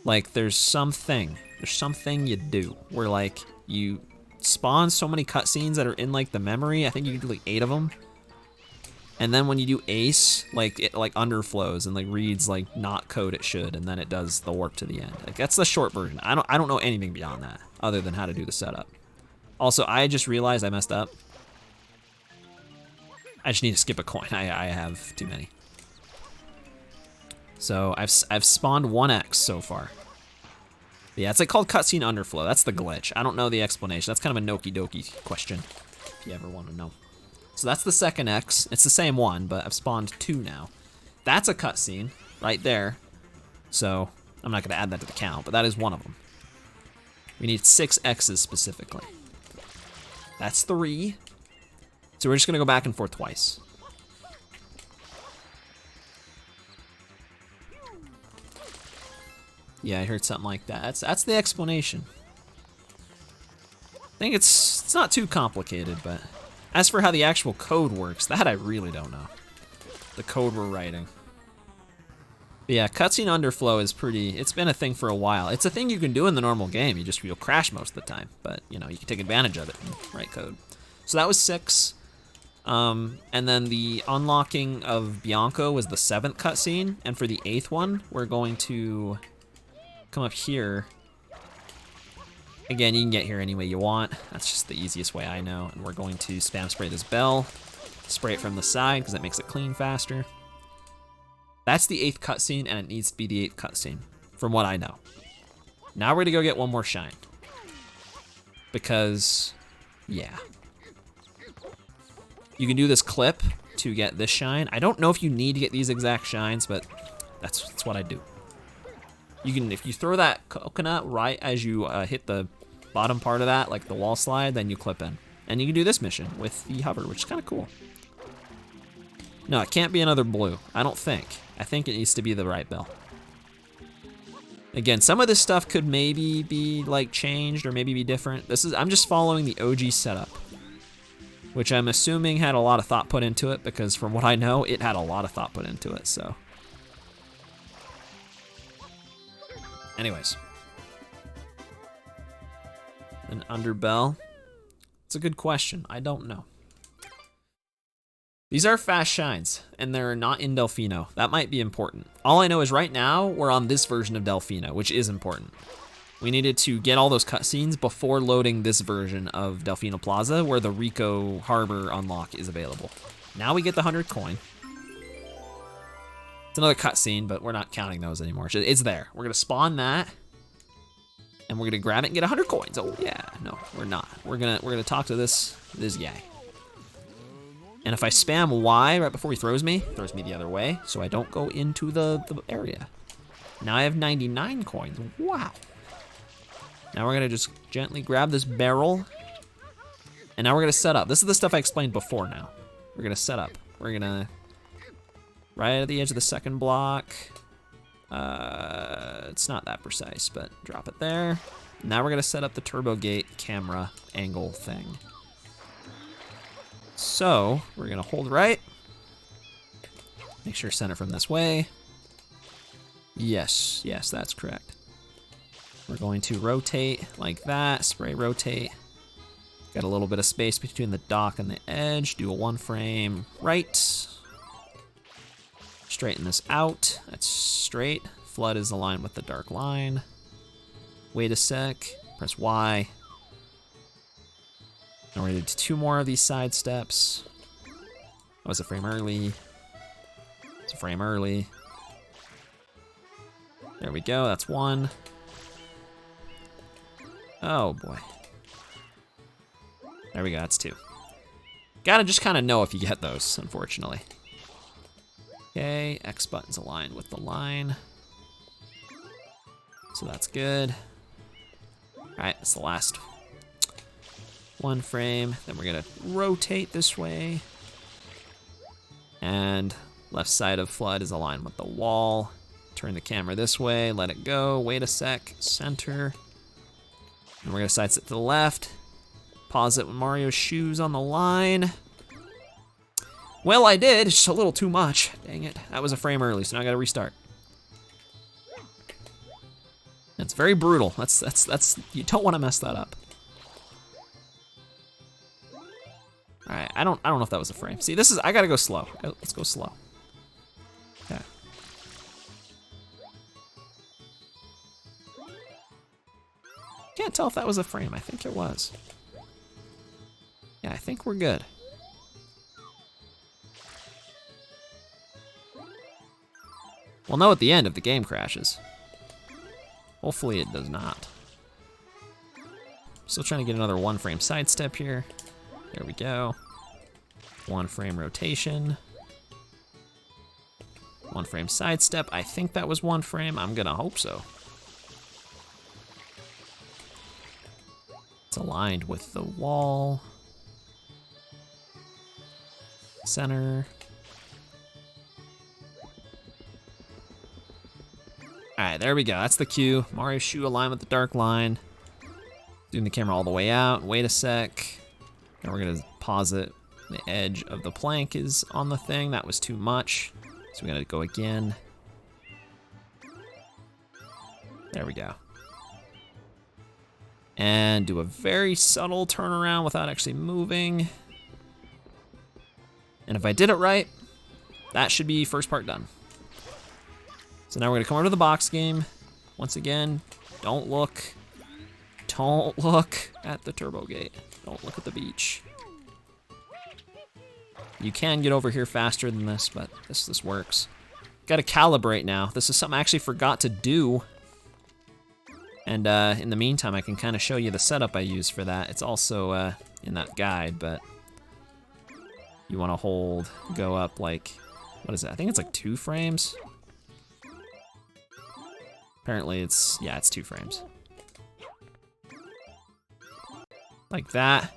Like there's something you do where like you spawn so many cutscenes that are in like the memory. I think you can do like 8 of them. And then when you do Ace, like it like underflows and like reads like not code it should, and then it does the warp to the end. Like that's the short version. I don't know anything beyond that other than how to do the setup. Also, I just realized I messed up. I just need to skip a coin. I have too many. So I've spawned 1X so far. Yeah, it's like called cutscene underflow. That's the glitch. I don't know the explanation. That's kind of a Noki Doki question, if you ever want to know. So that's the second X. It's the same one, but I've spawned 2 now. That's a cutscene right there. So I'm not gonna add that to the count, but that is one of them. We need 6 X's specifically. That's 3. So we're just gonna go back and forth twice. Yeah, I heard something like that. That's the explanation. I think it's not too complicated, but as for how the actual code works, that I really don't know. The code we're writing. But yeah, cutscene underflow is it's been a thing for a while. It's a thing you can do in the normal game, you'll crash most of the time, but you know, you can take advantage of it and write code. So that was 6. And then the unlocking of Bianco was the 7th cutscene, and for the 8th one, we're going to come up here. Again, you can get here any way you want. That's just the easiest way I know. And we're going to spam spray this bell, spray it from the side because that makes it clean faster. That's the 8th cutscene, and it needs to be the 8th cutscene, from what I know. Now we're gonna go get one more shine. Because, yeah. You can do this clip to get this shine. I don't know if you need to get these exact shines, but that's what I do. You can, if you throw that coconut right as you hit the bottom part of that, like the wall slide, then you clip in. And you can do this mission with the hover, which is kind of cool. No, it can't be another blue, I don't think. I think it needs to be the right bell. Again, some of this stuff could maybe be like changed or maybe be different. I'm just following the OG setup, which I'm assuming had a lot of thought put into it, because from what I know, it had a lot of thought put into it, so. Anyways. An underbell. It's a good question, I don't know. These are fast shines, and they're not in Delfino. That might be important. All I know is right now, we're on this version of Delfino, which is important. We needed to get all those cutscenes before loading this version of Delfino Plaza, where the Rico Harbor unlock is available. Now we get the 100 coin. It's another cutscene, but we're not counting those anymore. It's there. We're gonna spawn that, and we're gonna grab it and get 100 coins. Oh yeah, no, we're not. We're gonna talk to this guy. And if I spam Y right before he throws me the other way, so I don't go into the area. Now I have 99 coins, wow. Now we're gonna just gently grab this barrel, and now we're gonna set up. This is the stuff I explained before now. We're gonna set up. We're gonna, right at the edge of the second block, it's not that precise, but drop it there. Now we're gonna set up the turbo gate camera angle thing. So, we're gonna hold right. Make sure center from this way. Yes, that's correct. We're going to rotate like that, spray rotate. Got a little bit of space between the dock and the edge. Do a 1 frame right. Straighten this out, that's straight. Flood is aligned with the dark line. Wait a sec, press Y. Now we're gonna do 2 more of these side steps. Oh, it's a frame early. It's a frame early. There we go, that's 1. Oh boy. There we go, that's 2. Gotta just kind of know if you get those, unfortunately. Okay, X button's aligned with the line. So that's good. All right, that's the last 1 frame. Then we're gonna rotate this way. And left side of flood is aligned with the wall. Turn the camera this way, let it go, wait a sec, center. And we're gonna side step to the left. Pause it with Mario's shoes on the line. Well, I did, it's just a little too much. Dang it, that was a frame early, so now I gotta restart. It's very brutal. That's you don't wanna mess that up. All right, I don't know if that was a frame. See, I gotta go slow. Let's go slow. Okay. Can't tell if that was a frame. I think it was. Yeah, I think we're good. We'll know at the end if the game crashes. Hopefully it does not. Still trying to get another 1 frame sidestep here. There we go. 1 frame rotation. 1 frame sidestep. I think that was 1 frame. I'm gonna hope so. It's aligned with the wall. Center. All right, there we go. That's the cue. Mario's shoe aligned with the dark line. Zoom the camera all the way out. Wait a sec. Now we're gonna pause it. The edge of the plank is on the thing. That was too much. So we gotta go again. There we go. And do a very subtle turnaround without actually moving. And if I did it right, that should be first part done. So now we're gonna come over to the box game. Once again, don't look at the turbo gate. Don't look at the beach. You can get over here faster than this, but this works. Gotta calibrate now. This is something I actually forgot to do. And in the meantime, I can kind of show you the setup I use for that. It's also in that guide, but you wanna go up like, what is it? I think it's like 2 frames. Apparently it's 2 frames. Like that.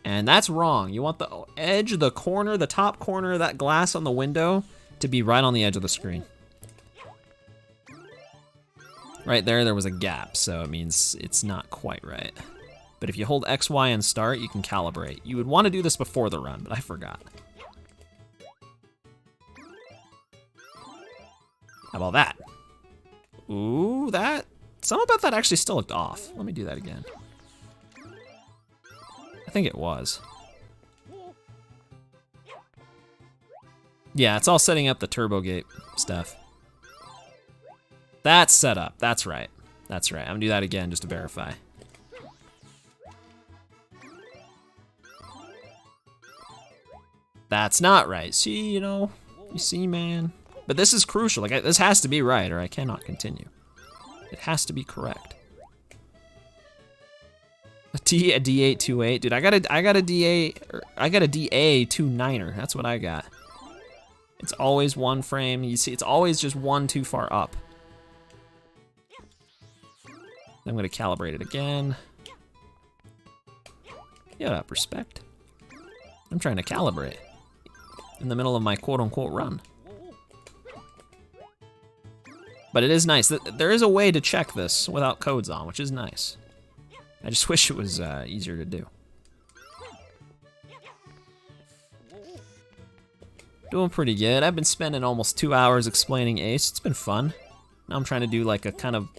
And that's wrong. You want the edge, the corner, the top corner of that glass on the window to be right on the edge of the screen. Right there was a gap, so it means it's not quite right. But if you hold X, Y, and start, you can calibrate. You would want to do this before the run, but I forgot. How about that? Ooh, something about that actually still looked off. Let me do that again. I think it was. Yeah, it's all setting up the turbo gate stuff. That's set up. That's right. That's right. I'm gonna do that again just to verify. That's not right. See, you see, man. But this is crucial. Like, this has to be right, or I cannot continue. It has to be correct. A D828, dude. I got a D8. I got a DA29er. That's what I got. It's always 1 frame. You see, it's always just 1 too far up. I'm gonna calibrate it again. Get up, respect. I'm trying to calibrate in the middle of my quote-unquote run. But it is nice. There is a way to check this without codes on, which is nice. I just wish it was easier to do. Doing pretty good. I've been spending almost 2 hours explaining Ace. It's been fun. Now I'm trying to do like a kind of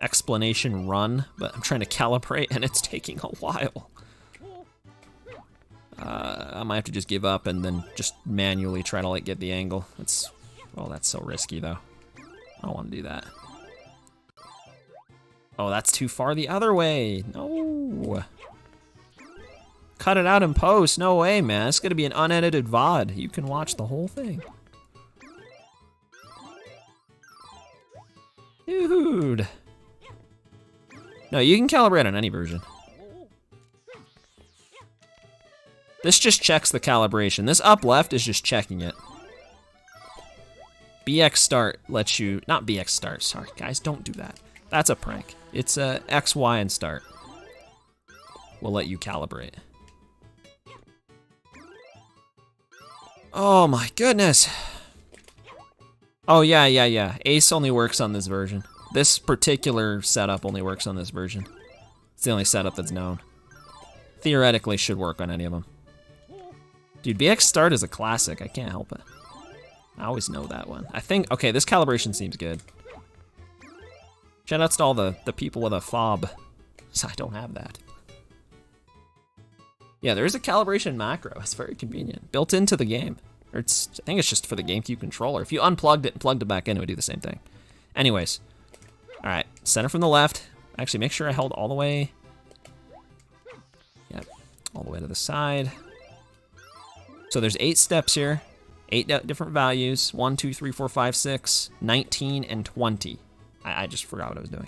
explanation run, but I'm trying to calibrate and it's taking a while. I might have to just give up and then just manually try to like get the angle. That's so risky though. I don't want to do that. Oh, that's too far the other way. No. Cut it out in post. No way, man. It's gonna be an unedited VOD. You can watch the whole thing. Dude. No, you can calibrate on any version. This just checks the calibration. This up left is just checking it. BX start lets you, not BX start, sorry guys, don't do that. That's a prank. It's X, Y, and start. Will let you calibrate. Oh my goodness. Oh yeah. Ace only works on this version. This particular setup only works on this version. It's the only setup that's known. Theoretically should work on any of them. Dude, BX Start is a classic. I can't help it. I always know that one. I think, okay, this calibration seems good. Shoutouts to all the people with a fob. So I don't have that. Yeah, there is a calibration macro. It's very convenient. Built into the game. Or I think it's just for the GameCube controller. If you unplugged it and plugged it back in, it would do the same thing. Anyways. Alright, center from the left. Actually, make sure I held all the way. Yep, all the way to the side. So there's 8 steps here. 8 different values. 1, 2, 3, 4, 5, 6, 19, and 20. I just forgot what I was doing.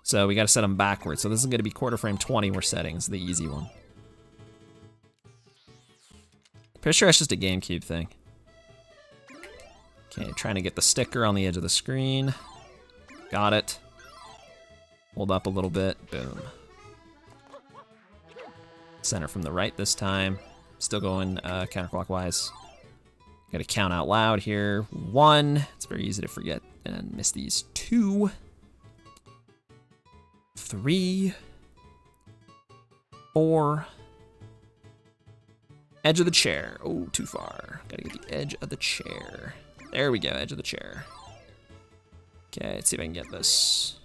So we gotta set them backwards. So this is gonna be quarter frame 20 we're setting. This is the easy one. Pretty sure it's just a GameCube thing. Okay, trying to get the sticker on the edge of the screen. Got it. Hold up a little bit. Boom. Center from the right this time. Still going counterclockwise. Gotta count out loud here. 1. It's very easy to forget and miss these. 2. 3. 4. Edge of the chair. Oh, too far. Gotta get the edge of the chair. There we go, edge of the chair. Okay, let's see if I can get this.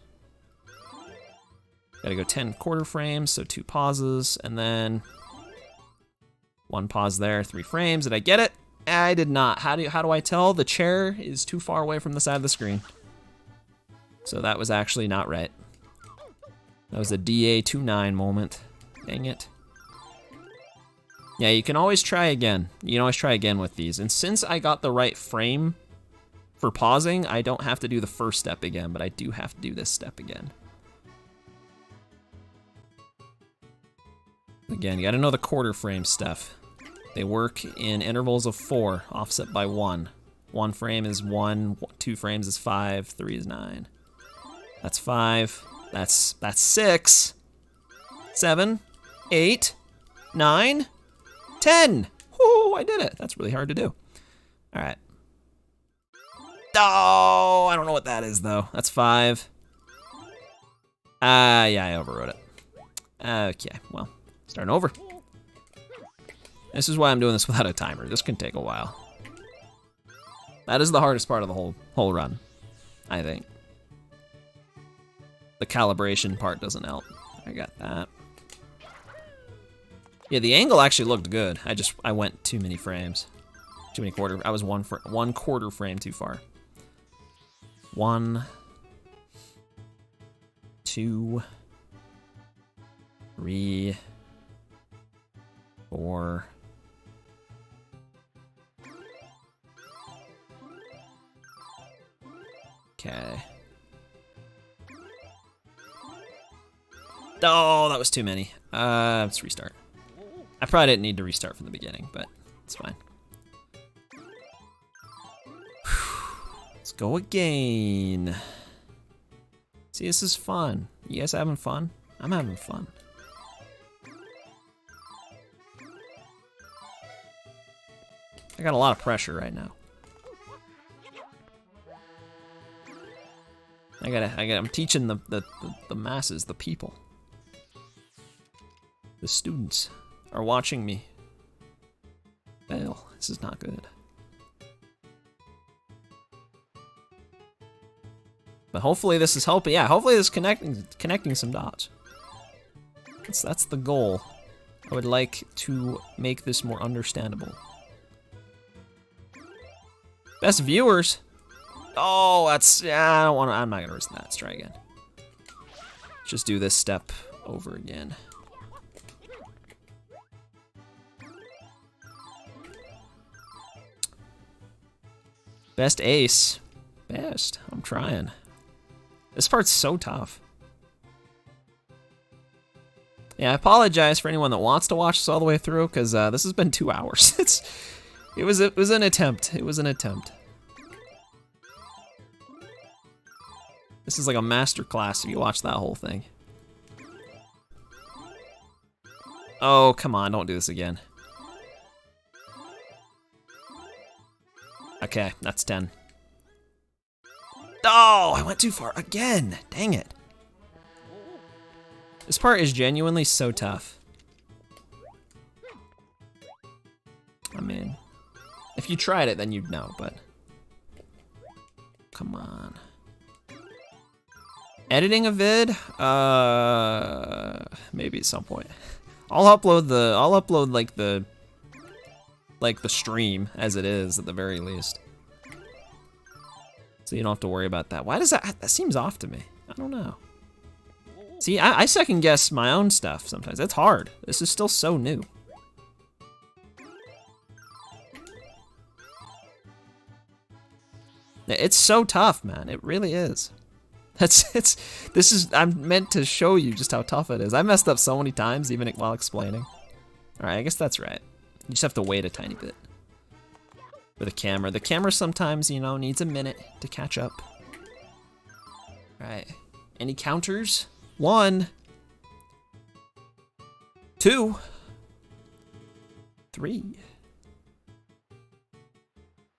Gotta go 10 quarter frames, so 2 pauses, and then 1 pause there, 3 frames. Did I get it? I did not. How do I tell? The chair is too far away from the side of the screen. So that was actually not right. That was a DA29 moment. Dang it. Yeah, you can always try again. You can always try again with these. And since I got the right frame for pausing, I don't have to do the first step again, but I do have to do this step again. Again, you gotta know the quarter frame stuff. They work in intervals of 4, offset by 1. 1 frame is 1, 2 frames is 5, 3 is 9. That's 5, that's 6, 7, 8, 9, 10. Whoo, I did it. That's really hard to do. All right. Oh, I don't know what that is though. That's 5. Yeah, I overrode it. Okay, well, starting over. This is why I'm doing this without a timer. This can take a while. That is the hardest part of the whole run, I think. The calibration part doesn't help. I got that. Yeah, the angle actually looked good. I went too many frames. Too many quarter. I was one quarter frame too far. 1, 2, 3, 4. Okay. Oh, that was too many. Let's restart. I probably didn't need to restart from the beginning, but it's fine. Let's go again. See, this is fun. You guys having fun? I'm having fun. I got a lot of pressure right now. I'm teaching the masses, the people. The students are watching me fail. This is not good. But hopefully this is helping. Yeah, hopefully this is connecting some dots. That's the goal. I would like to make this more understandable. Best viewers. Oh, yeah, I'm not gonna risk that. Let's try again. Just do this step over again. Best ace. Best. I'm trying. This part's so tough. Yeah, I apologize for anyone that wants to watch this all the way through, because this has been 2 hours. It was an attempt. It was an attempt. This is like a master class if you watch that whole thing. Oh, come on, don't do this again. Okay, that's 10. Oh, I went too far again. Dang it. This part is genuinely so tough. I mean, if you tried it, then you'd know, but come on. Editing a vid? Maybe at some point. I'll upload like the stream as it is at the very least. So you don't have to worry about that. Why does that seems off to me? I don't know. See, I second guess my own stuff sometimes. It's hard. This is still so new. It's so tough, man. It really is. I'm meant to show you just how tough it is. I messed up so many times, even while explaining. All right, I guess that's right. You just have to wait a tiny bit. For the camera. The camera sometimes, you know, needs a minute to catch up. All right. Any counters? 1, 2, 3,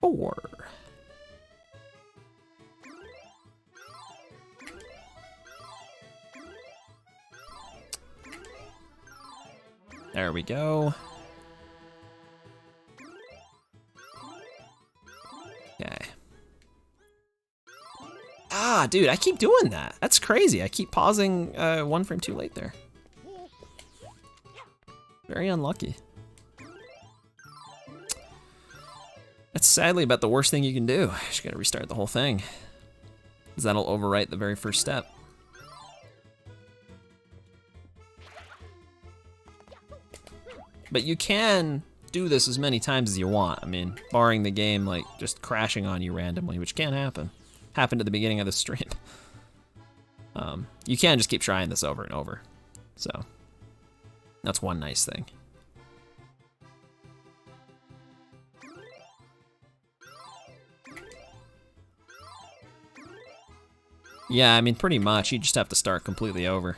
4. There we go. Okay. Ah, dude, I keep doing that. That's crazy. I keep pausing 1 frame too late there. Very unlucky. That's sadly about the worst thing you can do. You just gotta restart the whole thing, because that'll overwrite the very first step. But you can do this as many times as you want. I mean, barring the game like just crashing on you randomly, which can happen. Happened at the beginning of the stream. You can just keep trying this over and over. So that's one nice thing. Yeah, I mean, pretty much. You just have to start completely over.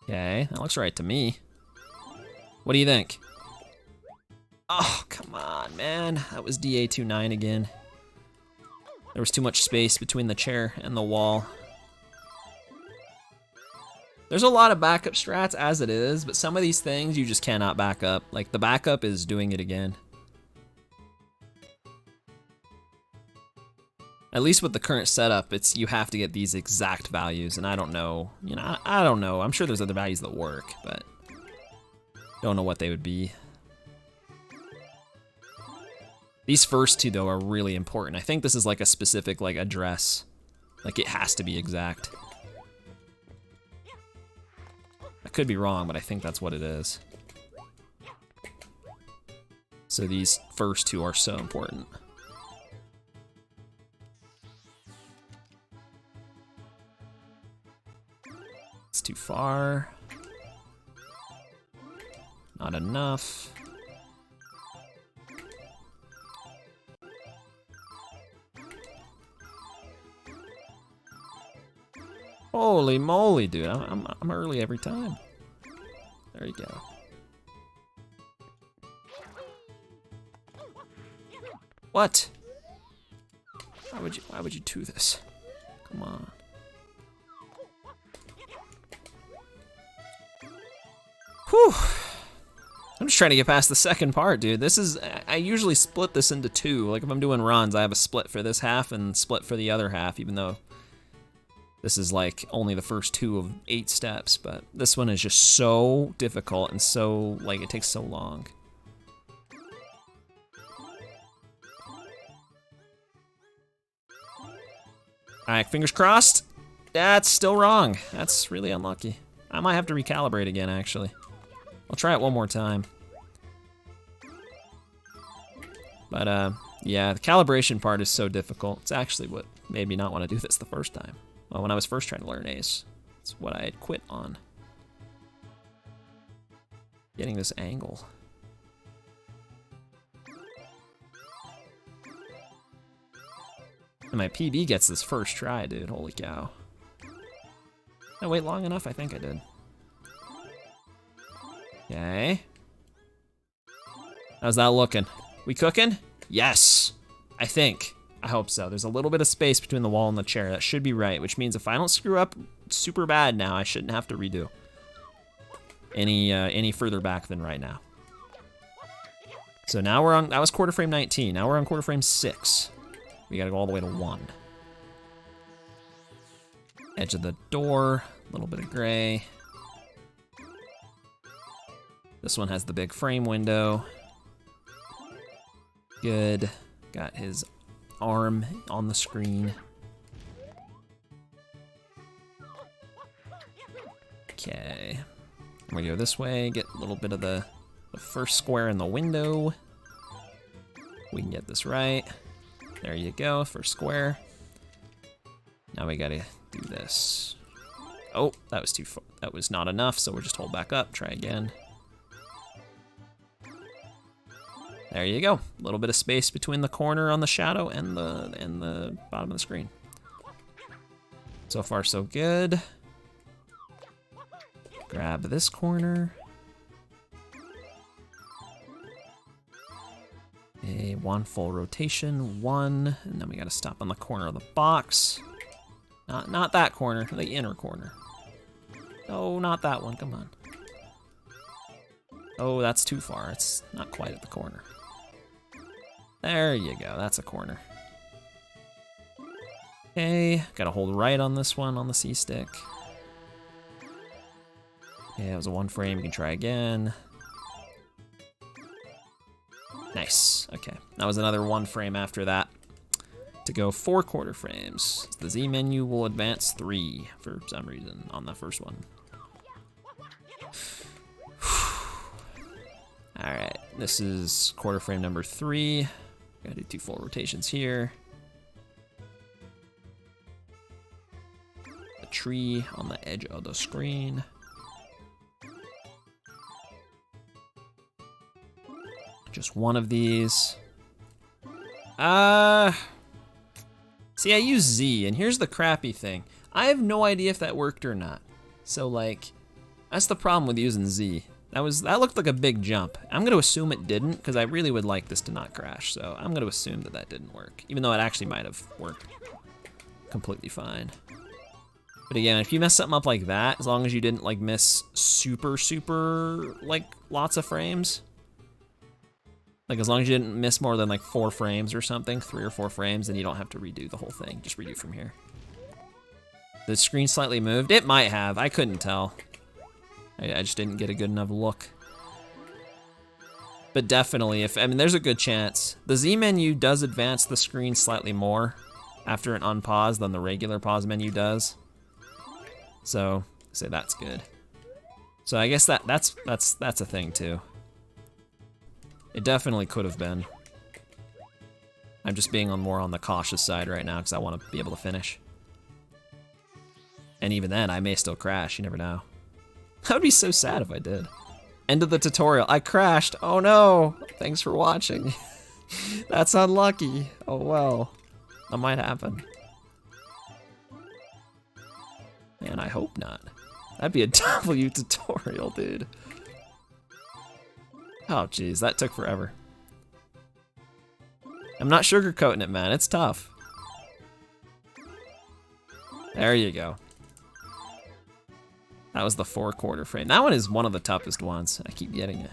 Okay, that looks right to me. What do you think? Oh, come on, man. That was DA29 again. There was too much space between the chair and the wall. There's a lot of backup strats as it is, but some of these things you just cannot back up. Like, the backup is doing it again. At least with the current setup, it's you have to get these exact values, and I don't know. You know, I don't know. I'm sure there's other values that work, but don't know what they would be. These first two, though, are really important. I think this is like a specific like address. Like, it has to be exact. I could be wrong, but I think that's what it is. So these first two are so important. It's too far. Not enough. Holy moly, dude. I'm early every time. There you go. What? Why would you do this? Come on. Whew. I'm just trying to get past the second part, dude. This is, I usually split this into 2. Like, if I'm doing runs, I have a split for this half and split for the other half, even though this is like only the first 2 of 8 steps, but this one is just so difficult and so, like, it takes so long. All right, fingers crossed. That's still wrong. That's really unlucky. I might have to recalibrate again, actually. I'll try it one more time. But yeah, the calibration part is so difficult. It's actually what made me not want to do this the first time. Well, when I was first trying to learn Ace, it's what I had quit on. Getting this angle. And my PB gets this first try, dude. Holy cow. Did I wait long enough? I think I did. Okay. How's that looking? We cooking? Yes, I think. I hope so. There's a little bit of space between the wall and the chair. That should be right, which means if I don't screw up super bad now, I shouldn't have to redo any further back than right now. So now we're on, that was quarter frame 19. Now we're on quarter frame 6. We gotta go all the way to 1. Edge of the door, a little bit of gray. This one has the big frame window. Good. Got his arm on the screen. Okay. I'm gonna go this way, get a little bit of the first square in the window. We can get this right. There you go, first square. Now we gotta do this. Oh, that was too far. That was not enough, so we'll just hold back up, try again. There you go. A little bit of space between the corner on the shadow and the bottom of the screen. So far, so good. Grab this corner. A 1 full rotation, 1, and then we gotta stop on the corner of the box. Not that corner, the inner corner. Oh, not that one, come on. Oh, that's too far, it's not quite at the corner. There you go, that's a corner. Okay, gotta hold right on this one on the C-stick. Yeah, it was a 1 frame, you can try again. Nice, okay. That was another 1 frame after that. To go 4 quarter frames. The Z menu will advance 3 for some reason on the first one. All right, this is quarter frame number 3. Gotta do 2 full rotations here. A tree on the edge of the screen. Just 1 of these. See, I use Z, and here's the crappy thing. I have no idea if that worked or not. So, like, that's the problem with using Z. That looked like a big jump. I'm gonna assume it didn't, because I really would like this to not crash, so I'm gonna assume that didn't work, even though it actually might have worked completely fine. But again, if you mess something up like that, as long as you didn't, like, miss super, like, lots of frames, like, as long as you didn't miss more than, like, 4 frames or something, 3 or 4 frames, then you don't have to redo the whole thing. Just redo from here. The screen slightly moved? It might have. I couldn't tell. I just didn't get a good enough look. But definitely, I mean, there's a good chance. The Z menu does advance the screen slightly more after an unpause than the regular pause menu does. So, say that's good. So I guess that's a thing too. It definitely could have been. I'm just being more on the cautious side right now because I want to be able to finish. And even then, I may still crash, you never know. That would be so sad if I did. End of the tutorial. I crashed. Oh no. Thanks for watching. That's unlucky. Oh well. That might happen. Man, I hope not. That'd be a W tutorial, dude. Oh geez, that took forever. I'm not sugarcoating it, man. It's tough. There you go. That was the 4 quarter frame. That one is one of the toughest ones. I keep getting it.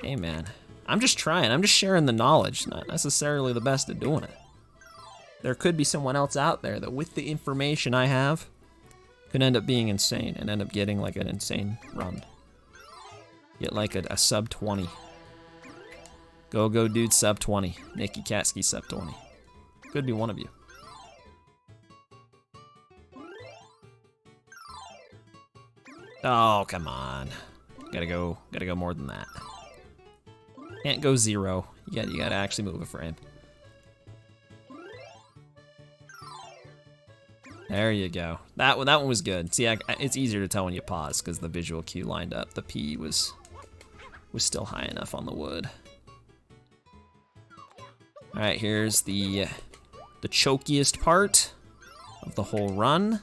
Hey man, I'm just trying. I'm just sharing the knowledge, not necessarily the best at doing it. There could be someone else out there that with the information I have could end up being insane and end up getting like an insane run. Get like a sub 20. Go dude, sub 20. Nikki Katsky sub 20. Could be one of you. Oh, come on. Gotta go more than that. Can't go 0. You gotta actually move a frame. There you go. That one was good. See, it's easier to tell when you pause because the visual cue lined up. The P was still high enough on the wood. All right, here's the chokiest part of the whole run.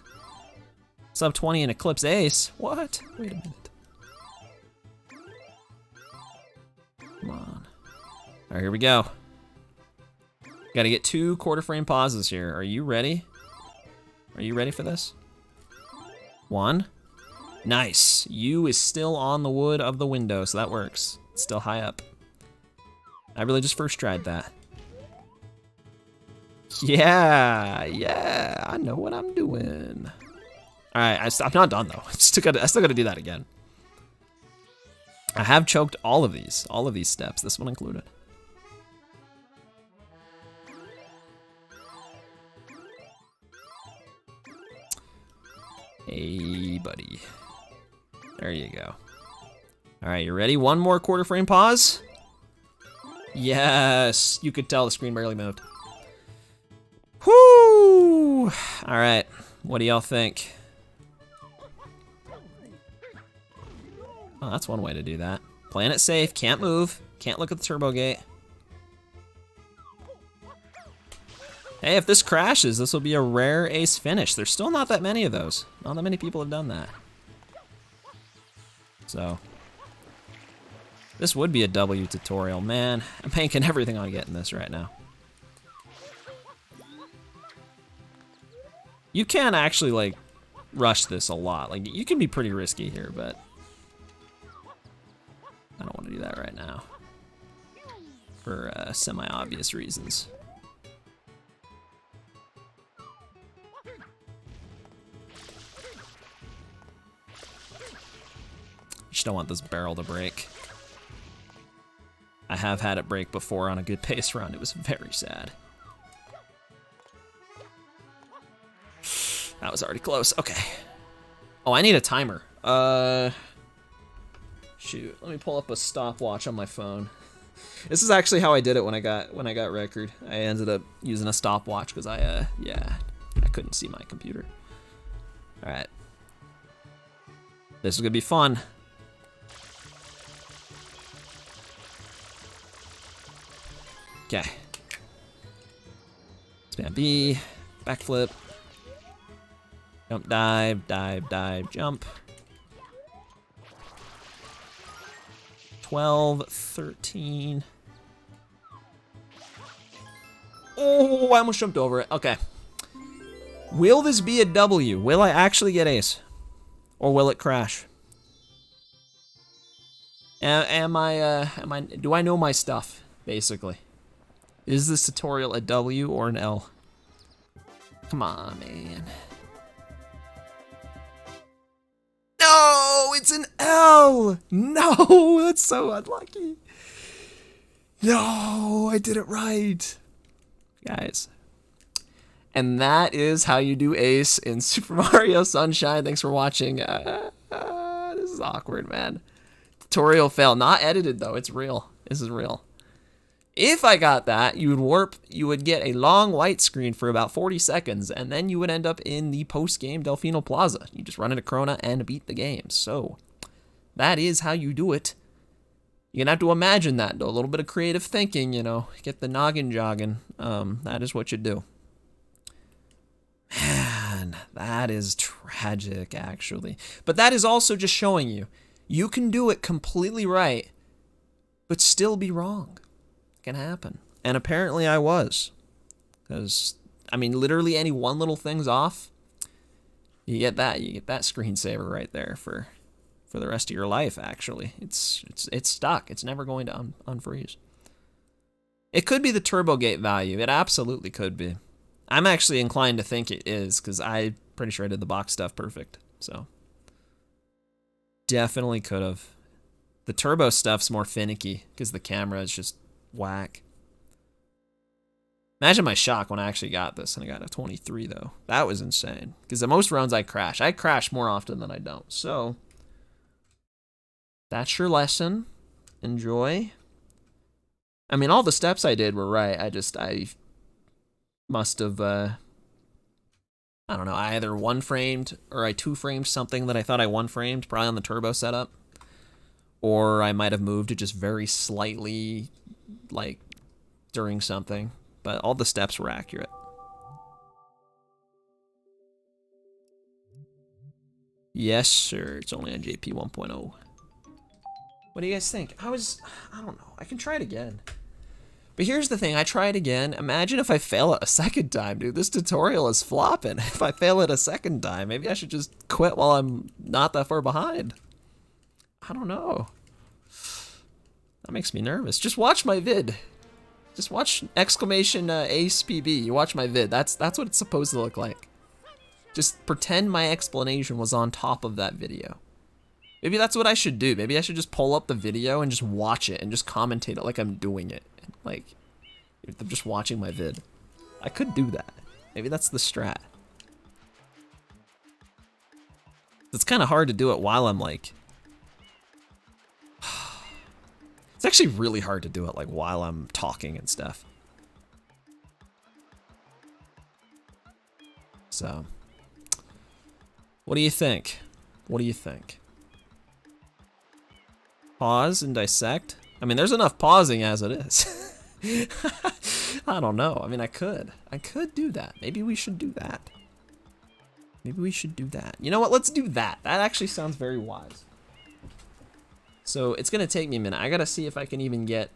Sub 20 and Eclipse Ace. What? Wait a minute. Come on. All right, here we go. Got to get 2 quarter frame pauses here. Are you ready? Are you ready for this? 1. Nice. U is still on the wood of the window, so that works. It's still high up. I really just first tried that. Yeah, I know what I'm doing. All right, I'm not done though. I still gotta do that again. I have choked all of these steps, this one included. Hey, buddy. There you go. All right, you ready? 1 more quarter frame pause. Yes, you could tell the screen barely moved. Whoo! All right, what do y'all think? Oh, that's one way to do that. Playing it safe, can't move, can't look at the turbo gate. Hey, if this crashes, this will be a rare ace finish. There's still not that many of those. Not that many people have done that. So, this would be a W tutorial. Man, I'm banking everything on getting this right now. You can actually, like, rush this a lot. Like, you can be pretty risky here, but I don't want to do that right now for semi-obvious reasons. Just don't want this barrel to break. I have had it break before on a good pace run. It was very sad. That was already close. Okay. Oh, I need a timer. Shoot. Let me pull up a stopwatch on my phone. This is actually how I did it when I got record. I ended up using a stopwatch because I couldn't see my computer. All right. This is gonna be fun. Okay. Spam B, backflip, jump, dive, dive, dive, jump. 12, 13. Oh, I almost jumped over it. Okay. Will this be a W? Will I actually get ace? Or will it crash? Do I know my stuff, basically? Is this tutorial a W or an L? Come on, man. No, it's an L! No, that's so unlucky. No, I did it right. Guys. And that is how you do ace in Super Mario Sunshine. Thanks for watching. This is awkward, man. Tutorial fail. Not edited, though. It's real. This is real. If I got that, you would get a long white screen for about 40 seconds, and then you would end up in the post-game Delfino Plaza. You just run into Corona and beat the game. So, that is how you do it. You're gonna have to imagine that, though. A little bit of creative thinking, you know. Get the noggin jogging. That is what you do. Man, that is tragic, actually. But that is also just showing you, you can do it completely right, but still be wrong. Can happen. And apparently I was. Because, I mean, literally any one little thing's off, you get that screensaver right there for the rest of your life, actually. It's stuck. It's never going to unfreeze. It could be the turbo gate value. It absolutely could be. I'm actually inclined to think it is, because I'm pretty sure I did the box stuff perfect. So, definitely could have. The turbo stuff's more finicky, because the camera is just whack. Imagine my shock when I actually got this, and I got a 23, though. That was insane, because the most rounds I crash more often than I don't. So, that's your lesson. Enjoy. I mean, all the steps I did were right. I must have, I don't know, I either one-framed or I two-framed something that I thought I one-framed, probably on the turbo setup. Or I might have moved it just very slightly, like, during something. But all the steps were accurate. Yes, sir. It's only on JP 1.0. What do you guys think? I don't know. I can try it again. But here's the thing. I try it again. Imagine if I fail it a second time, dude. This tutorial is flopping. If I fail it a second time, maybe I should just quit while I'm not that far behind. I don't know. That makes me nervous. Just watch my vid. Just watch exclamation Ace PB. You watch my vid. That's what it's supposed to look like. Just pretend my explanation was on top of that video. Maybe that's what I should do. Maybe I should just pull up the video and just watch it and just commentate it like I'm doing it. Like, if I'm just watching my vid. I could do that. Maybe that's the strat. It's kind of hard to do it while I'm like... It's actually really hard to do it like while I'm talking and stuff. So, what do you think? What do you think? Pause and dissect? I mean, there's enough pausing as it is. I don't know. I mean, I could do that. Maybe we should do that. Maybe we should do that. You know what? Let's do that. That actually sounds very wise. So it's gonna take me a minute. I gotta see if I can even get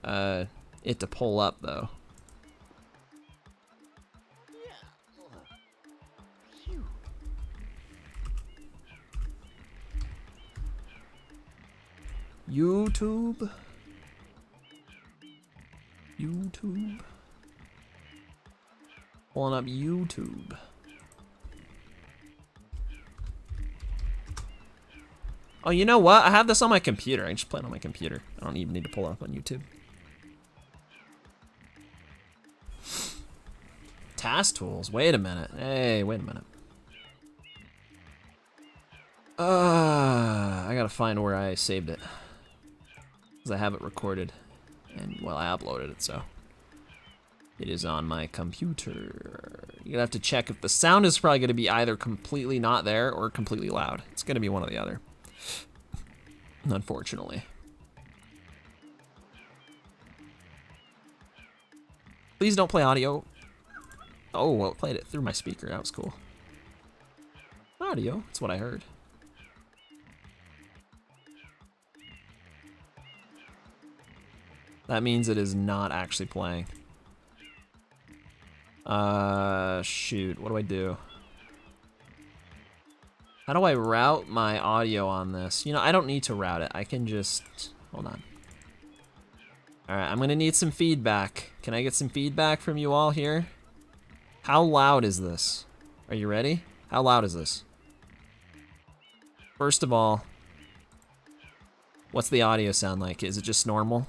it to pull up though. YouTube. Pulling up YouTube. Oh, you know what? I have this on my computer. I just play it on my computer. I don't even need to pull it up on YouTube. Task tools. Wait a minute. Hey, wait a minute. I gotta find where I saved it. Because I have it recorded. And, well, I uploaded it, so. It is on my computer. You're gonna have to check if the sound is probably gonna be either completely not there or completely loud. It's gonna be one or the other. Unfortunately. Please don't play audio. Oh, well, it played it through my speaker. That was cool. Audio, that's what I heard. That means it is not actually playing. Shoot, what do I do? How do I route my audio on this? You know, I don't need to route it. I can just, hold on. All right, I'm gonna need some feedback. Can I get some feedback from you all here? How loud is this? Are you ready? How loud is this? First of all, what's the audio sound like? Is it just normal?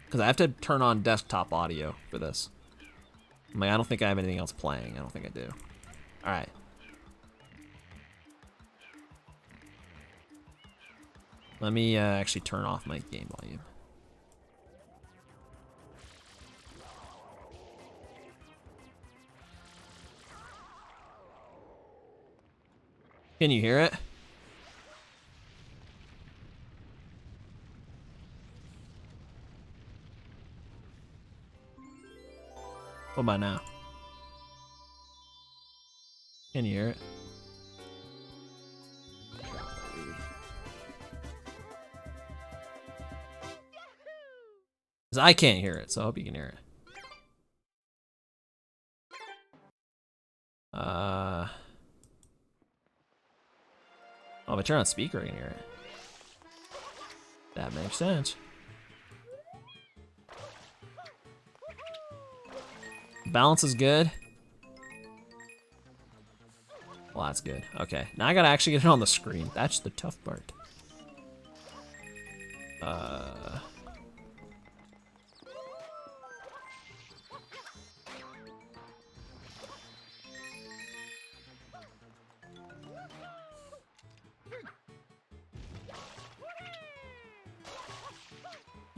Because I have to turn on desktop audio for this. I mean, I don't think I have anything else playing. I don't think I do. All right. Let me actually turn off my game volume. Can you hear it? What about now? Can you hear it? 'Cause I can't hear it, so I hope you can hear it. Oh, if I turn on speaker, I can hear it. That makes sense. Balance is good. Well, that's good. Okay, now I gotta actually get it on the screen. That's the tough part.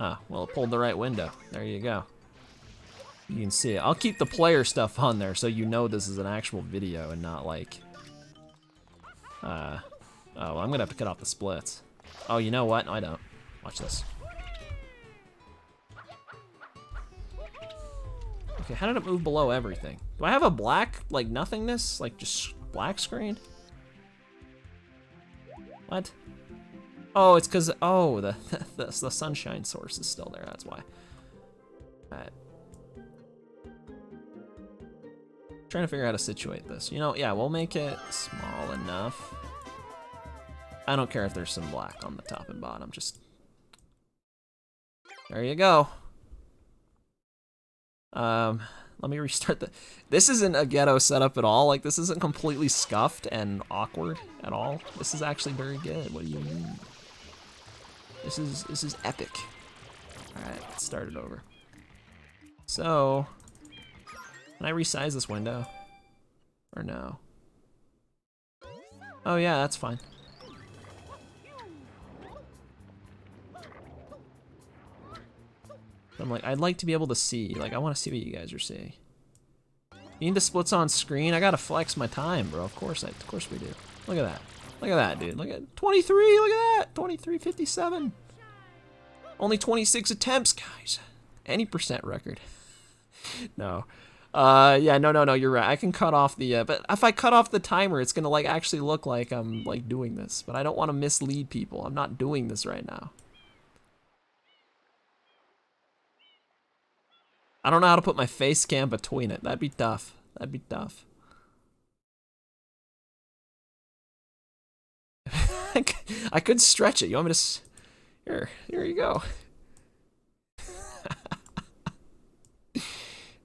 Ah, well, it pulled the right window. There you go. You can see it. I'll keep the player stuff on there so you know this is an actual video and not like... oh, well, I'm gonna have to cut off the splits. Oh, you know what? No, I don't. Watch this. Okay, how did it move below everything? Do I have a black, like, nothingness? Like, just black screen? What? Oh, it's because, oh, the sunshine source is still there, that's why. Alright. Trying to figure out how to situate this. You know, yeah, we'll make it small enough. I don't care if there's some black on the top and bottom, just... There you go. Let me restart the... This isn't a ghetto setup at all. Like, this isn't completely scuffed and awkward at all. This is actually very good. What do you mean? This is epic. Alright, let's start it over. So... Can I resize this window? Or no? Oh yeah, that's fine. I'm like, I'd like to be able to see. Like, I want to see what you guys are seeing. You need the splits on screen? I gotta flex my time, bro. Of course we do. Look at that. Look at that, dude. Look at 23. Look at that. 23:57. Only 26 attempts, guys. Any percent record. No. Yeah, no, you're right. I can cut off the, but if I cut off the timer, it's gonna, like, actually look like I'm, like, doing this. But I don't want to mislead people. I'm not doing this right now. I don't know how to put my face cam between it. That'd be tough. That'd be tough. I could stretch it. You want me to... Here you go.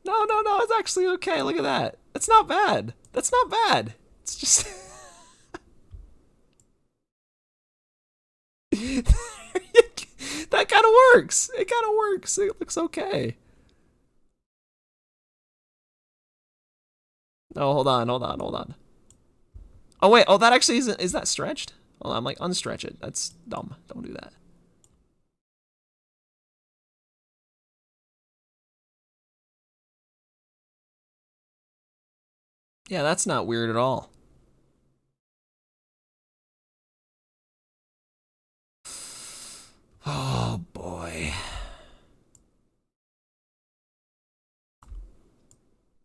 No, it's actually okay. Look at that. That's not bad. That's not bad. It's just... That kind of works. It kind of works. It looks okay. Oh, hold on. Oh, wait. Oh, that actually isn't... Is that stretched? Oh, I'm like, unstretch it. That's dumb. Don't do that. Yeah, that's not weird at all. Oh, boy.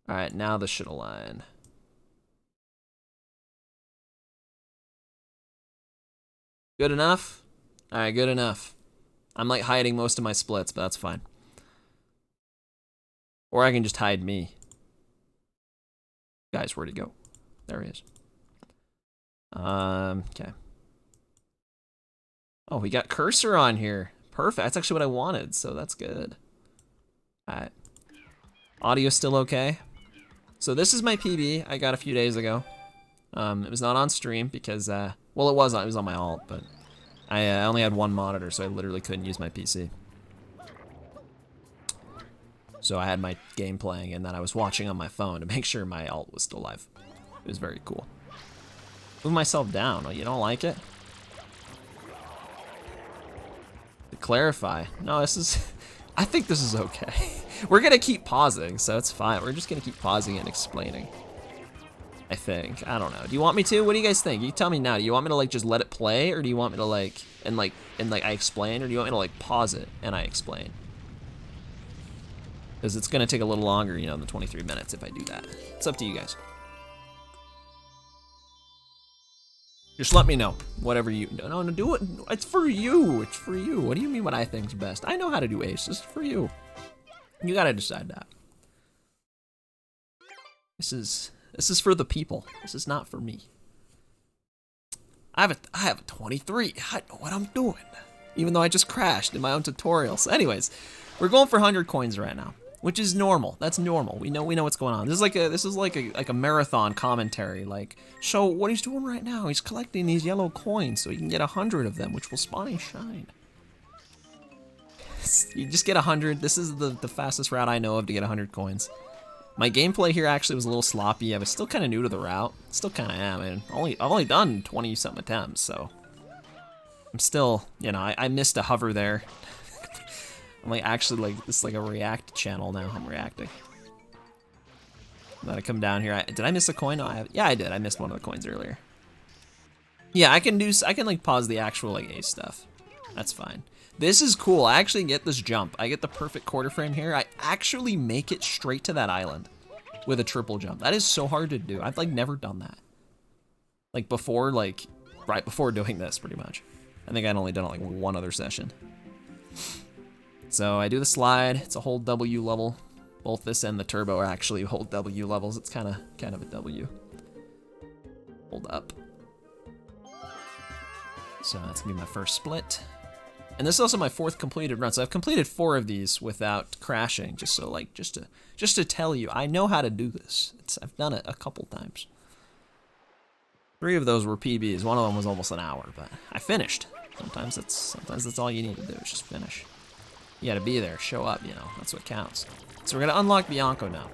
Alright, now this should align. Good enough? Alright, good enough. I'm like hiding most of my splits, but that's fine. Or I can just hide me. Guys, where'd he go? There he is. Okay. Oh, we got cursor on here. Perfect. That's actually what I wanted, so that's good. Alright. Audio still okay? So this is my PB I got a few days ago. It was not on stream because, well, it was on my alt, but I only had one monitor, so I literally couldn't use my PC. So I had my game playing, and then I was watching on my phone to make sure my alt was still live. It was very cool. Move myself down. Oh, you don't like it? To clarify, no, this is... I think this is okay. We're gonna keep pausing, so it's fine. We're just gonna keep pausing and explaining. I think. I don't know. Do you want me to? What do you guys think? You tell me now. Do you want me to, like, just let it play, or do you want me to, like, and I explain, or do you want me to, like, pause it and I explain? Because it's gonna take a little longer, you know, than 23 minutes if I do that. It's up to you guys. Just let me know. Whatever you... No, do it. It's for you. It's for you. What do you mean what I think's best? I know how to do ace. This is for you. You gotta decide that. This is for the people. This is not for me. I have a 23. I know what I'm doing. Even though I just crashed in my own tutorial. So anyways, we're going for 100 coins right now, which is normal. That's normal. We know what's going on. This is like a marathon commentary. Like, show what he's doing right now. He's collecting these yellow coins so he can get 100 of them, which will spawn a shine. You just get 100. This is the fastest route I know of to get 100 coins. My gameplay here actually was a little sloppy. I was still kind of new to the route. Still kind of am. And I've only done 20-something attempts, so I'm still, you know, I missed a hover there. I'm like actually like this is like a react channel now. I'm reacting. Then I come down here. Did I miss a coin? No, yeah, I did. I missed one of the coins earlier. Yeah, I can like pause the actual like ace stuff. That's fine. This is cool. I actually get this jump. I get the perfect quarter frame here. I actually make it straight to that island with a triple jump. That is so hard to do. I've like never done that. Like before, like right before doing this pretty much. I think I'd only done it like one other session. So I do the slide. It's a hold W level. Both this and the turbo are actually hold W levels. It's kind of a W. Hold up. So that's gonna be my first split. And this is also my 4th completed run. So I've completed 4 of these without crashing, just so like just to tell you, I know how to do this. I've done it a couple times. 3 of those were PBs. One of them was almost an hour, but I finished. Sometimes that's all you need to do is just finish. You gotta be there, show up, you know, that's what counts. So we're gonna unlock Bianco now.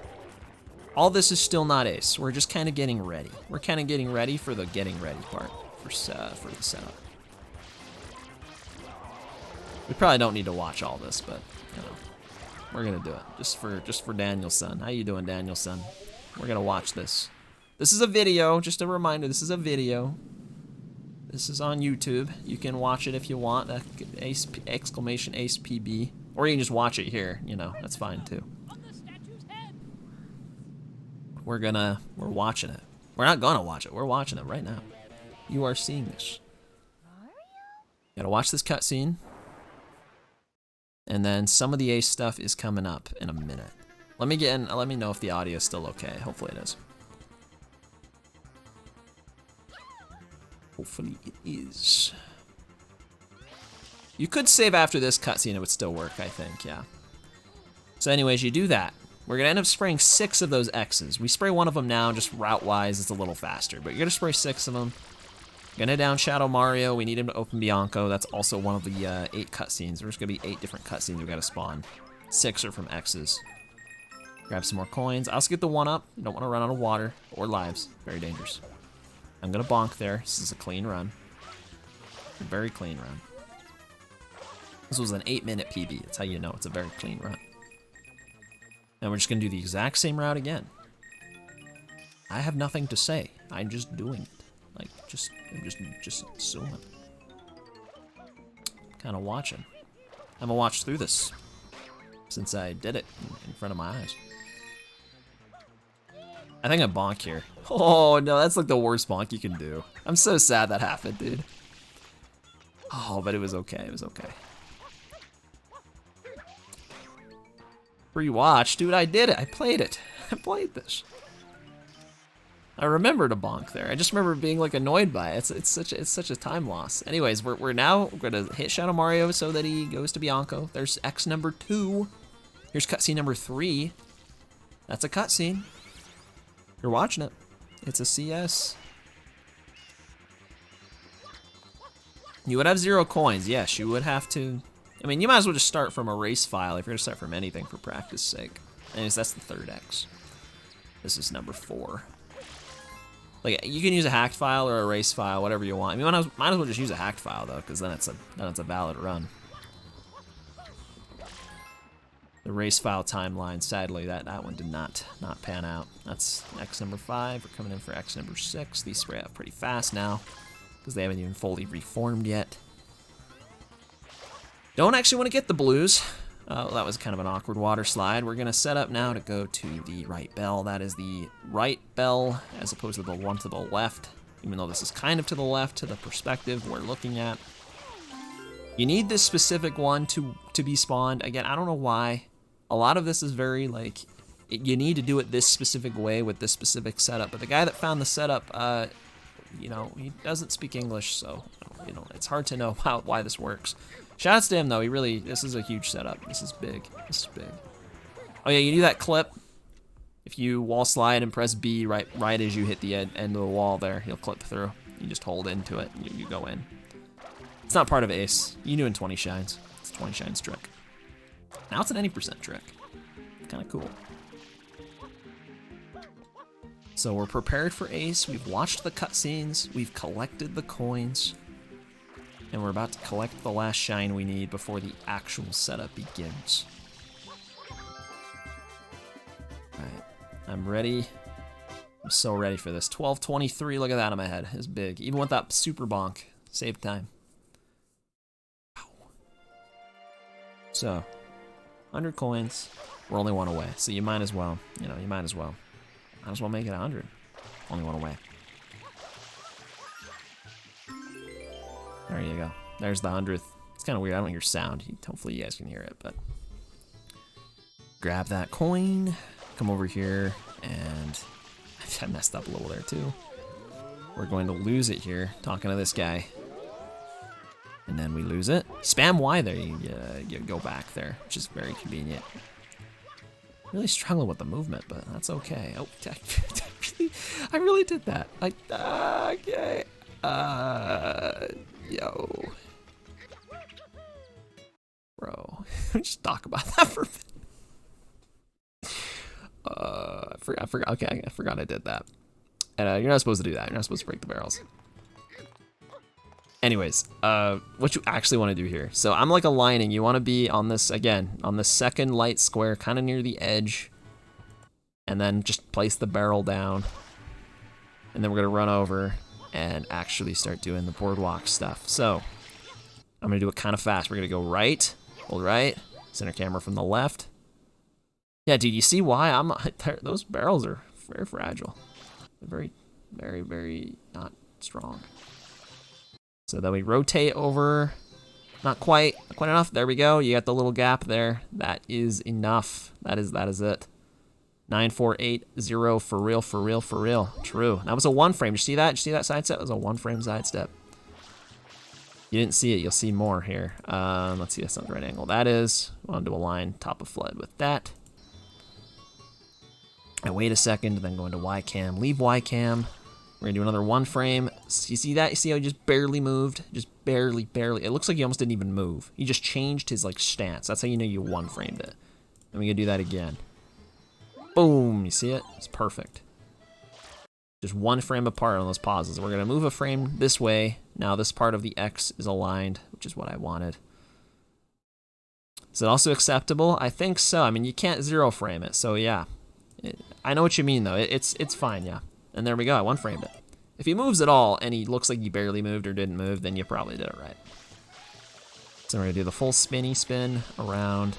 All this is still not ace. We're just kind of getting ready. We're kind of getting ready for the getting ready part for the setup. We probably don't need to watch all this, but you know, we're gonna do it just for Danielson. How you doing, Danielson? We're gonna watch this. This is a video. Just a reminder. This is a video. This is on YouTube. You can watch it if you want. Ace, exclamation Ace PB, or you can just watch it here. You know, that's fine too. we're watching it. We're not gonna watch it, we're watching it right now. You are seeing this. Gotta watch this cutscene. And then some of the Ace stuff is coming up in a minute. Let me get in, let me know if the audio is still okay. Hopefully it is. Hopefully it is. You could save after this cutscene, it would still work, I think, yeah. So anyways, you do that. We're gonna end up spraying 6 of those X's. We spray 1 of them now, just route-wise, it's a little faster, but you're gonna spray 6 of them. Gonna down Shadow Mario, we need him to open Bianco. That's also one of the 8 cutscenes. There's gonna be 8 different cutscenes we gotta spawn. 6 are from X's. Grab some more coins. I also get the 1-up. You don't wanna run out of water or lives. Very dangerous. I'm gonna bonk there. This is a clean run. A very clean run. This was an 8-minute PB. That's how you know it's a very clean run. And we're just gonna do the exact same route again. I have nothing to say. I'm just doing it. Like, I'm just assuming. Kind of watching. I'm gonna watch through this since I did it in front of my eyes. I think I bonk here. Oh no, that's like the worst bonk you can do. I'm so sad that happened, dude. Oh, but it was okay, it was okay. Free watch, dude, I did it, I played it. I played this. I remembered a bonk there. I just remember being like annoyed by it. It's such a time loss. Anyways, we're now gonna hit Shadow Mario so that he goes to Bianco. There's X number 2. Here's cutscene number 3. That's a cutscene. You're watching it. It's a CS. You would have 0 coins. Yes, you would have to. I mean, you might as well just start from a race file if you're gonna start from anything for practice sake. Anyways, that's the 3rd X. This is number 4. Like, you can use a hacked file or a race file, whatever you want. I mean, might as well just use a hacked file though, because then it's a valid run. The race file timeline, sadly, that one did not pan out. That's X number 5. We're coming in for X number 6. These spray out pretty fast now, because they haven't even fully reformed yet. Don't actually want to get the blues. That was kind of an awkward water slide. We're gonna set up now to go to the right bell. That is the right bell, as opposed to the one to the left, even though this is kind of to the left to the perspective we're looking at. You need this specific one to be spawned. Again, I don't know why. A lot of this is very, like, you need to do it this specific way with this specific setup. But the guy that found the setup, you know, he doesn't speak English, so, you know, it's hard to know why this works. Shoutouts to him though, this is a huge setup. This is big, this is big. Oh yeah, you do that clip. If you wall slide and press B right as you hit the end of the wall there, he'll clip through. You just hold into it, and you go in. It's not part of Ace. You knew in 20 Shines. It's a 20 Shines trick. Now it's an any percent trick. Kind of cool. So we're prepared for Ace. We've watched the cutscenes. We've collected the coins. And we're about to collect the last shine we need before the actual setup begins. Alright, I'm ready. I'm so ready for this. 12:23, look at that on my head. It's big. Even with that super bonk, saved time. Wow. So, 100 coins. We're only 1 away, so you might as well, you know, might as well make it 100. Only 1 away. There you go. There's the 100th. It's kind of weird. I don't hear sound. Hopefully you guys can hear it, but grab that coin. Come over here, and I messed up a little there too. We're going to lose it here, talking to this guy. And then we lose it. Spam Y there, you go back there, which is very convenient. Really struggling with the movement, but that's okay. Oh, I really did that. Okay. Yo. Bro, just talk about that for a bit. I forgot. Okay, I forgot I did that. And you're not supposed to do that. You're not supposed to break the barrels. Anyways, what you actually want to do here. So I'm like aligning. You want to be on this, again, on the second light square, kind of near the edge. And then just place the barrel down. And then we're going to run over and actually start doing the boardwalk stuff. So I'm going to do it kind of fast. We're going to go right, hold right, center camera from the left. Yeah, dude, you see why those barrels are very fragile. Very, very, very not strong. So then we rotate over. Not quite enough. There we go. You got the little gap there. That is enough. That is it. 9480 for real, for real, for real. True. That was a 1 frame. Did you see that? Did you see that sidestep? It was a 1 frame sidestep. You didn't see it. You'll see more here. Let's see. That's not the right angle. That is. I want to align top of flood with that. I wait a second, then go into Y cam. Leave Y cam. We're gonna do another 1 frame. You see that? You see how he just barely moved? Just barely. It looks like he almost didn't even move. He just changed his like stance. That's how you know you 1 framed it. And we're gonna do that again. Boom, you see it? It's perfect. Just 1 frame apart on those pauses. We're gonna move a frame this way. Now this part of the X is aligned, which is what I wanted. Is it also acceptable? I think so. I mean, you can't 0 frame it, so yeah. I know what you mean though. It's fine, yeah. And there we go, I 1 framed it. If he moves at all and he looks like he barely moved or didn't move, then you probably did it right. So we're gonna do the full spinny spin around.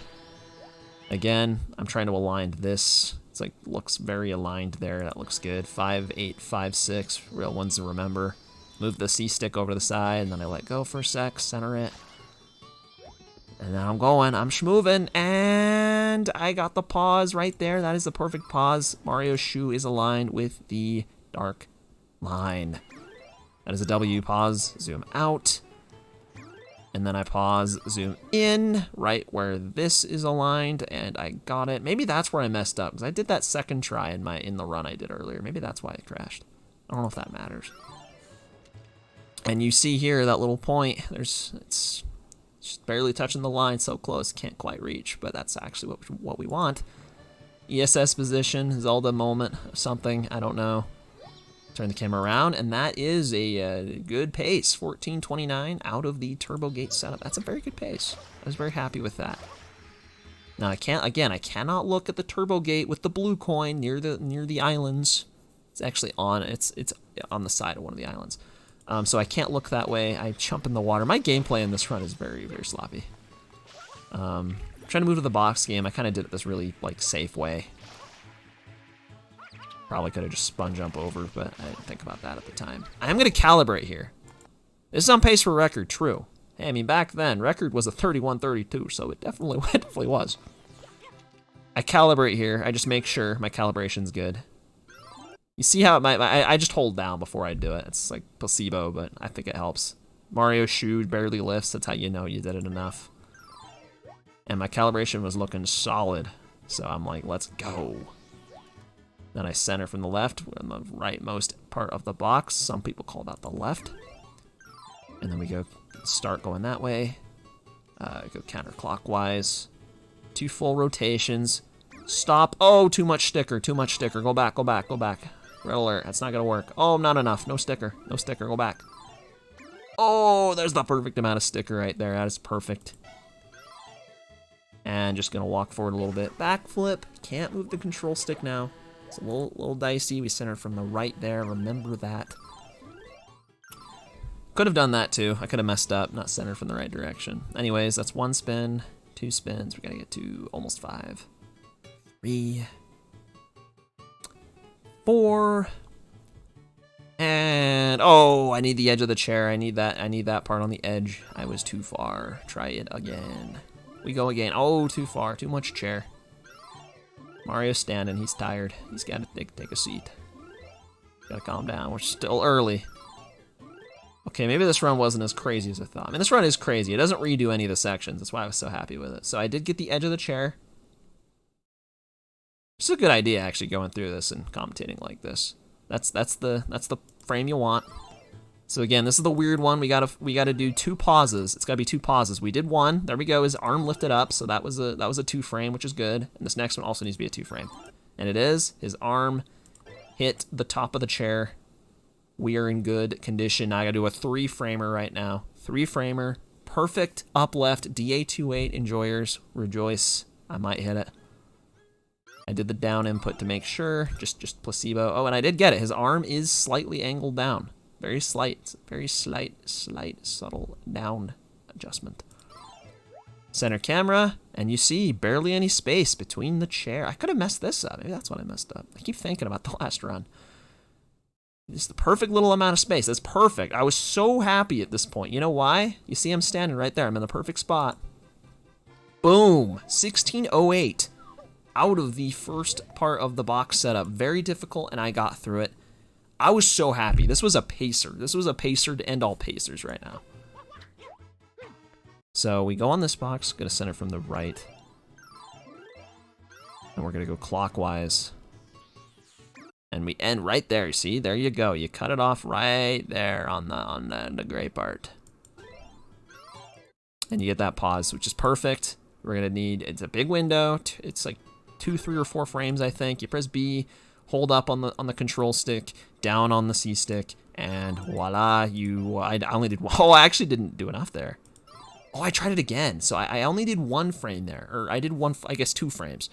Again, I'm trying to align this. It's like, looks very aligned there, that looks good. 5, 8, 5, 6, real ones to remember. Move the C stick over to the side, and then I let go for a sec, center it. And then I'm going, I'm schmoving, and I got the pause right there. That is the perfect pause. Mario's shoe is aligned with the dark line. That is a W pause, zoom out. And then I pause, zoom in, right where this is aligned, and I got it. Maybe that's where I messed up, because I did that second try in the run I did earlier. Maybe that's why it crashed. I don't know if that matters. And you see here, that little point, it's just barely touching the line, so close, can't quite reach, but that's actually what we want. ESS position, Zelda moment, something, I don't know. Turn the camera around, and that is a good pace, 14:29 out of the Turbo Gate setup. That's a very good pace. I was very happy with that. Now I cannot look at the Turbo Gate with the blue coin near the islands. It's actually on, it's on the side of one of the islands. So I can't look that way. I jump in the water. My gameplay in this run is very, very sloppy. Trying to move to the box game, I kind of did it this really like safe way. Probably could have just spun jump over, but I didn't think about that at the time. I'm gonna calibrate here. This is on pace for record, true. Hey, I mean back then, record was a 31:32, so it definitely was. I calibrate here. I just make sure my calibration's good. You see how I just hold down before I do it. It's like placebo, but I think it helps. Mario's shoe barely lifts. That's how you know you did it enough. And my calibration was looking solid, so I'm like, let's go. Then I center from the left, in the rightmost part of the box. Some people call that the left. And then we go start going that way. Go counterclockwise. 2 full rotations. Stop. Oh, too much sticker. Too much sticker. Go back. Go back. Go back. Red alert. That's not gonna work. Oh, not enough. No sticker. No sticker. Go back. Oh, there's the perfect amount of sticker right there. That is perfect. And just gonna walk forward a little bit. Backflip. Can't move the control stick now. It's a little dicey. We centered from the right there. Remember that. Could have done that too. I could have messed up, not centered from the right direction. Anyways, that's 1 spin, 2 spins. We gotta get to almost 5. 3, 4, and oh, I need the edge of the chair. I need that part on the edge. I was too far. Try it again. We go again. Oh, too far. Too much chair. Mario's standing. He's tired. He's got to take a seat. Gotta calm down. We're still early. Okay, maybe this run wasn't as crazy as I thought. I mean, this run is crazy. It doesn't redo any of the sections. That's why I was so happy with it. So I did get the edge of the chair. It's a good idea, actually, going through this and commentating like this. That's the frame you want. So again, this is the weird one. We gotta do 2 pauses. It's gotta be 2 pauses. We did 1. There we go. His arm lifted up, so that was a 2 frame, which is good. And this next one also needs to be a 2 frame. And it is. His arm hit the top of the chair. We are in good condition. Now I gotta do a 3 framer right now. 3 framer. Perfect up left. DA28 enjoyers. Rejoice. I might hit it. I did the down input to make sure. Just placebo. Oh, and I did get it. His arm is slightly angled down. Very slight, subtle down adjustment. Center camera, and you see barely any space between the chair. I could have messed this up. Maybe that's what I messed up. I keep thinking about the last run. Just the perfect little amount of space. That's perfect. I was so happy at this point. You know why? You see I'm standing right there. I'm in the perfect spot. Boom. 1608. Out of the first part of the box setup. Very difficult, and I got through it. I was so happy. This was a pacer. This was a pacer to end all pacers right now. So we go on this box, gonna center from the right. And we're gonna go clockwise. And we end right there, see? There you go. You cut it off right there on the gray part. And you get that pause, which is perfect. We're gonna need, it's a big window. It's like 2, 3, or 4 frames, I think. You press B, hold up on the control stick, down on the C stick, and voila, I only did, oh, I actually didn't do enough there. Oh, I tried it again. So I only did 1 frame there, or I did I guess 2 frames.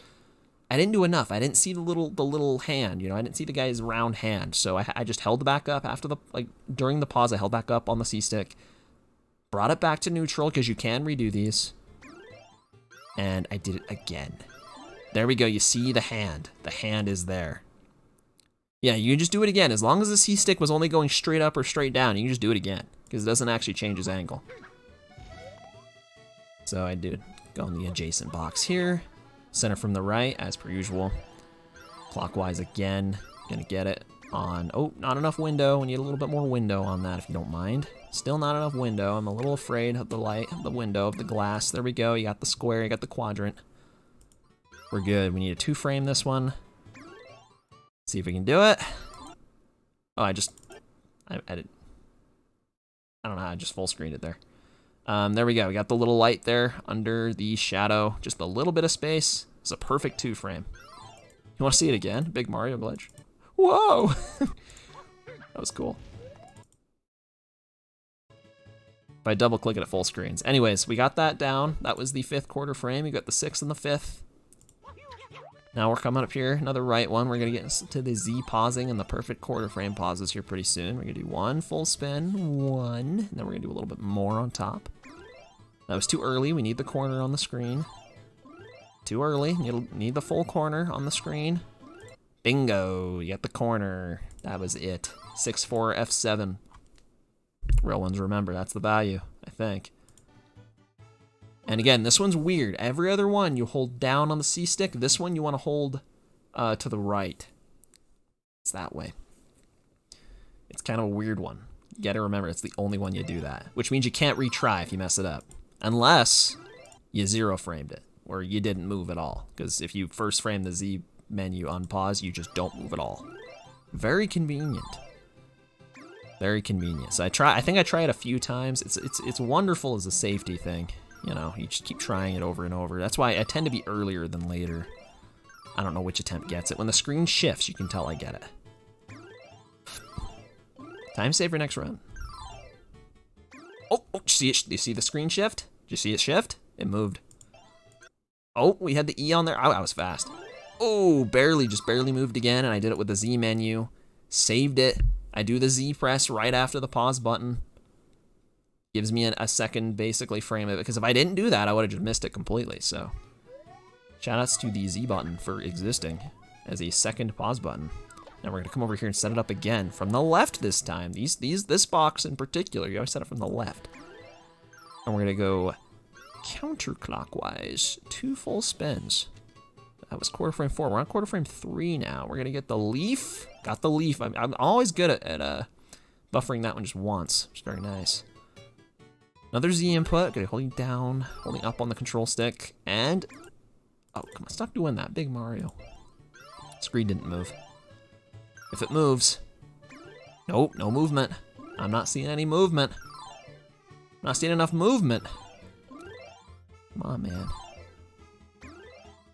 I didn't do enough. I didn't see the little hand, you know, I didn't see the guy's round hand. So I just held back up after during the pause, I held back up on the C stick, brought it back to neutral, because you can redo these. And I did it again. There we go, you see the hand. The hand is there. Yeah, you can just do it again. As long as the C stick was only going straight up or straight down, you can just do it again, because it doesn't actually change his angle. So I did go in the adjacent box here. Center from the right, as per usual. Clockwise again. Gonna get it on, oh, not enough window. We need a little bit more window on that, if you don't mind. Still not enough window. I'm a little afraid of the light, of the window, of the glass. There we go. You got the square, you got the quadrant. We're good. We need a 2 frame this one. See if we can do it. Oh, I don't know how I just full screened it there. There we go. We got the little light there under the shadow. Just a little bit of space. It's a perfect 2 frame. You want to see it again? Big Mario glitch. Whoa! That was cool. If I double click it at full screens. Anyways, we got that down. That was the 5th quarter frame. You got the 6th and the 5th. Now we're coming up here, another right one. We're gonna get to the Z pausing and the perfect quarter frame pauses here pretty soon. We're gonna do 1 full spin, 1, and then we're gonna do a little bit more on top. That was too early, we need the corner on the screen. Too early, need the full corner on the screen. Bingo, you got the corner. That was it. 6-4 F7. Real ones remember, that's the value, I think. And again, this one's weird. Every other one you hold down on the C stick. This one you want to hold to the right. It's that way. It's kind of a weird one. You gotta remember, it's the only one you do that. Which means you can't retry if you mess it up. Unless you 0 framed it, or you didn't move at all. Because if you first frame the Z menu on pause, you just don't move at all. Very convenient. Very convenient. So I think I tried it a few times. It's wonderful as a safety thing. You know, you just keep trying it over and over. That's why I tend to be earlier than later. I don't know which attempt gets it. When the screen shifts, you can tell I get it. Time save for next run. Oh, see it? Do you see the screen shift? Did you see it shift? It moved. Oh, we had the E on there. Oh, I was fast. Oh, just barely moved again, and I did it with the Z menu. Saved it. I do the Z press right after the pause button. Gives me a second, basically, frame of it, because if I didn't do that, I would have just missed it completely, so. Shoutouts to the Z button for existing as a second pause button. Now we're gonna come over here and set it up again from the left this time. This box in particular, you always set it from the left. And we're gonna go counterclockwise, 2 full spins. That was quarter frame 4. We're on quarter frame 3 now. We're gonna get the leaf. Got the leaf. I'm always good at buffering that one just once, which is very nice. Another Z input, okay, holding down, holding up on the control stick, and, oh, come on, stop doing that, Big Mario. Screen didn't move. If it moves, nope, no movement. I'm not seeing any movement. I'm not seeing enough movement. Come on, man.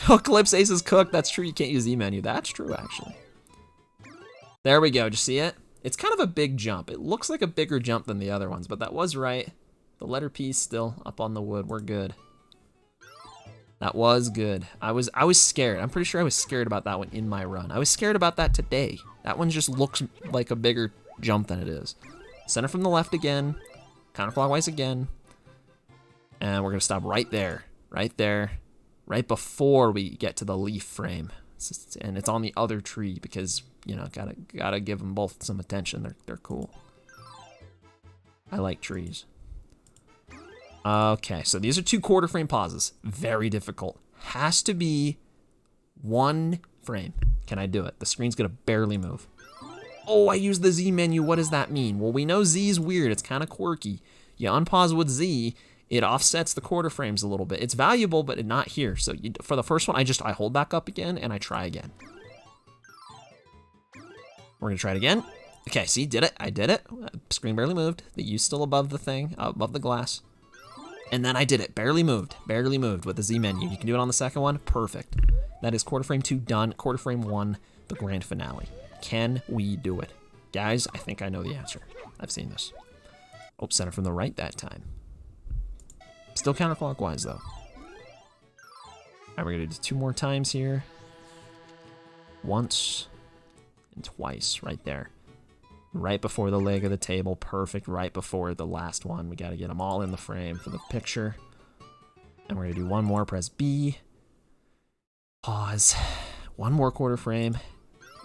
Oh, Calypso Ace is cooked, that's true, you can't use Z menu. That's true, actually. There we go, did you see it? It's kind of a big jump. It looks like a bigger jump than the other ones, but that was right. The letter P still up on the wood. We're good. That was good. I was scared. I'm pretty sure I was scared about that one in my run. I was scared about that today. That one just looks like a bigger jump than it is. Center from the left again. Counterclockwise again. And we're gonna stop right there. Right there. Right before we get to the leaf frame. And it's on the other tree because, you know, gotta give them both some attention. They're cool. I like trees. Okay, so these are 2 quarter frame pauses. Very difficult. Has to be 1 frame. Can I do it? The screen's gonna barely move. Oh, I used the Z menu. What does that mean? Well, we know Z is weird. It's kind of quirky. You unpause with Z, it offsets the quarter frames a little bit. It's valuable, but not here. So for the first one, I hold back up again and I try again. We're gonna try it again. Okay, see, did it. I did it. Screen barely moved. The U's still above the thing, above the glass. And then I did it. Barely moved with the Z menu. You can do it on the second one. Perfect. That is quarter frame 2 done. Quarter frame 1, the grand finale. Can we do it? Guys, I think I know the answer. I've seen this. Oh, center from the right that time. Still counterclockwise though. All right, we're gonna do 2 more times here. Once and twice right there. Right before the leg of the table, perfect. Right before the last one. We gotta get them all in the frame for the picture. And we're gonna do 1 more, press B. Pause. 1 more quarter frame.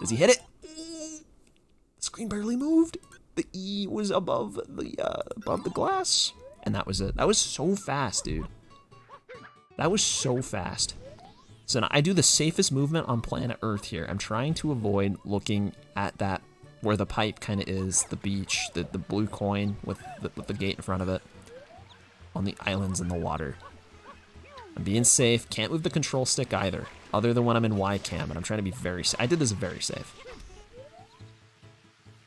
Does he hit it? The screen barely moved. The E was above the glass. And that was it. That was so fast, dude. That was so fast. So now I do the safest movement on planet Earth here. I'm trying to avoid looking at that where the pipe kind of is, the beach, the blue coin with the gate in front of it, on the islands in the water. I'm being safe. Can't move the control stick either, other than when I'm in Y cam, and I'm trying to be very safe. I did this very safe.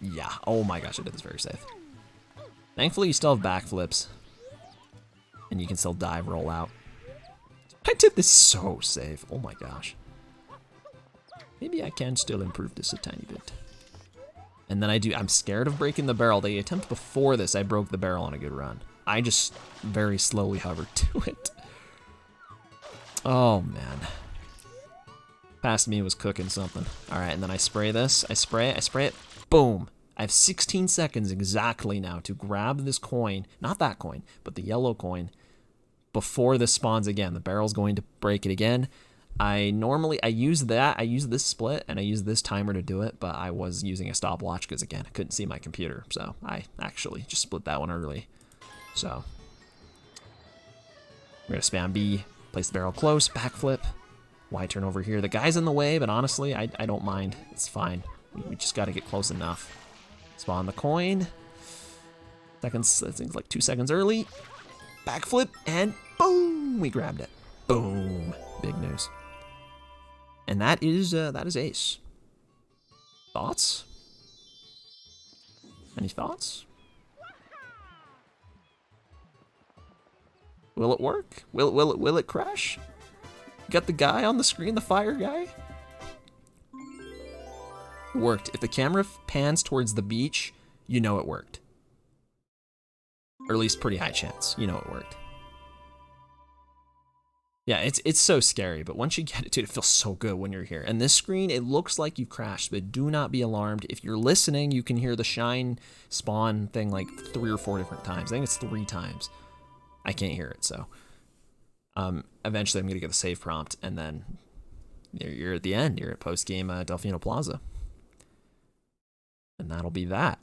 Yeah, oh my gosh, I did this very safe. Thankfully, you still have backflips, and you can still dive, roll out. I did this so safe. Oh my gosh. Maybe I can still improve this a tiny bit. And then I'm scared of breaking the barrel. The attempt before this, I broke the barrel on a good run. I just very slowly hovered to it. Oh man. Past me was cooking something. All right, and then I spray this. I spray it. Boom. I have 16 seconds exactly now to grab this coin. Not that coin, but the yellow coin before this spawns again. The barrel's going to break it again. I use this split and I use this timer to do it, but I was using a stopwatch because again, I couldn't see my computer. So I actually just split that one early. So we're gonna spam B, place the barrel close, backflip, Y turn over here. The guy's in the way, but honestly, I don't mind. It's fine. We just gotta get close enough. Spawn the coin. Seconds, I think like 2 seconds early. Backflip and boom, we grabbed it. Boom, big news. And that is ace. Thoughts? Any thoughts? Will it work? Will it crash? Got the guy on the screen, the fire guy? Worked. If the camera pans towards the beach, you know it worked. Or at least pretty high chance, you know it worked. Yeah, it's so scary, but once you get it, dude, it feels so good when you're here. And this screen, it looks like you've crashed, but do not be alarmed. If you're listening, you can hear the shine spawn thing like 3 or 4 different times. I think it's 3 times. I can't hear it, so. Eventually I'm gonna get the save prompt, and then you're at the end. You're at post-game Delfino Plaza. And that'll be that.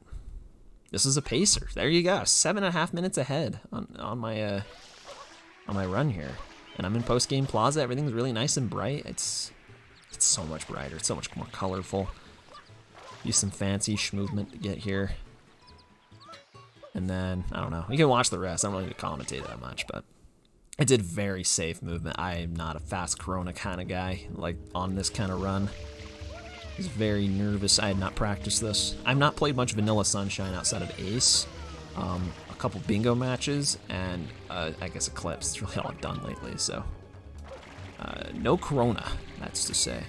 This is a pacer. There you go. 7.5 minutes ahead on my run here. And I'm in post-game Plaza. Everything's really nice and bright. It's so much brighter. It's so much more colorful. Use some fancy movement to get here. And then, I don't know. You can watch the rest. I don't really need to commentate that much, but I did very safe movement. I am not a fast Corona kind of guy, like on this kind of run. I was very nervous. I had not practiced this. I've not played much Vanilla Sunshine outside of Ace. A couple bingo matches, and I guess Eclipse. It's really all I've done lately, so. No Corona, that's to say.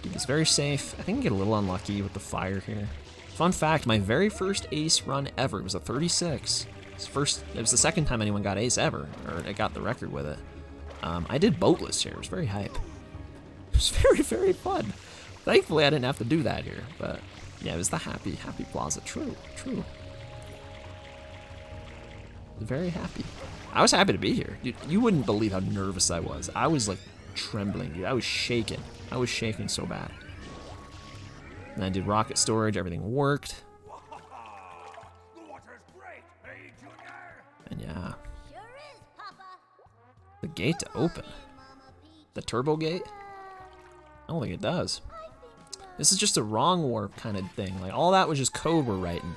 Keep this very safe. I think I get a little unlucky with the fire here. Fun fact, my very first Ace run ever, it was a 36. It was the second time anyone got Ace ever, or I got the record with it. I did boatless here. It was very hype. It was very, very fun. Thankfully, I didn't have to do that here, but yeah, it was the happy plaza. True. Very happy. I was happy to be here. Dude, you wouldn't believe how nervous I was. I was like trembling, dude. I was shaking. I was shaking so bad. And I did rocket storage. Everything worked. And yeah. The gate to open. The turbo gate? I don't think it does. This is just a wrong warp kind of thing. Like, all that was just code we're writing.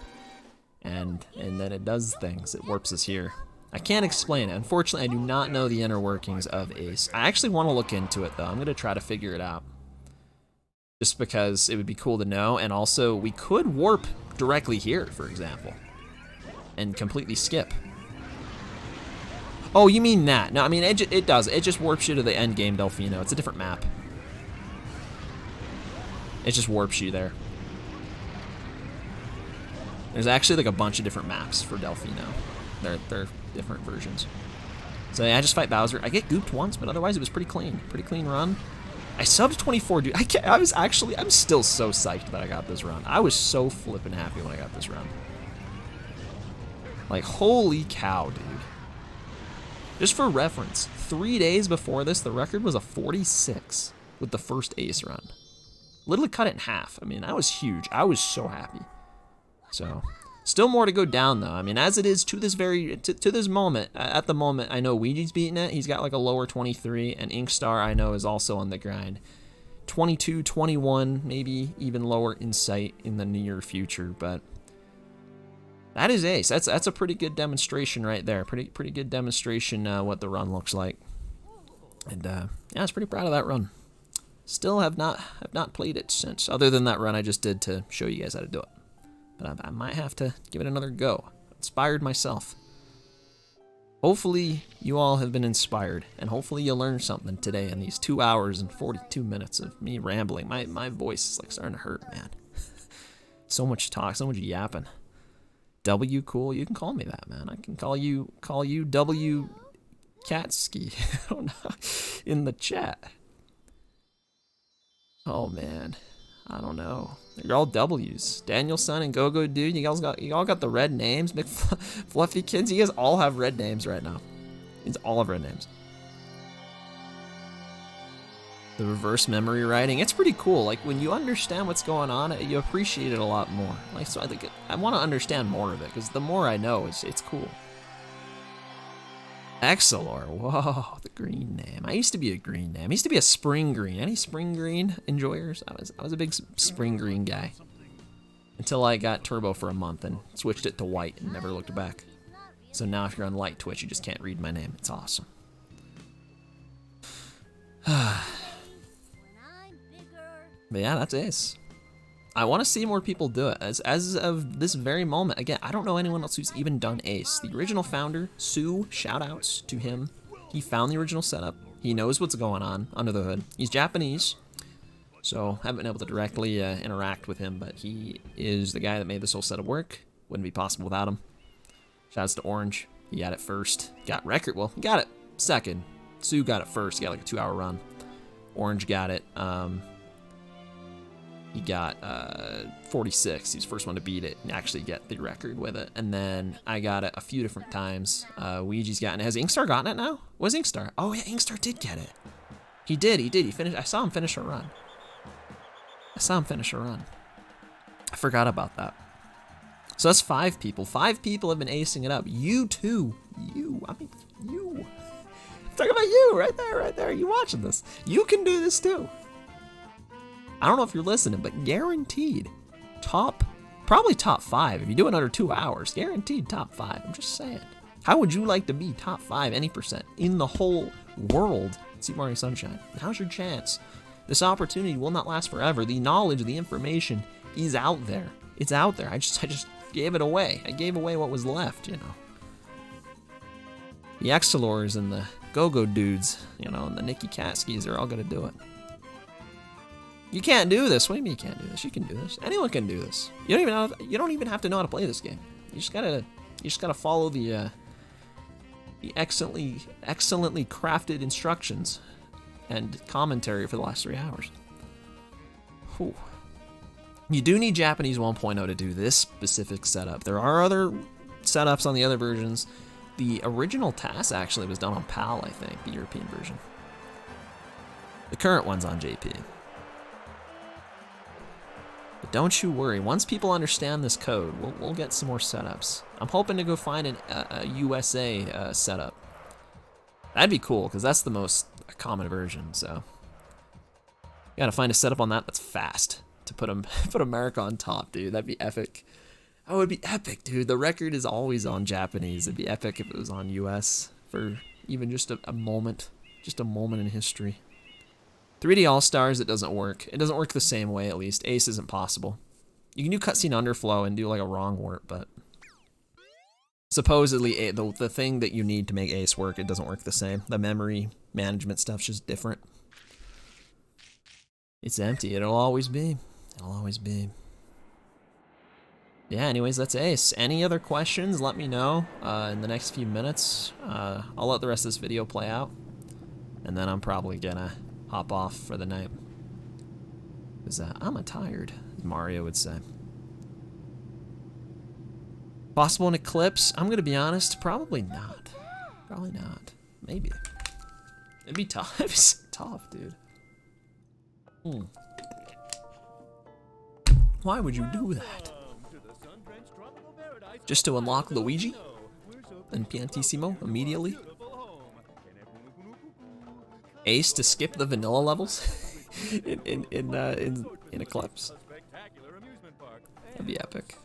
And then it does things. It warps us here. I can't explain it. Unfortunately, I do not know the inner workings of Ace. I actually want to look into it, though. I'm going to try to figure it out. Just because it would be cool to know. And also, we could warp directly here, for example. And completely skip. Oh, you mean that? No, I mean, it does. It just warps you to the end game, Delfino. It's a different map. It just warps you there. There's actually like a bunch of different maps for Delfino. They're different versions. So yeah, I just fight Bowser. I get gooped once, but otherwise it was pretty clean. Pretty clean run. I subbed 24, dude. I'm still so psyched that I got this run. I was so flippin' happy when I got this run. Like, holy cow, dude. Just for reference, 3 days before this, the record was a 46 with the first Ace run. Literally cut it in half. I mean, that was huge. I was so happy. So, still more to go down, though. I mean, as it is to this to this moment, at the moment, I know Ouija's beating it. He's got like a lower 23, and Inkstar, I know, is also on the grind. 22, 21, maybe even lower Insight in the near future, but that is Ace. That's a pretty good demonstration right there. Pretty good demonstration what the run looks like. And yeah, I was pretty proud of that run. Still have not played it since, other than that run I just did to show you guys how to do it. But I might have to give it another go. Inspired myself. Hopefully you all have been inspired, and hopefully you learned something today in these 2 hours and 42 minutes of me rambling. My voice is like starting to hurt, man. So much talk, so much yapping. W cool, you can call me that, man. I can call you W Katsky. I don't know, in the chat. Oh man, I don't know. You're all W's. Danielson and Go-Go Dude, you all got the red names. Big fluffy kids, you guys all have red names right now. It's all have red names. The reverse memory writing, it's pretty cool. Like, when you understand what's going on, you appreciate it a lot more. Like, so I think I want to understand more of it, because the more I know, it's cool. Excelor, whoa, the green name. I used to be a green name. I used to be a spring green. Any spring green enjoyers? I was a big spring green guy. Until I got turbo for a month and switched it to white and never looked back. So now if you're on light Twitch, you just can't read my name. It's awesome. But yeah, that's Ace. I want to see more people do it. As of this very moment, again, I don't know anyone else who's even done Ace. The original founder, Sue, shout outs to him. He found the original setup. He knows what's going on under the hood. He's Japanese, so haven't been able to directly interact with him, but he is the guy that made this whole setup work. Wouldn't be possible without him. Shouts to Orange. He got it first. Got record. Well, he got it second. Sue got it first. He got like a 2-hour run. Orange got it. He got 46. He's the first one to beat it and actually get the record with it. And then I got it a few different times. Ouija's gotten it. Has Inkstar gotten it now? Where's Inkstar? Oh yeah, Inkstar did get it. He did. He finished. I saw him finish a run. I forgot about that. So that's 5 people. 5 people have been acing it up. You too. You. I'm talking about you right there. You watching this. You can do this too. I don't know if you're listening, but guaranteed probably top 5. If you do it under 2 hours, guaranteed top 5. I'm just saying. How would you like to be top 5 any percent in the whole world? Super Mario Sunshine. Now's your chance. This opportunity will not last forever. The knowledge, the information is out there. It's out there. I just gave it away. I gave away what was left, you know. The Excelors and the Go-Go Dudes, you know, and the Nicky Katskis are all gonna do it. You can't do this. What do you mean you can't do this? You can do this. Anyone can do this. You don't even have to know how to play this game. You just gotta follow the excellently crafted instructions and commentary for the last 3 hours. Whew. You do need Japanese 1.0 to do this specific setup. There are other setups on the other versions. the original TAS actually was done on PAL, I think, the European version. The current one's on JP. But don't you worry, once people understand this code, we'll get some more setups. I'm hoping to go find a USA setup. That'd be cool, because that's the most common version, so. You gotta find a setup on that that's fast to put America on top, dude. That'd be epic. That would be epic, dude. The record is always on Japanese. It'd be epic if it was on US for even just a moment. Just a moment in history. 3D All-Stars, it doesn't work. It doesn't work the same way, at least. Ace isn't possible. You can do cutscene underflow and do like a wrong warp, but supposedly the thing that you need to make Ace work, it doesn't work the same. The memory management stuff's just different. It's empty. It'll always be. It'll always be. Yeah, anyways, that's Ace. Any other questions, let me know in the next few minutes. I'll let the rest of this video play out. And then I'm probably gonna hop off for the night. Because I'm tired, as Mario would say. Possible an eclipse? I'm gonna be honest, probably not. Probably not. Maybe. It'd be tough. It'd be so tough, dude. Why would you do that? Just to unlock Luigi and Piantissimo immediately? Ace to skip the vanilla levels in Eclipse? That'd be epic.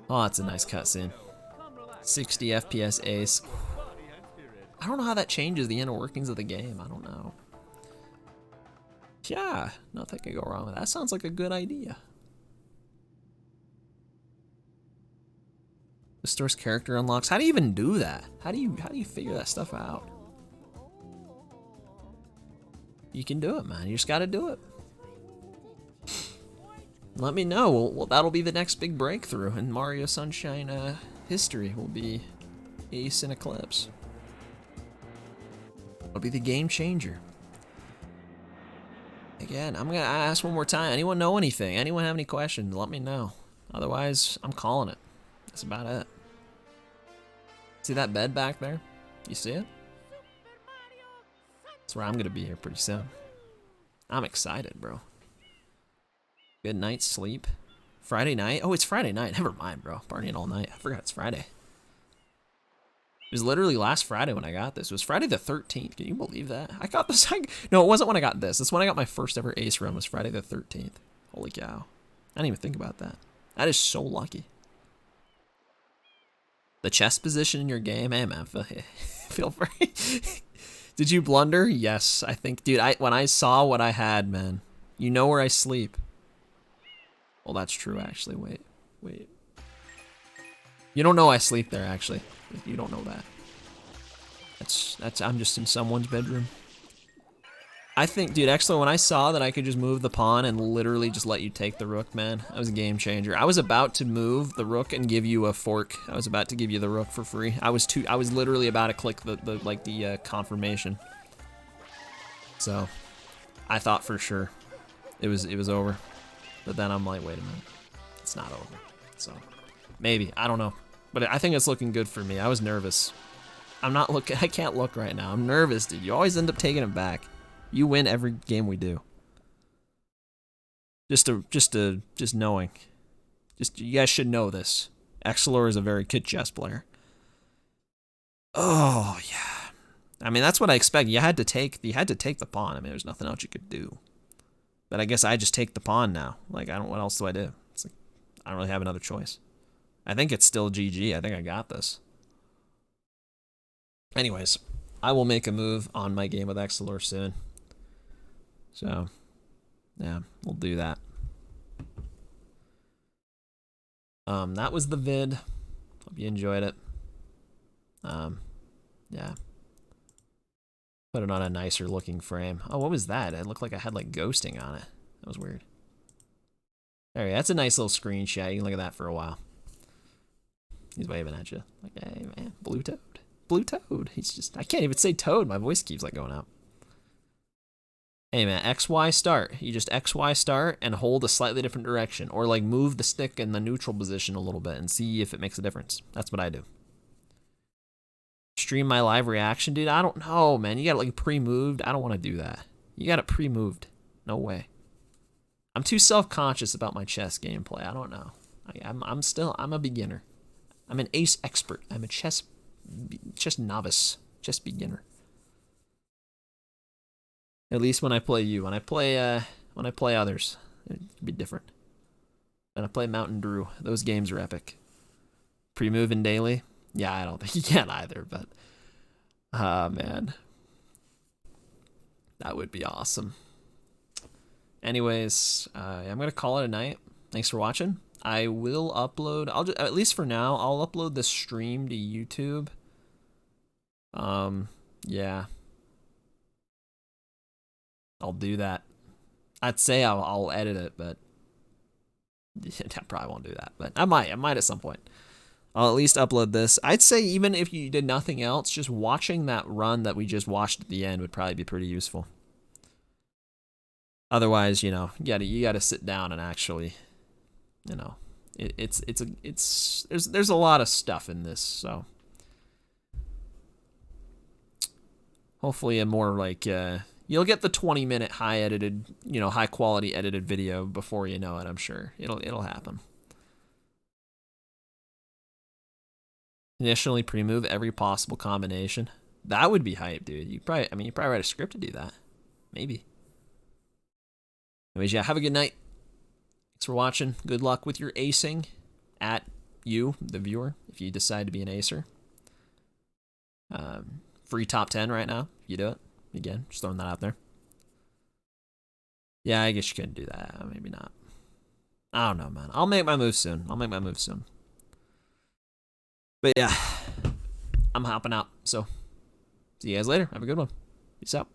Oh, that's a nice cutscene. 60 FPS Ace. I don't know how that changes the inner workings of the game. I don't know. Yeah, nothing can go wrong with that. Sounds like a good idea. The store's character unlocks. How do you even do that? How do you figure that stuff out? You can do it, man. You just gotta do it. Let me know. Well, that'll be the next big breakthrough in Mario Sunshine history. Will be Ace and Eclipse. It'll be the game changer. Again, I'm gonna ask one more time. Anyone know anything? Anyone have any questions? Let me know. Otherwise, I'm calling it. That's about it. See that bed back there? You see it? That's where I'm gonna be here pretty soon. I'm excited, bro. Good night's sleep. Friday night? Oh, it's Friday night. Never mind, bro. Partying all night. I forgot it's Friday. It was literally last Friday when I got this. It was Friday the 13th. Can you believe that? I got this. No, it wasn't when I got this. That's when I got my first ever Ace run. Was Friday the 13th. Holy cow. I didn't even think about that. That is so lucky. The chest position in your game, hey man, feel free. Did you blunder? Yes, I think, dude. When I saw what I had, man, you know where I sleep. Well, that's true, actually. Wait. You don't know I sleep there, actually. You don't know that. I'm just in someone's bedroom. I think, dude, actually, when I saw that I could just move the pawn and literally just let you take the rook, man, that was a game changer. I was about to move the rook and give you a fork. I was about to give you the rook for free. I was literally about to click the confirmation. So, I thought for sure it was over. But then I'm like, wait a minute, it's not over. So, maybe, I don't know. But I think it's looking good for me. I was nervous. I'm not looking, I can't look right now. I'm nervous, dude. You always end up taking it back. You win every game we do. Just knowing. You guys should know this. Excelor is a very good chess player. Oh yeah. I mean, that's what I expect. You had to take the pawn. I mean, there's nothing else you could do. But I guess I just take the pawn now. Like, what else do I do? It's like, I don't really have another choice. I think it's still GG. I think I got this. Anyways, I will make a move on my game with Excelor soon. So, yeah, we'll do that. That was the vid. Hope you enjoyed it. Yeah. Put it on a nicer looking frame. Oh, what was that? It looked like I had like ghosting on it. That was weird. There we go. That's a nice little screenshot. You can look at that for a while. He's waving at you. Like, hey man, blue toad. Blue toad. He's just, I can't even say toad. My voice keeps like going out. Hey man, XY start. You just XY start and hold a slightly different direction, or like move the stick in the neutral position a little bit and see if it makes a difference. That's what I do. Stream my live reaction, dude. I don't know, man. You got it like pre-moved. I don't want to do that. You got it pre-moved. No way. I'm too self-conscious about my chess gameplay. I don't know. I'm a beginner. I'm an ace expert. I'm a chess novice, chess beginner. At least when I play you. When I play others, it'd be different. When I play Mountain Drew, those games are epic. Pre-moving daily? Yeah, I don't think you can either, but man. That would be awesome. Anyways, I'm gonna call it a night. Thanks for watching. I will upload, at least for now, I'll upload the stream to YouTube. Yeah. I'll do that. I'd say I'll edit it, but I probably won't do that. But I might at some point. I'll at least upload this. I'd say even if you did nothing else, just watching that run that we just watched at the end would probably be pretty useful. Otherwise, you know, you gotta sit down and actually, you know, there's a lot of stuff in this, so hopefully a more like you'll get the 20-minute high quality edited video before you know it. I'm sure it'll happen. Initially pre-move every possible combination. That would be hype, dude. You probably write a script to do that. Maybe. Anyways, yeah, have a good night. Thanks for watching. Good luck with your acing at you, the viewer, if you decide to be an acer. Free top 10 right now, if you do it. Again, just throwing that out there. Yeah, I guess you couldn't do that. Maybe not. I don't know, man. I'll make my move soon. But yeah, I'm hopping out. So, see you guys later. Have a good one. Peace out.